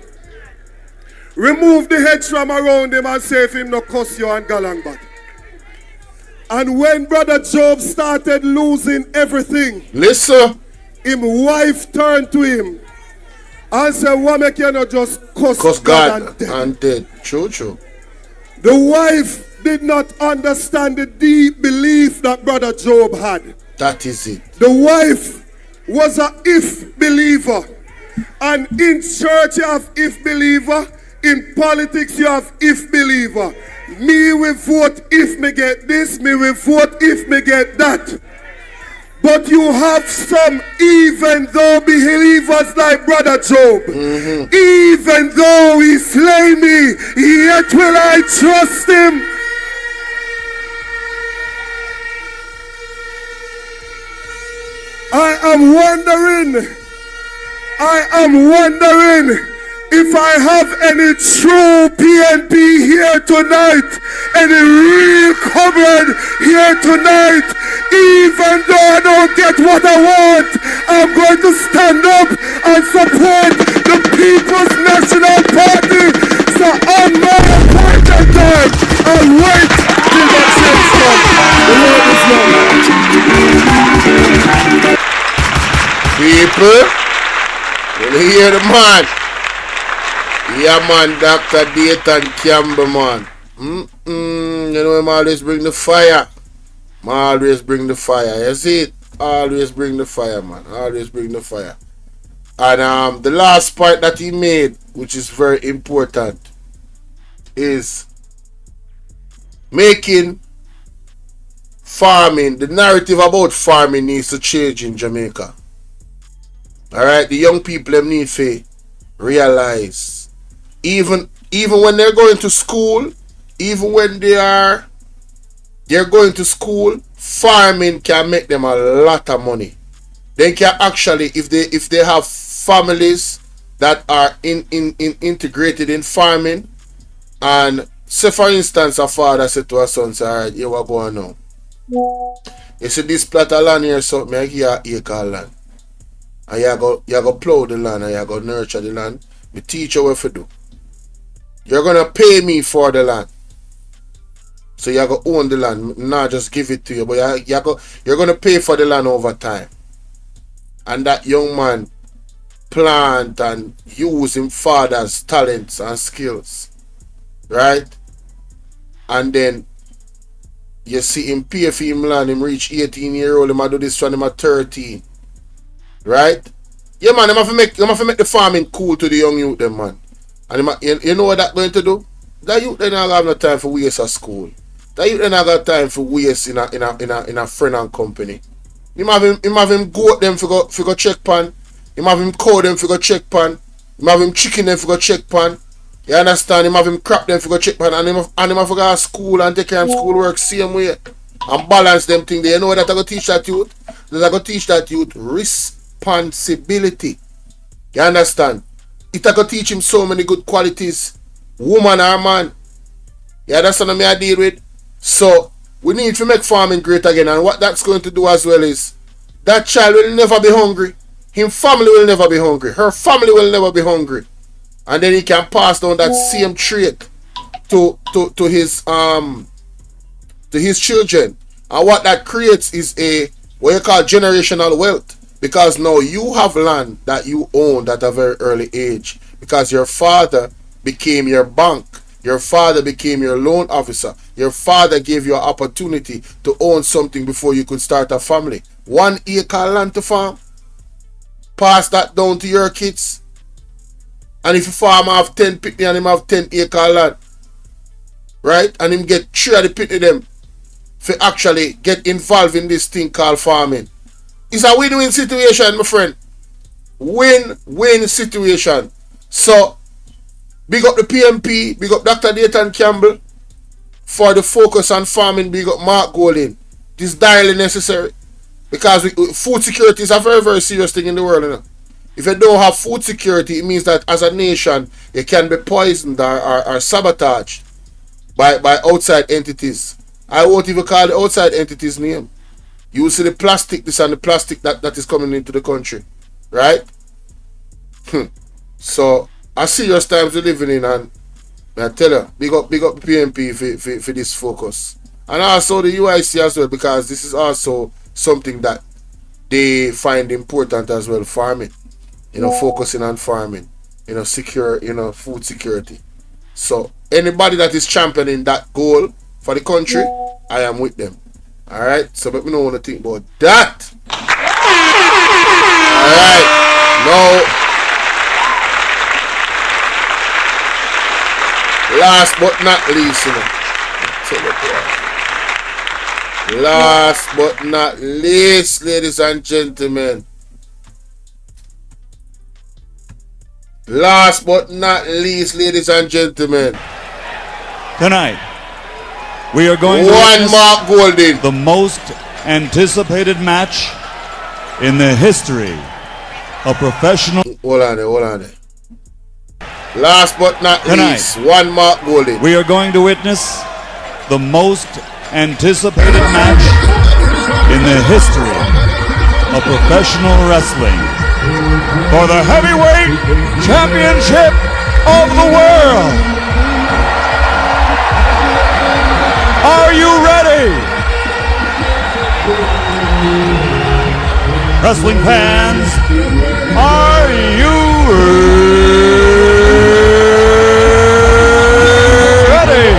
Remove the hedge from around him and say if him no cuss you and galang bad. And when Brother Job started losing everything, listen, his wife turned to him and said, why make you not just cuss God and dead? True. The wife did not understand the deep belief that Brother Job had. That is it. The wife was a if believer. And in church you have if believer. In politics you have if believer. Me will vote if me get this, me will vote if me get that. But you have some even though believers like Brother Job. Even though he slay me, yet will I trust him. I am wondering if I have any true PNP here tonight, any real comrade here tonight, even though I don't get what I want, I'm going to stand up and support the People's National Party. So on my appointed time, I'll wait till that change comes. The Lord is long. People, you hear the man? Yeah, man, Dr. Dayton Campbell, man. You know him always bring the fire. Always bring the fire. You see it? Always bring the fire, man. Always bring the fire. And the last part that he made, which is very important, is making farming, the narrative about farming needs to change in Jamaica. Alright, the young people them need to realize. Even when they're going to school, even when they're going to school, farming can make them a lot of money. They can actually, if they have families that are integrated in farming, and say for instance a father said to a son, say, alright, you what going now? You see this plot of land here, so me give you an acre of land. And you go plow the land and you go nurture the land. Me teach you what to do. You're gonna pay me for the land. So you're gonna own the land, not just give it to you, but you're gonna pay for the land over time. And that young man plant and use his father's talents and skills. Right? And then you see him pay for him land, him reach 18 years old, him do this one, him at 13. Right? Yeah, man, him have to make the farming cool to the young youth them, man. And you know what that's going to do? That youth then not have no time for waste at school. That youth then not got time for waste in a friend and company. Him have him goat them for go check pan. Him have him cow them for go check pan. Him have him chicken them for go check pan. You understand? Him have him crap them for go check pan, and him have to go to school and take care of school work same way. and balance them things. You know what I go teach that youth? That I go teach that youth responsibility. You understand? It I go teach him so many good qualities, woman or man. You understand what me I deal with? So we need to make farming great again, and what that's going to do as well is that child will never be hungry. His family will never be hungry. Her family will never be hungry. And then he can pass down that same trait to his children. And what that creates is a what you call generational wealth. Because now you have land that you owned at a very early age. Because your father became your bank. Your father became your loan officer. Your father gave you an opportunity to own something before you could start a family. 1 acre land to farm. Pass that down to your kids. And if a farmer have 10 pitney and him have 10 acre land, right? And him get 3 of the pitney them for actually get involved in this thing called farming. It's a win-win situation, my friend. Win-win situation. So, big up the PMP, big up Dr. Dayton Campbell for the focus on farming, big up Mark Golding. This is direly necessary. Because food security is a very, very serious thing in the world, you know. If you don't have food security, it means that as a nation, you can be poisoned or sabotaged by outside entities. I won't even call the outside entities' name. You will see the plastic, this and the plastic that is coming into the country. Right? So, a serious times we're living in, and I tell you, big up the PMP for this focus. And also the UIC as well, because this is also something that they find important as well, farming. You know, focusing on farming. You know, secure, food security. So, anybody that is championing that goal for the country, I am with them. Alright? So, let me know what you think about that. Alright. Now, last but not least, last but not least, ladies and gentlemen. Last but not least, ladies and gentlemen. Tonight, we are going to witness the most anticipated match in the history of professional. Hold on there. Last but not least, one Mark Golding. We are going to witness the most anticipated match in the history of professional wrestling for the heavyweight championship of the world. Are you ready? Wrestling fans, are you ready?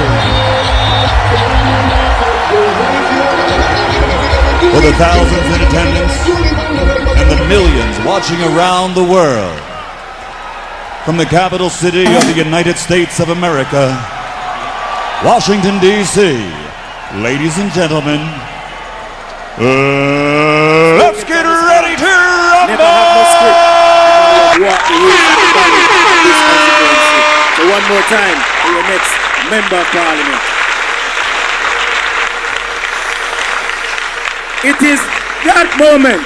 For the thousands in attendance and the millions watching around the world, from the capital city of the United States of America, Washington, D.C., ladies and gentlemen, let's get ready to rumble! So one more time for your next member of parliament. It is that moment.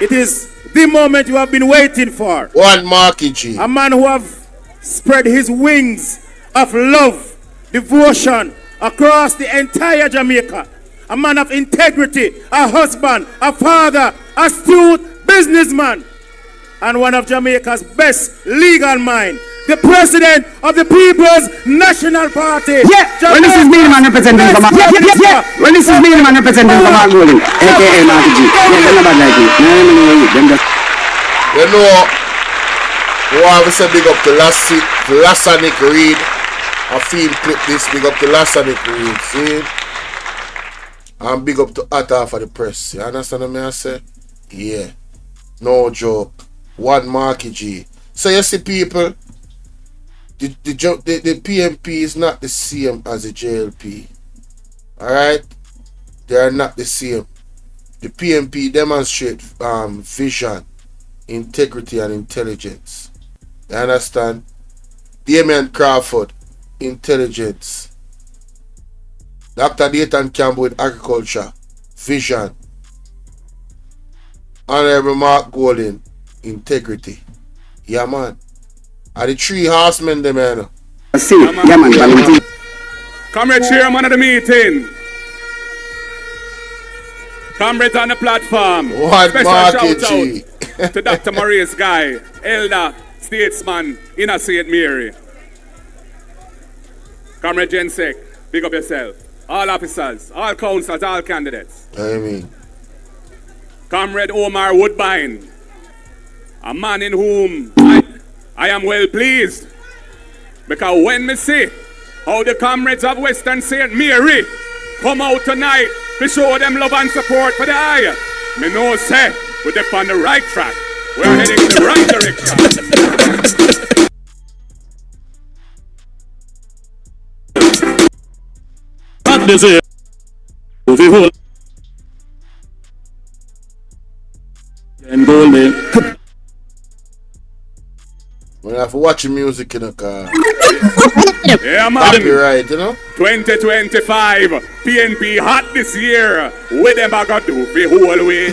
It is the moment you have been waiting for. One Marky G. A man who have spread his wings of love, devotion across the entire Jamaica. A man of integrity, a husband, a father, astute businessman, and one of Jamaica's best legal mind. The president of the People's National Party. Yeah, when this is me, the man representing from when this is me, the man representing from Angoli, aka Marky G. Yeah, they're not like you. You know, we have to say big up to Lassanic Reed. I feel clip this, big up to Lassanic Reed, see? And big up to Atta for the press. You understand what I say? Yeah. No joke. One Marky G. So you see people, the PMP is not the same as the JLP. Alright? They are not the same. The PMP demonstrate vision, integrity and intelligence. You understand? Damien Crawford, intelligence. Dr. Nathan Campbell with Agriculture, Vision. Honorable Mark Golden, Integrity. Yeah, man. Are the three horsemen, them, man. Yeah, man. Comrade chairman of the meeting. Comrades on the platform. What Special market, shout out to Dr. Maurice Guy, elder statesman in a St. Mary. Comrade Jensek, big up yourself. All officers, all councillors, all candidates. I mean. Comrade Omar Woodbine, a man in whom I am well pleased. Because when me see how the comrades of Western St. Mary come out tonight to show them love and support for the higher, me know say we're on the right track. We're heading in the right direction. This is and golden. When I have to watch music in the car. Yeah, man. Copyright, you know? 2025, PNP hot this year. What them I got do the whole way?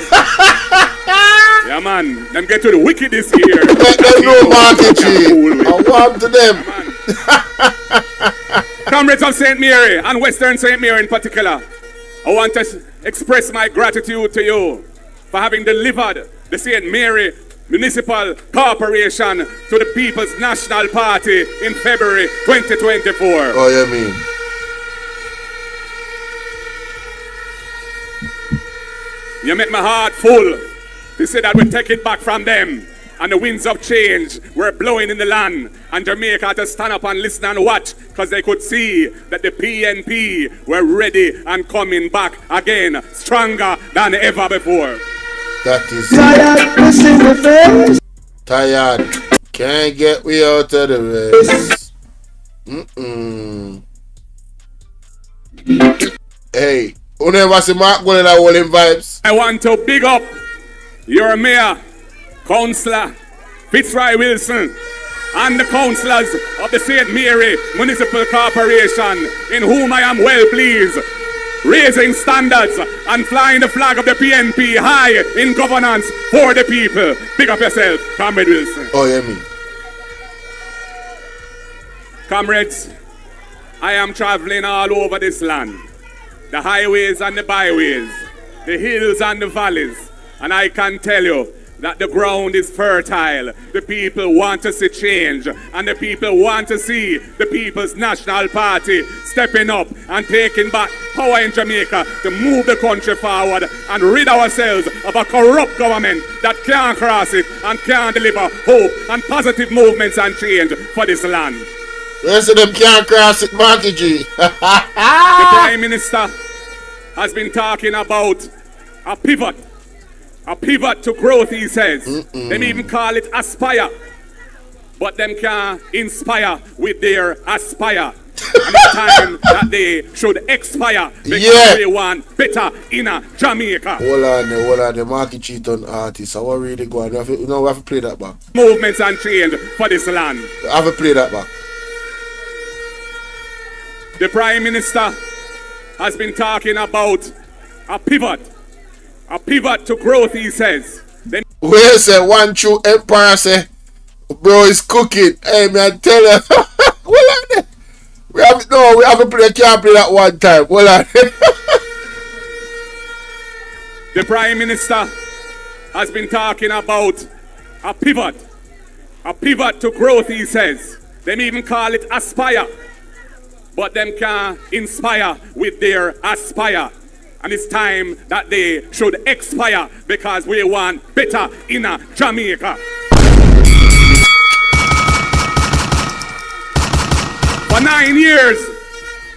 Yeah, man. Them get to the wicked this year. Let them know, market G. I want to them. Comrades of St. Mary and Western St. Mary in particular, I want to express my gratitude to you for having delivered the St. Mary Municipal Corporation to the People's National Party in February 2024. Oh, you mean? You make my heart full to say that we take it back from them. And the winds of change were blowing in the land. And Jamaica had to stand up and listen and watch because they could see that the PNP were ready and coming back again, stronger than ever before. That is tired, tired. Can't get we out of the race. Hey, who never see Mark going that whole vibes? I want to big up your mayor, Councillor Fitzroy Wilson, and the councillors of the St. Mary Municipal Corporation, in whom I am well pleased, raising standards and flying the flag of the PNP high in governance for the people. Big up yourself, Comrade Wilson. Oh, yeah, me. Comrades, I am traveling all over this land, the highways and the byways, the hills and the valleys, and I can tell you that the ground is fertile. The people want to see change, and the people want to see the People's National Party stepping up and taking back power in Jamaica to move the country forward and rid ourselves of a corrupt government that can't cross it and can't deliver hope and positive movements and change for this land. The rest of them can't cross it, Marky G. The Prime Minister has been talking about a pivot. A pivot to growth, he says. Them even call it aspire. But them can inspire with their aspire. And it's time that they should expire because they want better in Jamaica. Hold on, the market cheat on artists. I want really go on. We have to play that back. Movements and change for this land. We have to play that back. The Prime Minister has been talking about a pivot. A pivot to growth, he says. Then where say one true empire say, bro is cooking. Hey man, tell her. we have to play. Can't play that one time. Hold on. The Prime Minister has been talking about a pivot. A pivot to growth, he says. Them even call it aspire. But them can inspire with their aspire. And it's time that they should expire because we want better in Jamaica. For 9 years,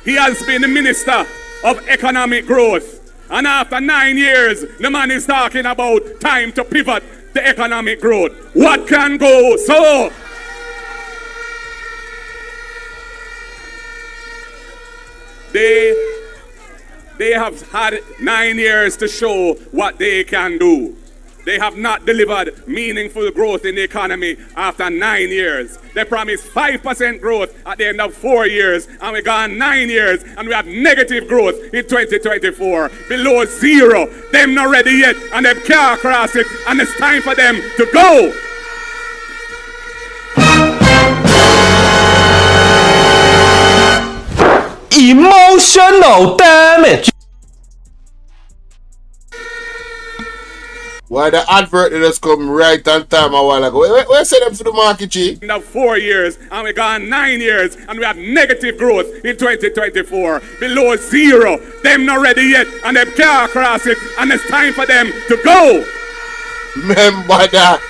he has been the Minister of Economic Growth. And after 9 years, the man is talking about time to pivot the economic growth. What can go so? They have had 9 years to show what they can do. They have not delivered meaningful growth in the economy after 9 years. They promised 5% growth at the end of 4 years, and we gone 9 years, and we have negative growth in 2024, below zero. Them not ready yet, and they can't cross it, and it's time for them to go. Emotional damage. Why the advert that just come right on time a while ago? Where say them for the market, G? Now 4 years, and we gone 9 years, and we have negative growth in 2024, below zero. Them not ready yet, and they can't cross it, and it's time for them to go. Remember that.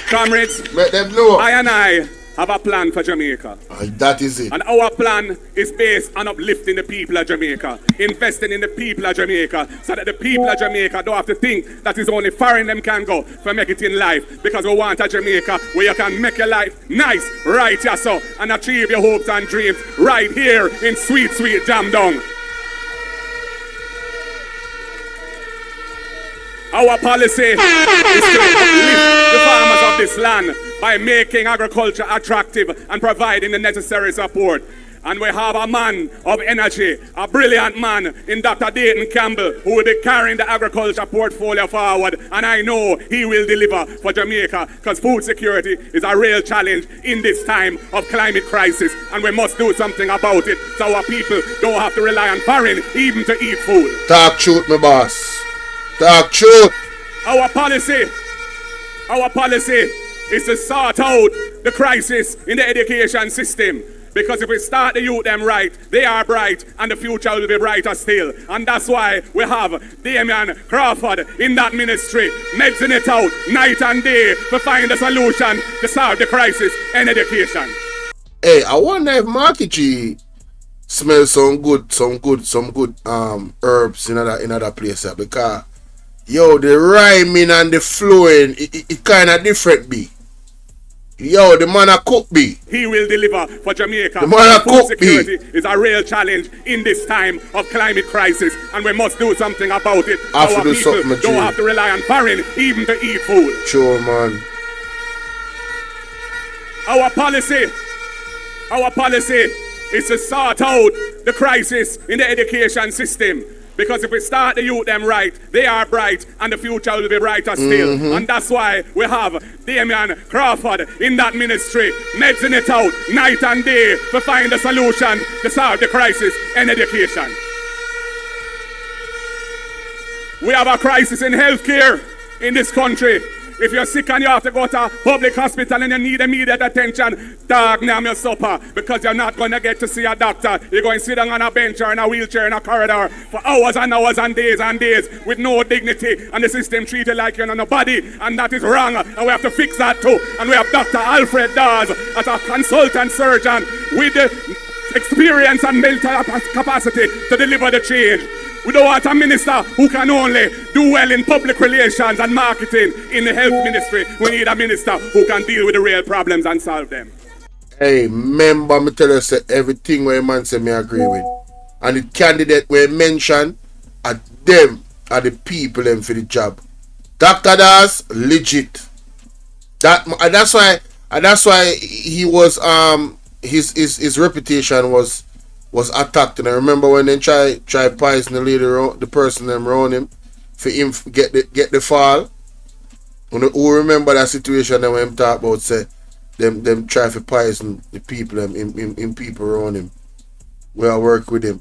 Comrades, let them know. I and I have a plan for Jamaica. That is it. And our plan is based on uplifting the people of Jamaica, investing in the people of Jamaica, so that the people of Jamaica don't have to think that it's only foreign them can go for make it in life. Because we want a Jamaica where you can make your life nice, right, yeah, so, and achieve your hopes and dreams right here in sweet, sweet Jamdong. Our policy is to uplift the farmers of this land by making agriculture attractive and providing the necessary support. And we have a man of energy, a brilliant man in Dr. Dayton Campbell, who will be carrying the agriculture portfolio forward. And I know he will deliver for Jamaica, because food security is a real challenge in this time of climate crisis. And we must do something about it, so our people don't have to rely on foreign even to eat food. Talk truth, my boss. Talk truth. Our policy is to sort out the crisis in the education system. Because if we start the youth them right, they are bright, and the future will be brighter still. And that's why we have Damian Crawford in that ministry, medicine it out night and day to find a solution to solve the crisis in education. Hey, I wonder if Marky G smells some good herbs in other places, because yo, the rhyming and the flowing, it kind of different be. Yo, the man a cook be. He will deliver for Jamaica. The man a Food cook security be. is a real challenge in this time of climate crisis, and we must do something about it. Our people don't have to rely on foreign even to eat food. Sure, man. Our policy is to sort out the crisis in the education system. Because if we start the youth them right, they are bright, and the future will be brighter still. And that's why we have Damian Crawford in that ministry, medicine it out night and day to find a solution to solve the crisis in education. We have a crisis in healthcare in this country. If you're sick and you have to go to a public hospital and you need immediate attention, dog, name your supper, because you're not going to get to see a doctor. You're going to sit down on a bench or in a wheelchair in a corridor for hours and hours and days with no dignity, and the system treat you like you're nobody, and that is wrong, and we have to fix that too. And we have Dr. Alfred Dawes as a consultant surgeon with the experience and mental capacity to deliver the change. We don't want a minister who can only do well in public relations and marketing in the health ministry. We need a minister who can deal with the real problems and solve them. Hey, remember me tell you say everything where man say me agree with. And the candidate we mention are them are the people them for the job. Dr. Das legit. That's why he was his reputation was attacked. And I remember when they try poison the person them around him for him get the fall. Who remember that situation that when him talk about say them try to poison the people in people around him. We are work with him.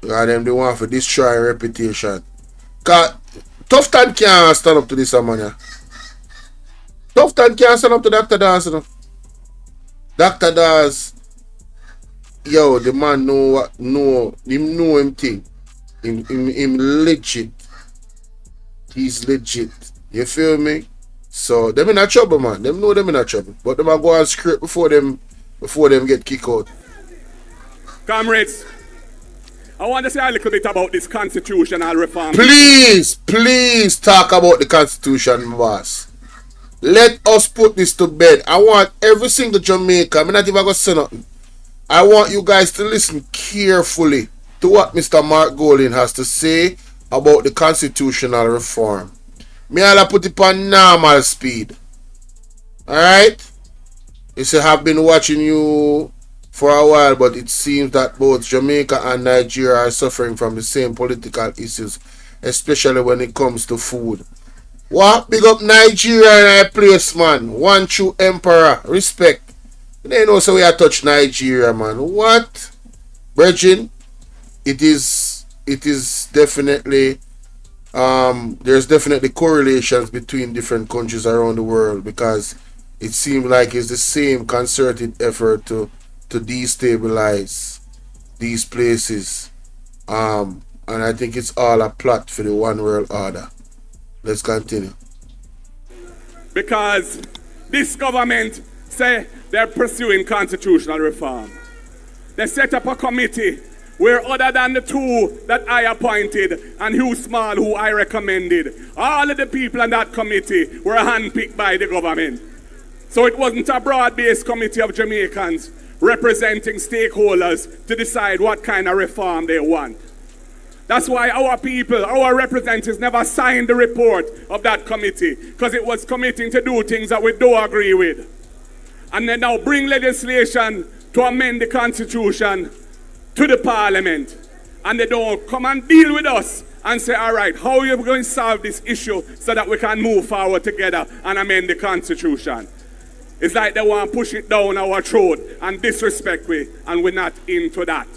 And them they want to destroy reputation. Cause Tufton can't stand up to this man. Yeah. Tufton can't stand up to Dr. Das. Dr. Das, yo, the man know him thing. Him legit. He's legit. You feel me? So them in a trouble, man. Them know them in a trouble. But them a go on script before them get kicked out. Comrades, I want to say a little bit about this constitutional reform. Please talk about the constitution, boss. Let us put this to bed. I want every single Jamaican, I'm not even going to say nothing. I want you guys to listen carefully. to what Mr. Mark Golding has to say about the constitutional reform. Me I'll put it on normal speed. Alright? He said, I've been watching you for a while, but it seems that both Jamaica and Nigeria are suffering from the same political issues, especially when it comes to food. What? Big up Nigeria in a place, man. One true emperor. Respect. They know so we are touch Nigeria, man. What? Virgin, it is definitely there's definitely correlations between different countries around the world, because it seems like it's the same concerted effort to destabilize these places. And I think it's all a plot for the one world order. Let's continue. Because this government say they're pursuing constitutional reform. They set up a committee where, other than the two that I appointed and Hugh Small, who I recommended, all of the people on that committee were handpicked by the government. So it wasn't a broad-based committee of Jamaicans representing stakeholders to decide what kind of reform they want. That's why our people, our representatives never signed the report of that committee, because it was committing to do things that we don't agree with. And they now bring legislation to amend the constitution to the parliament. And they don't come and deal with us and say, all right, how are you going to solve this issue so that we can move forward together and amend the constitution? It's like they want to push it down our throat and disrespect we, and we're not into that.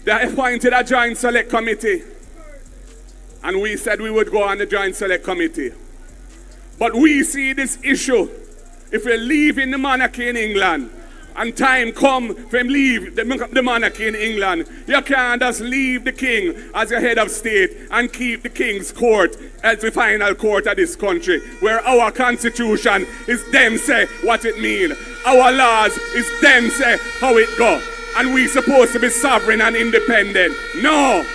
They appointed a joint select committee, and we said we would go on the joint select committee. But we see this issue, if we leave in the monarchy in England, and time come for him leave the monarchy in England, you can't just leave the king as your head of state and keep the king's court as the final court of this country, where our constitution is them say what it mean. Our laws is them say how it go. And we supposed to be sovereign and independent. No.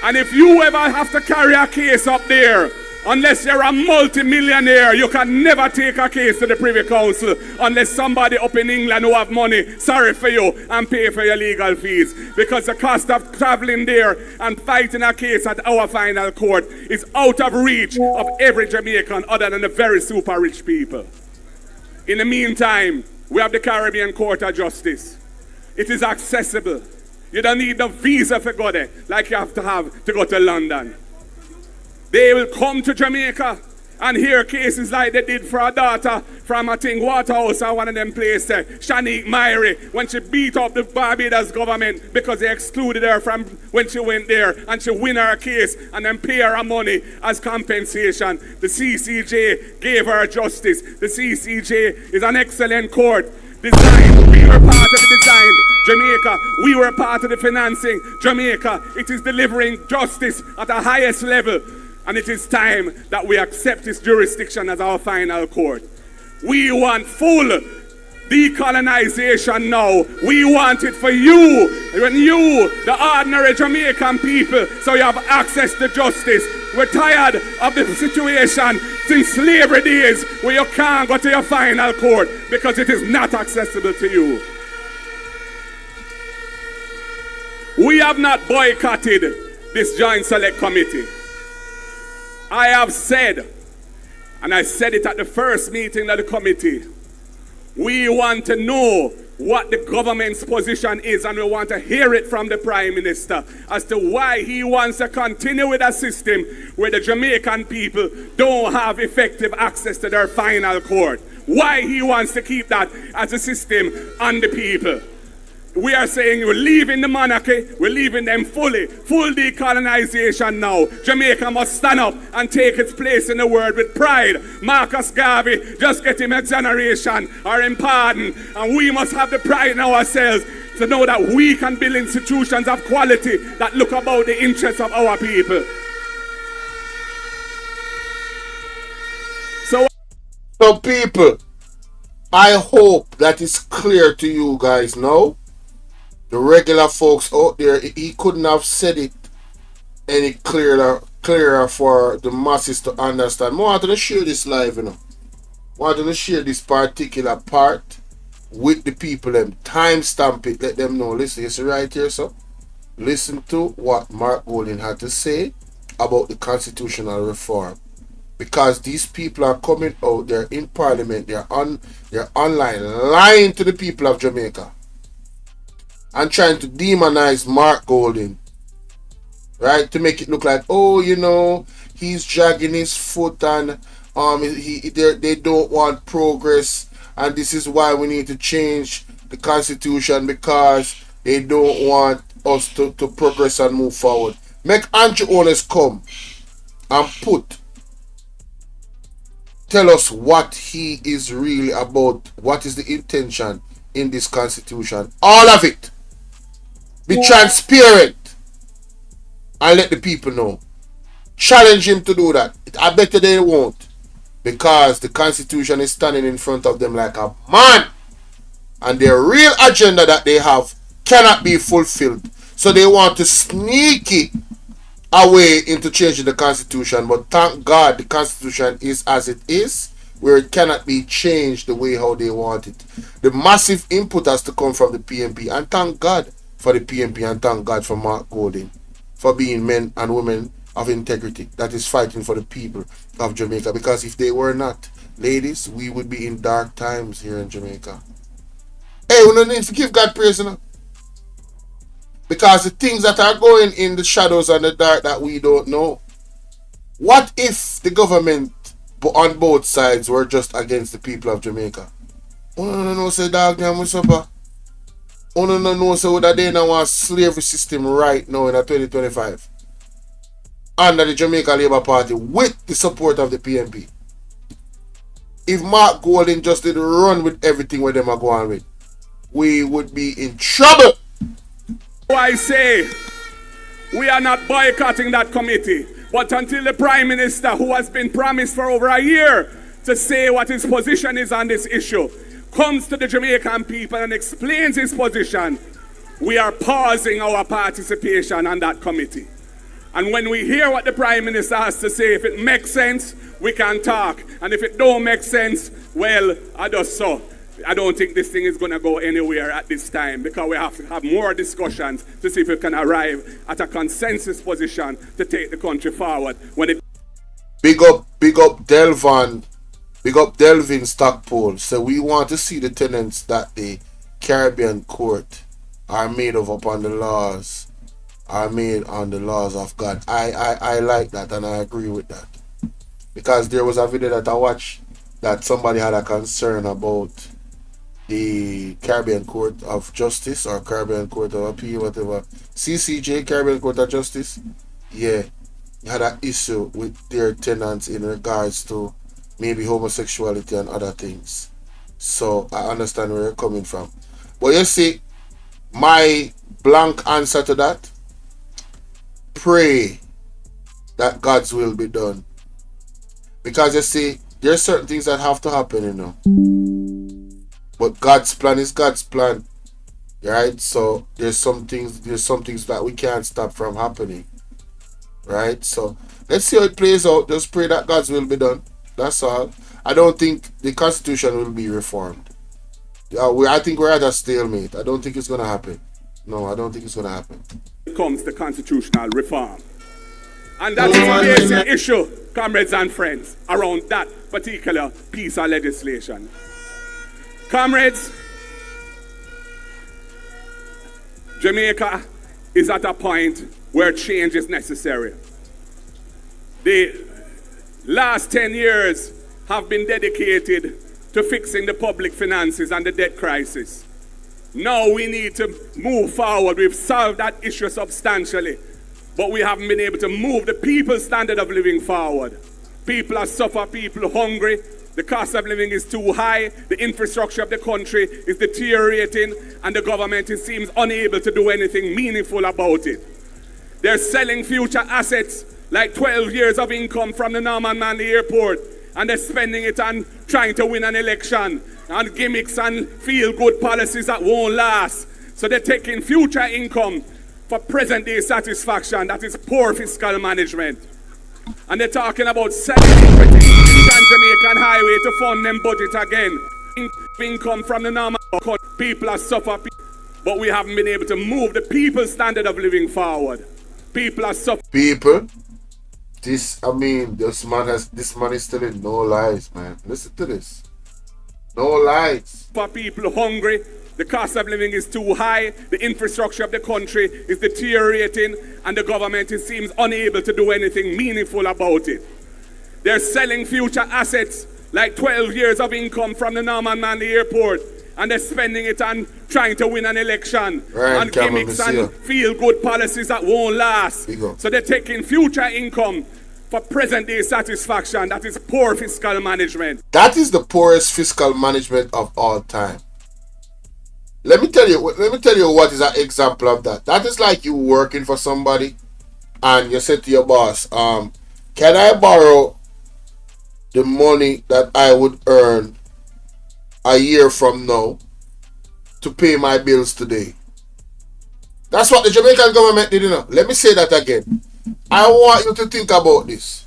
And if you ever have to carry a case up there, unless you're a multi-millionaire, you can never take a case to the Privy Council unless somebody up in England who have money, sorry for you, and pay for your legal fees. Because the cost of traveling there and fighting a case at our final court is out of reach of every Jamaican other than the very super rich people. In the meantime, we have the Caribbean Court of Justice. It is accessible. You don't need a visa to go there like you have to go to London. They will come to Jamaica and hear cases like they did for a daughter from, I think, Waterhouse or one of them places, Shanique Myrie, when she beat up the Barbados government because they excluded her from when she went there, and she win her case and then pay her money as compensation. The CCJ gave her justice. The CCJ is an excellent court. Designed, we were part of the design. Jamaica, we were part of the financing. Jamaica, it is delivering justice at the highest level. And it is time that we accept this jurisdiction as our final court. We want full decolonization now. We want it for you, when you, the ordinary Jamaican people, so you have access to justice. We're tired of the situation since slavery days where you can't go to your final court because it is not accessible to you. We have not boycotted this Joint Select Committee. I have said, and I said it at the first meeting of the committee, we want to know what the government's position is, and we want to hear it from the Prime Minister as to why he wants to continue with a system where the Jamaican people don't have effective access to their final court. Why he wants to keep that as a system on the people. We are saying we're leaving the monarchy, we're leaving them fully, full decolonization now. Jamaica must stand up and take its place in the world with pride. Marcus Garvey, just get him exoneration or him pardon. And we must have the pride in ourselves to know that we can build institutions of quality that look about the interests of our people. So people, I hope that is clear to you guys now. The regular folks out there, he couldn't have said it any clearer for the masses to understand. I want to share this live, I want to share this particular part with the people them, timestamp it, let them know. Listen, you see right here, so listen to what Mark Golding had to say about the constitutional reform. Because these people are coming out, they're in parliament, they're online, lying to the people of Jamaica and trying to demonize Mark Golding, right? To make it look like, oh, you know, he's dragging his foot and they don't want progress, and this is why we need to change the constitution because they don't want us to progress and move forward. Make Andrew Owners come and tell us what he is really about, what is the intention in this constitution. All of it. Be transparent and let the people know. Challenge him to do that. I bet they won't, because the constitution is standing in front of them like a man, and their real agenda that they have cannot be fulfilled. So they want to sneak it away into changing the constitution. But thank God the constitution is as it is, where it cannot be changed the way how they want it. The massive input has to come from the PNP, and thank God for the PNP, and thank God for Mark Golding for being men and women of integrity that is fighting for the people of Jamaica. Because if they were not, ladies, we would be in dark times here in Jamaica. Hey, we don't need to give God praise, you know? Because the things that are going in the shadows and the dark that we don't know. What if the government on both sides were just against the people of Jamaica? Oh no, say dog damn what's up? Oh no, so that they now want slavery system right now in 2025. Under the Jamaica Labour Party with the support of the PNP. If Mark Golding just did run with everything where them are going with, we would be in trouble. I say, we are not boycotting that committee, but until the Prime Minister, who has been promised for over a year to say what his position is on this issue, comes to the Jamaican people and explains his position, we are pausing our participation on that committee. And when we hear what the Prime Minister has to say, if it makes sense, we can talk. And if it don't make sense, well, I just so. I don't think this thing is going to go anywhere at this time, because we have to have more discussions to see if we can arrive at a consensus position to take the country forward. When it Big up Delvin Stockpole. So we want to see the tenants that the Caribbean court are made of upon the laws, are made on the laws of God. I like that, and I agree with that. Because there was a video that I watched that somebody had a concern about the Caribbean Court of Justice or Caribbean Court of Appeal, whatever. CCJ, Caribbean Court of Justice. Yeah, had an issue with their tenants in regards to maybe homosexuality and other things. So I understand where you're coming from. But you see, my blank answer to that, pray that God's will be done. Because you see, there are certain things that have to happen, you know. But God's plan is God's plan. Right? So there's some things that we can't stop from happening. Right? So let's see how it plays out. Just pray that God's will be done. That's all. I don't think the constitution will be reformed. I think we're at a stalemate. I don't think it's gonna happen. No, I don't think it's gonna happen. comes to constitutional reform. And that is the basic issue, comrades and friends, around that particular piece of legislation. Comrades, Jamaica is at a point where change is necessary. The last 10 years have been dedicated to fixing the public finances and the debt crisis. Now we need to move forward. We've solved that issue substantially, but we haven't been able to move the people's standard of living forward. People are suffering, people are hungry, the cost of living is too high, the infrastructure of the country is deteriorating, and the government seems unable to do anything meaningful about it. They're selling future assets like 12 years of income from the Norman Manley Airport, and they're spending it on trying to win an election, and gimmicks and feel-good policies that won't last. So they're taking future income for present-day satisfaction. That is poor fiscal management. And they're talking about selling equity on Jamaican Highway to fund them budget again. Income from the Norman People are suffering, but we haven't been able to move the people's standard of living forward. People are suffering. People, this man is telling no lies, man. Listen to this. No lies. For people hungry, the cost of living is too high, the infrastructure of the country is deteriorating, and the government seems unable to do anything meaningful about it. They're selling future assets like 12 years of income from the Norman Manley Airport, and they're spending it on trying to win an election, on gimmicks and feel-good policies that won't last. So they're taking future income for present-day satisfaction. That is poor fiscal management. That is the poorest fiscal management of all time. Let me tell you what is an example of that. That is like you working for somebody and you say to your boss, can I borrow the money that I would earn a year from now to pay my bills today? That's what the Jamaican government did, you know. Let me say that again. I want you to think about this.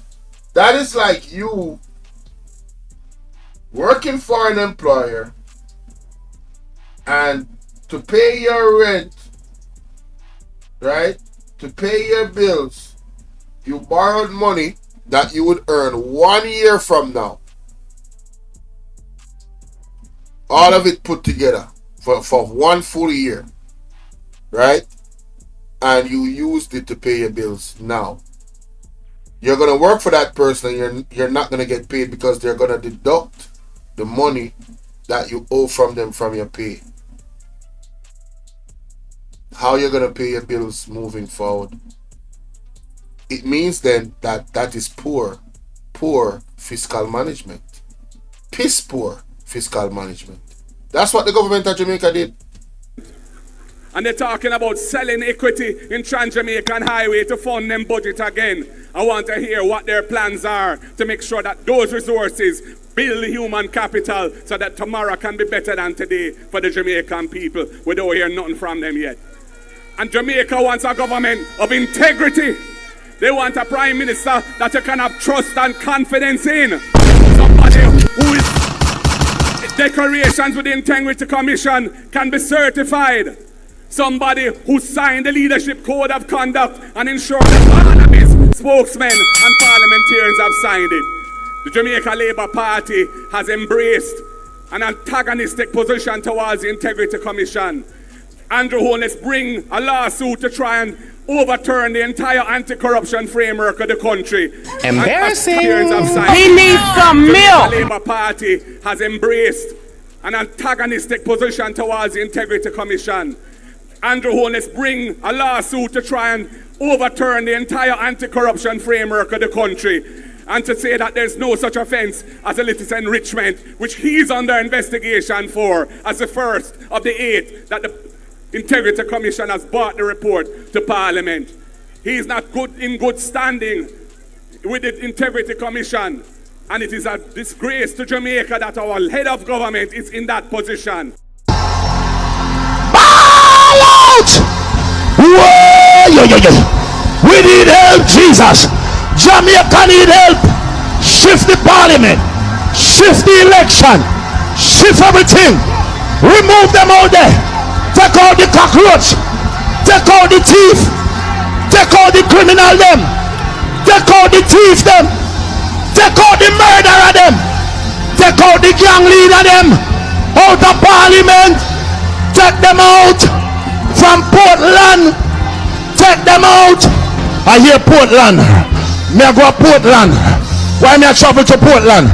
That is like you working for an employer, and to pay your rent, right? To pay your bills, you borrowed money that you would earn 1 year from now. All of it put together for 1 full year, right? And you used it to pay your bills now. You're going to work for that person and you're not going to get paid because they're going to deduct the money that you owe from them from your pay. How you're going to pay your bills moving forward? It means then that is poor fiscal management. Piss poor fiscal management. That's what the government of Jamaica did. And they're talking about selling equity in Trans-Jamaican Highway to fund them budget again. I want to hear what their plans are to make sure that those resources build human capital so that tomorrow can be better than today for the Jamaican people. We don't hear nothing from them yet. And Jamaica wants a government of integrity. They want a prime minister that you can have trust and confidence in. Somebody who is declarations with the Integrity Commission can be certified. Somebody who signed the leadership code of conduct and ensured that all of his spokesmen and parliamentarians have signed it. The Jamaica Labour Party has embraced an antagonistic position towards the Integrity Commission. Andrew Holness bring a lawsuit to try and overturn the entire anti-corruption framework of the country. Embarrassing. He needs some milk. The Labour Party has embraced an antagonistic position towards the Integrity Commission. Andrew Holness bring a lawsuit to try and overturn the entire anti-corruption framework of the country, and to say that there's no such offense as illicit enrichment, which he's under investigation for as the first of the 8 that the Integrity Commission has brought the report to Parliament. He's not in good standing with the Integrity Commission, and it is a disgrace to Jamaica that our head of government is in that position. Whoa, we need help, Jesus. Jamaica need help. Shift the parliament, shift the election, shift everything. Remove them all there. Take out the cockroach, take out the thief, take out the criminal them, take out the thief them, take out the murderer them, take out the gang leader them out of parliament. Take them out from Portland. Take them out. I hear Portland. Me I go to Portland. Why me I travel to Portland?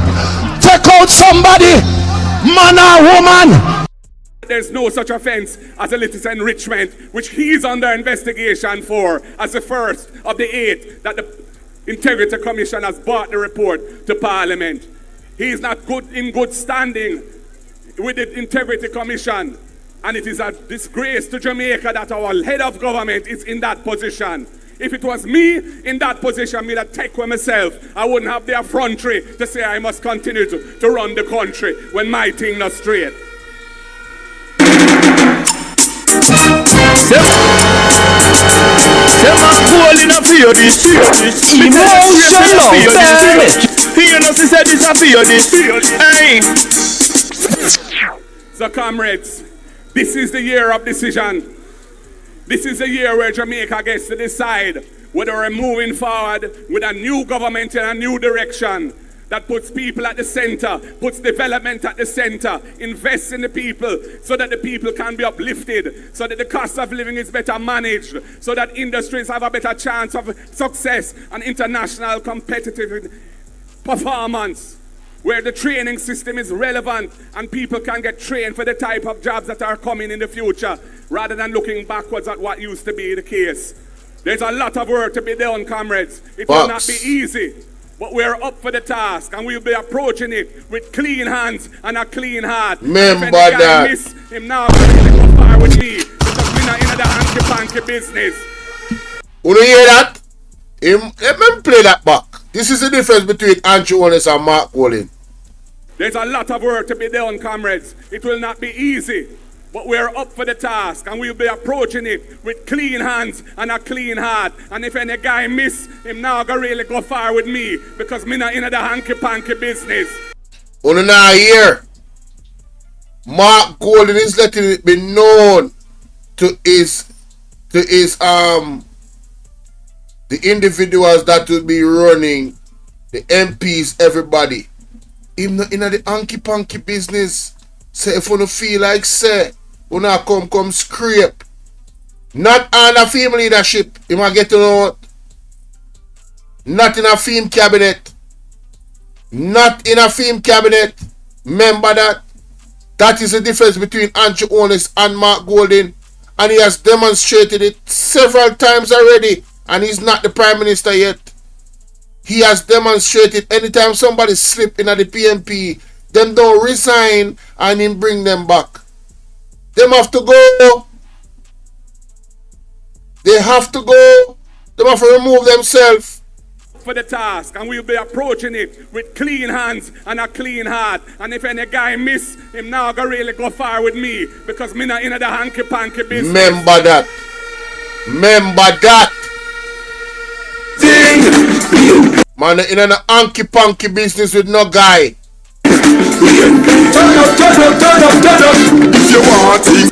Take out somebody, man or woman. There's no such offense as illicit enrichment, which he's under investigation for as the first of the 8 that the Integrity Commission has brought the report to Parliament. He's not in good standing with the Integrity Commission. And it is a disgrace to Jamaica that our head of government is in that position. If it was me in that position, me that take with myself, I wouldn't have the effrontery to say I must continue to run the country when my thing not straight. So, comrades, this is the year of decision. This is the year where Jamaica gets to decide whether we're moving forward with a new government in a new direction that puts people at the center, puts development at the center, invests in the people so that the people can be uplifted, so that the cost of living is better managed, so that industries have a better chance of success and international competitive performance, where the training system is relevant and people can get trained for the type of jobs that are coming in the future, rather than looking backwards at what used to be the case. There's a lot of work to be done, comrades. It will not be easy, but we're up for the task and we'll be approaching it with clean hands and a clean heart. Remember that. Miss him now, go far with me, because we're not in the hanky-panky business. You hear that? Let me play that back. This is the difference between Andrew Honest and Mark Golding. There's a lot of work to be done, comrades. It will not be easy, but we're up for the task and we'll be approaching it with clean hands and a clean heart. And if any guy miss, him now go really go far with me, because me not in the hanky-panky business. On now here, Mark Golding is letting it be known to his the individuals that will be running, the MPs, everybody. Him not in the hanky-panky business. Say if you feel like say, you not come scrape. Not on a female leadership. You might get to know. Not in a female cabinet. Not in a female cabinet. Remember that. That is the difference between Andrew Honest and Mark Golding. And he has demonstrated it several times already. And he's not the Prime Minister yet. He has demonstrated anytime somebody slip in the PNP, them don't resign and him bring them back. Them have to go. They have to go. They have to remove themselves. For the task, and we'll be approaching it with clean hands and a clean heart. And if any guy miss, him now go really go far with me, because me not in the hanky-panky business. Remember that. Remember that. Man, in a hanky-panky business with no guy. Turn up, if you want it.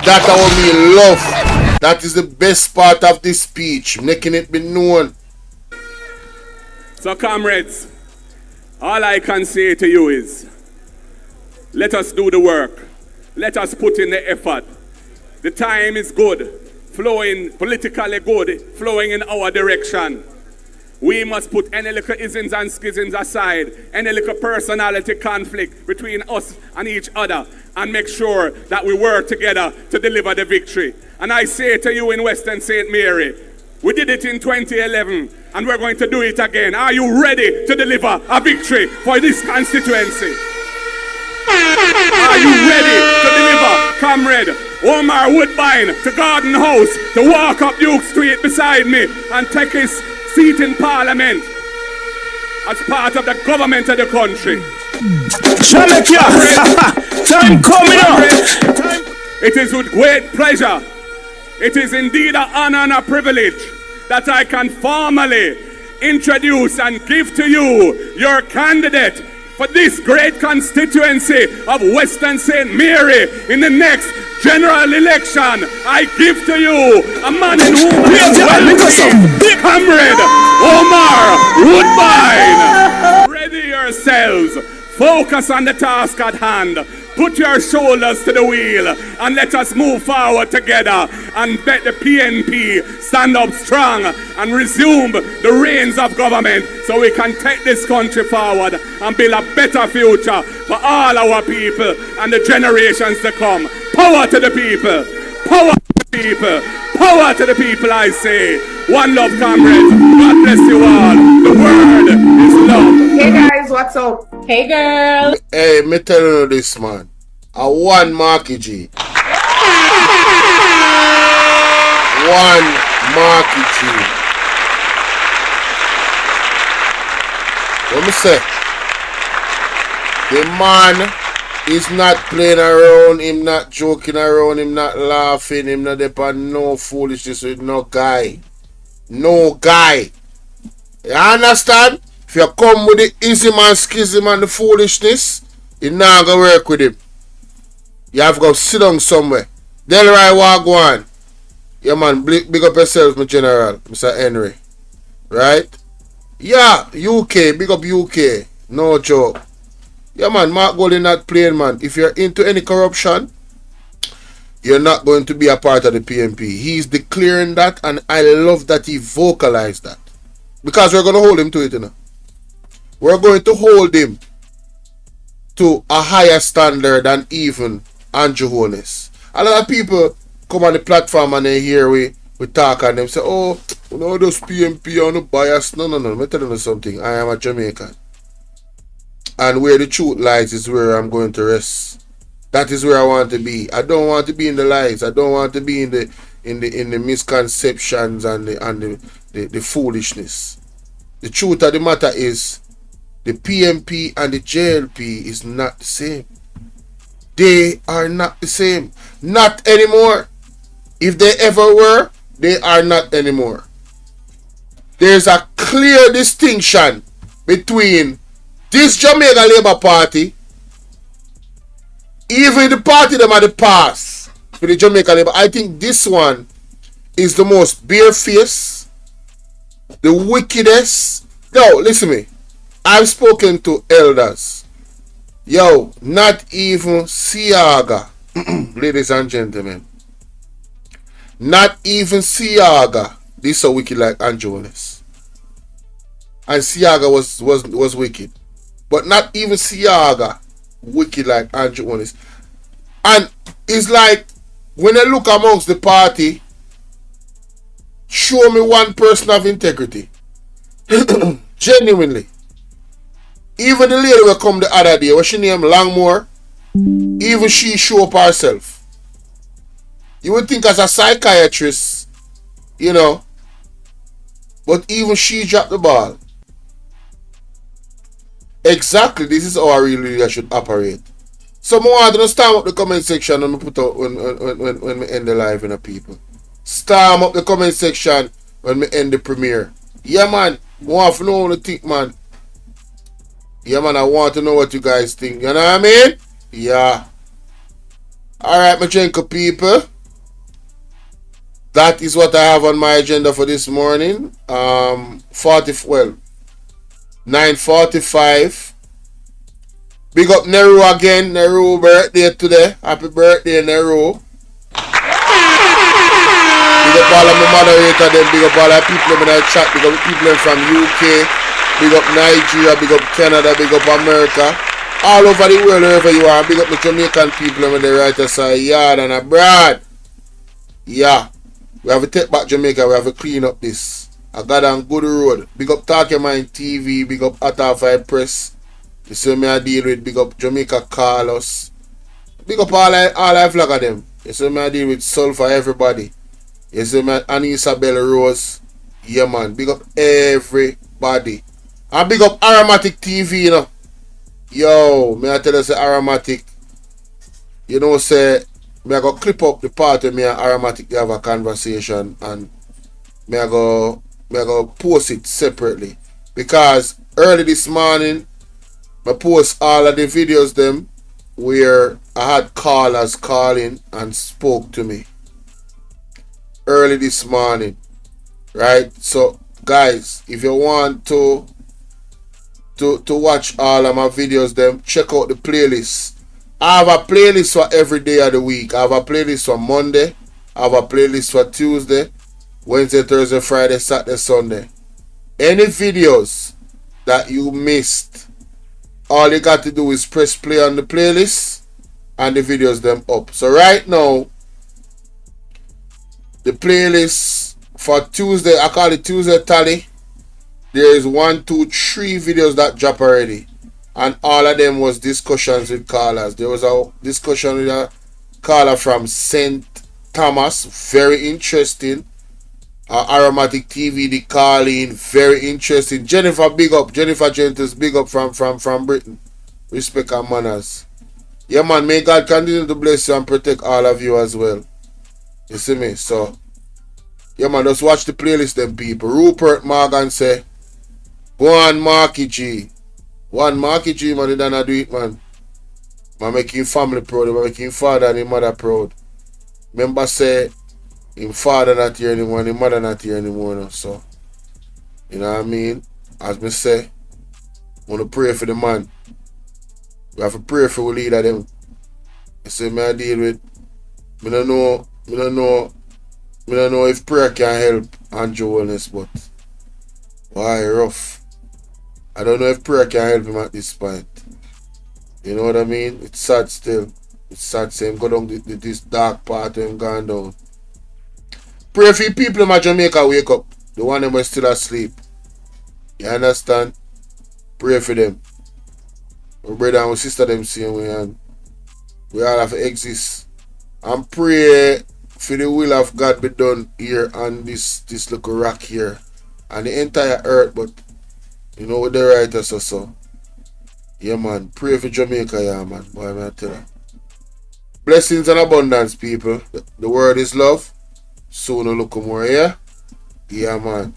That's what me love. That is the best part of this speech, making it be known. So, comrades, all I can say to you is, let us do the work. Let us put in the effort. The time is good, flowing politically good, flowing in our direction. We must put any little isms and schisms aside, any little personality conflict between us and each other, and make sure that we work together to deliver the victory. And I say to you in Western St. Mary, we did it in 2011, and we're going to do it again. Are you ready to deliver a victory for this constituency? Are you ready to deliver, comrade Omar Woodbine, to Garden House, to walk up Duke Street beside me and take his seat in Parliament as part of the government of the country? Jamaica, time coming up. It is with great pleasure, it is indeed an honor and a privilege that I can formally introduce and give to you your candidate for this great constituency of Western St. Mary in the next general election. I give to you a man in whom Comrade Omar Woodbine. Ready yourselves. Focus on the task at hand. Put your shoulders to the wheel and let us move forward together and let the PNP stand up strong and resume the reins of government so we can take this country forward and build a better future for all our people and the generations to come. Power to the people. Power to the people. Power to the people, I say. One love, comrades. God bless you all. The word is love. Hey guys, what's up? Hey girl. Hey, me tell you this, man. I one Marky G. One Marky G. Let me say, the man is not playing around, him not joking around, him not laughing, him not depend no foolishness with no guy. No guy. You understand? If you come with the ism and schism and the foolishness, It not gonna work with him. You have to go sit down somewhere. Delroy Wagwan. Yeah, man, big up yourself, my general, Mr. Henry. Right? Yeah, UK, big up UK. No joke. Yeah, man, Mark Gold in that plane, man. If you're into any corruption, you're not going to be a part of the PMP. He's declaring that, and I love that he vocalized that. Because we're going to hold him to it, you know. We're going to hold him to a higher standard than even Andrew Holness. A lot of people come on the platform and they hear we talk and them say, oh, you know, those PMP are no bias. No. Let me tell you something. I am a Jamaican. And where the truth lies is where I'm going to rest. That is where I want to be. I don't want to be in the lies. I don't want to be in the misconceptions and the foolishness. The truth of the matter is the PMP and the JLP is not the same. They are not the same. Not anymore. If they ever were, they are not anymore. There's a clear distinction between this Jamaica Labour Party, even the party them at the past for the Jamaica Labour. I think this one is the most barefaced, the wickedest. Yo, listen to me. I've spoken to elders. Yo, not even Siaga, ladies and gentlemen. Not even Siaga. This so wicked like Anjones. And Siaga was wicked. But not even Siaga wicked like Anjones. And it's like when I look amongst the party, show me one person of integrity. Genuinely. Even the lady will come the other day, what's she name? Langmore. Even she show up herself. You would think as a psychiatrist, you know, but even she dropped the ball. Exactly, this is how a real leader should operate. So I want to storm up the comment section and put out when we end the live in the people. Storm up the comment section when we end the premiere. Yeah, man. I want to know what you think, man. Yeah, man, I want to know what you guys think. You know what I mean? Yeah. Alright, my Jenko people. That is what I have on my agenda for this morning. 9:45. Big up Neru again. Neru birthday today. Happy birthday, Neru. Big up all of my moderator, then big up all the people in the chat. Big up people from UK. Big up Nigeria, big up Canada, big up America. All over the world, wherever you are. Big up the Jamaican people on the right side, yard and abroad. Yeah. We have to take back Jamaica. We have to clean up this. I got on good road. Big up Talk Your Mind TV. Big up Atafai Press. You see me I deal with. Big up Jamaica Carlos. Big up all I flag of them. You see me I deal with Sulfur everybody. You see me and Isabel Rose. Yeah, man. Big up everybody. And big up Aromatic TV, you know. Yo, may I tell you, say Aromatic. You know, say, may I go clip up the part where me and Aromatic have a conversation and may I go post it separately. Because early this morning, I post all of the videos them where I had callers calling and spoke to me. Early this morning. Right? So, guys, if you want to watch all of my videos, them check out the playlist. I have a playlist for every day of the week. I have a playlist for Monday. I have a playlist for Tuesday, Wednesday, Thursday, Friday, Saturday, Sunday. Any videos that you missed, all you got to do is press play on the playlist and the videos them up. So right now, the playlist for Tuesday, I call it Tuesday Tally. There is 1, 2, 3 videos that drop already. And all of them was discussions with callers. There was a discussion with a caller from St. Thomas. Very interesting. Aromatic TV, the calling. Very interesting. Jennifer, big up. Jennifer Gentles, big up from Britain. Respect and manners. Yeah, man. May God continue to bless you and protect all of you as well. You see me? So, yeah, man. Just watch the playlist, them people. Rupert Morgan say, go on, Marky G. One Marky G, man, they don't do it, man. I make him family proud, I make him father and him mother proud. Remember say him father not here anymore and him mother not here anymore now, so you know what I mean? As me say, I wanna pray for the man. We have to pray for the leader them. I say me I deal with me don't know if prayer can help Andrew Wellness, but why rough? I don't know if prayer can help him at this point. You know what I mean? It's sad still. It's sad saying go down this dark part of him gone down. Pray for people in Jamaica wake up. The one them were still asleep. You understand? Pray for them. My brother and my sister them same way, and we all have to exist. And pray for the will of God be done here on this little rock here. And the entire earth, but you know what the writers are so. Yeah man, pray for Jamaica, yeah man. Boy, man, I tell you. Blessings and abundance, people. The word is love. Sooner look more, yeah? Yeah man.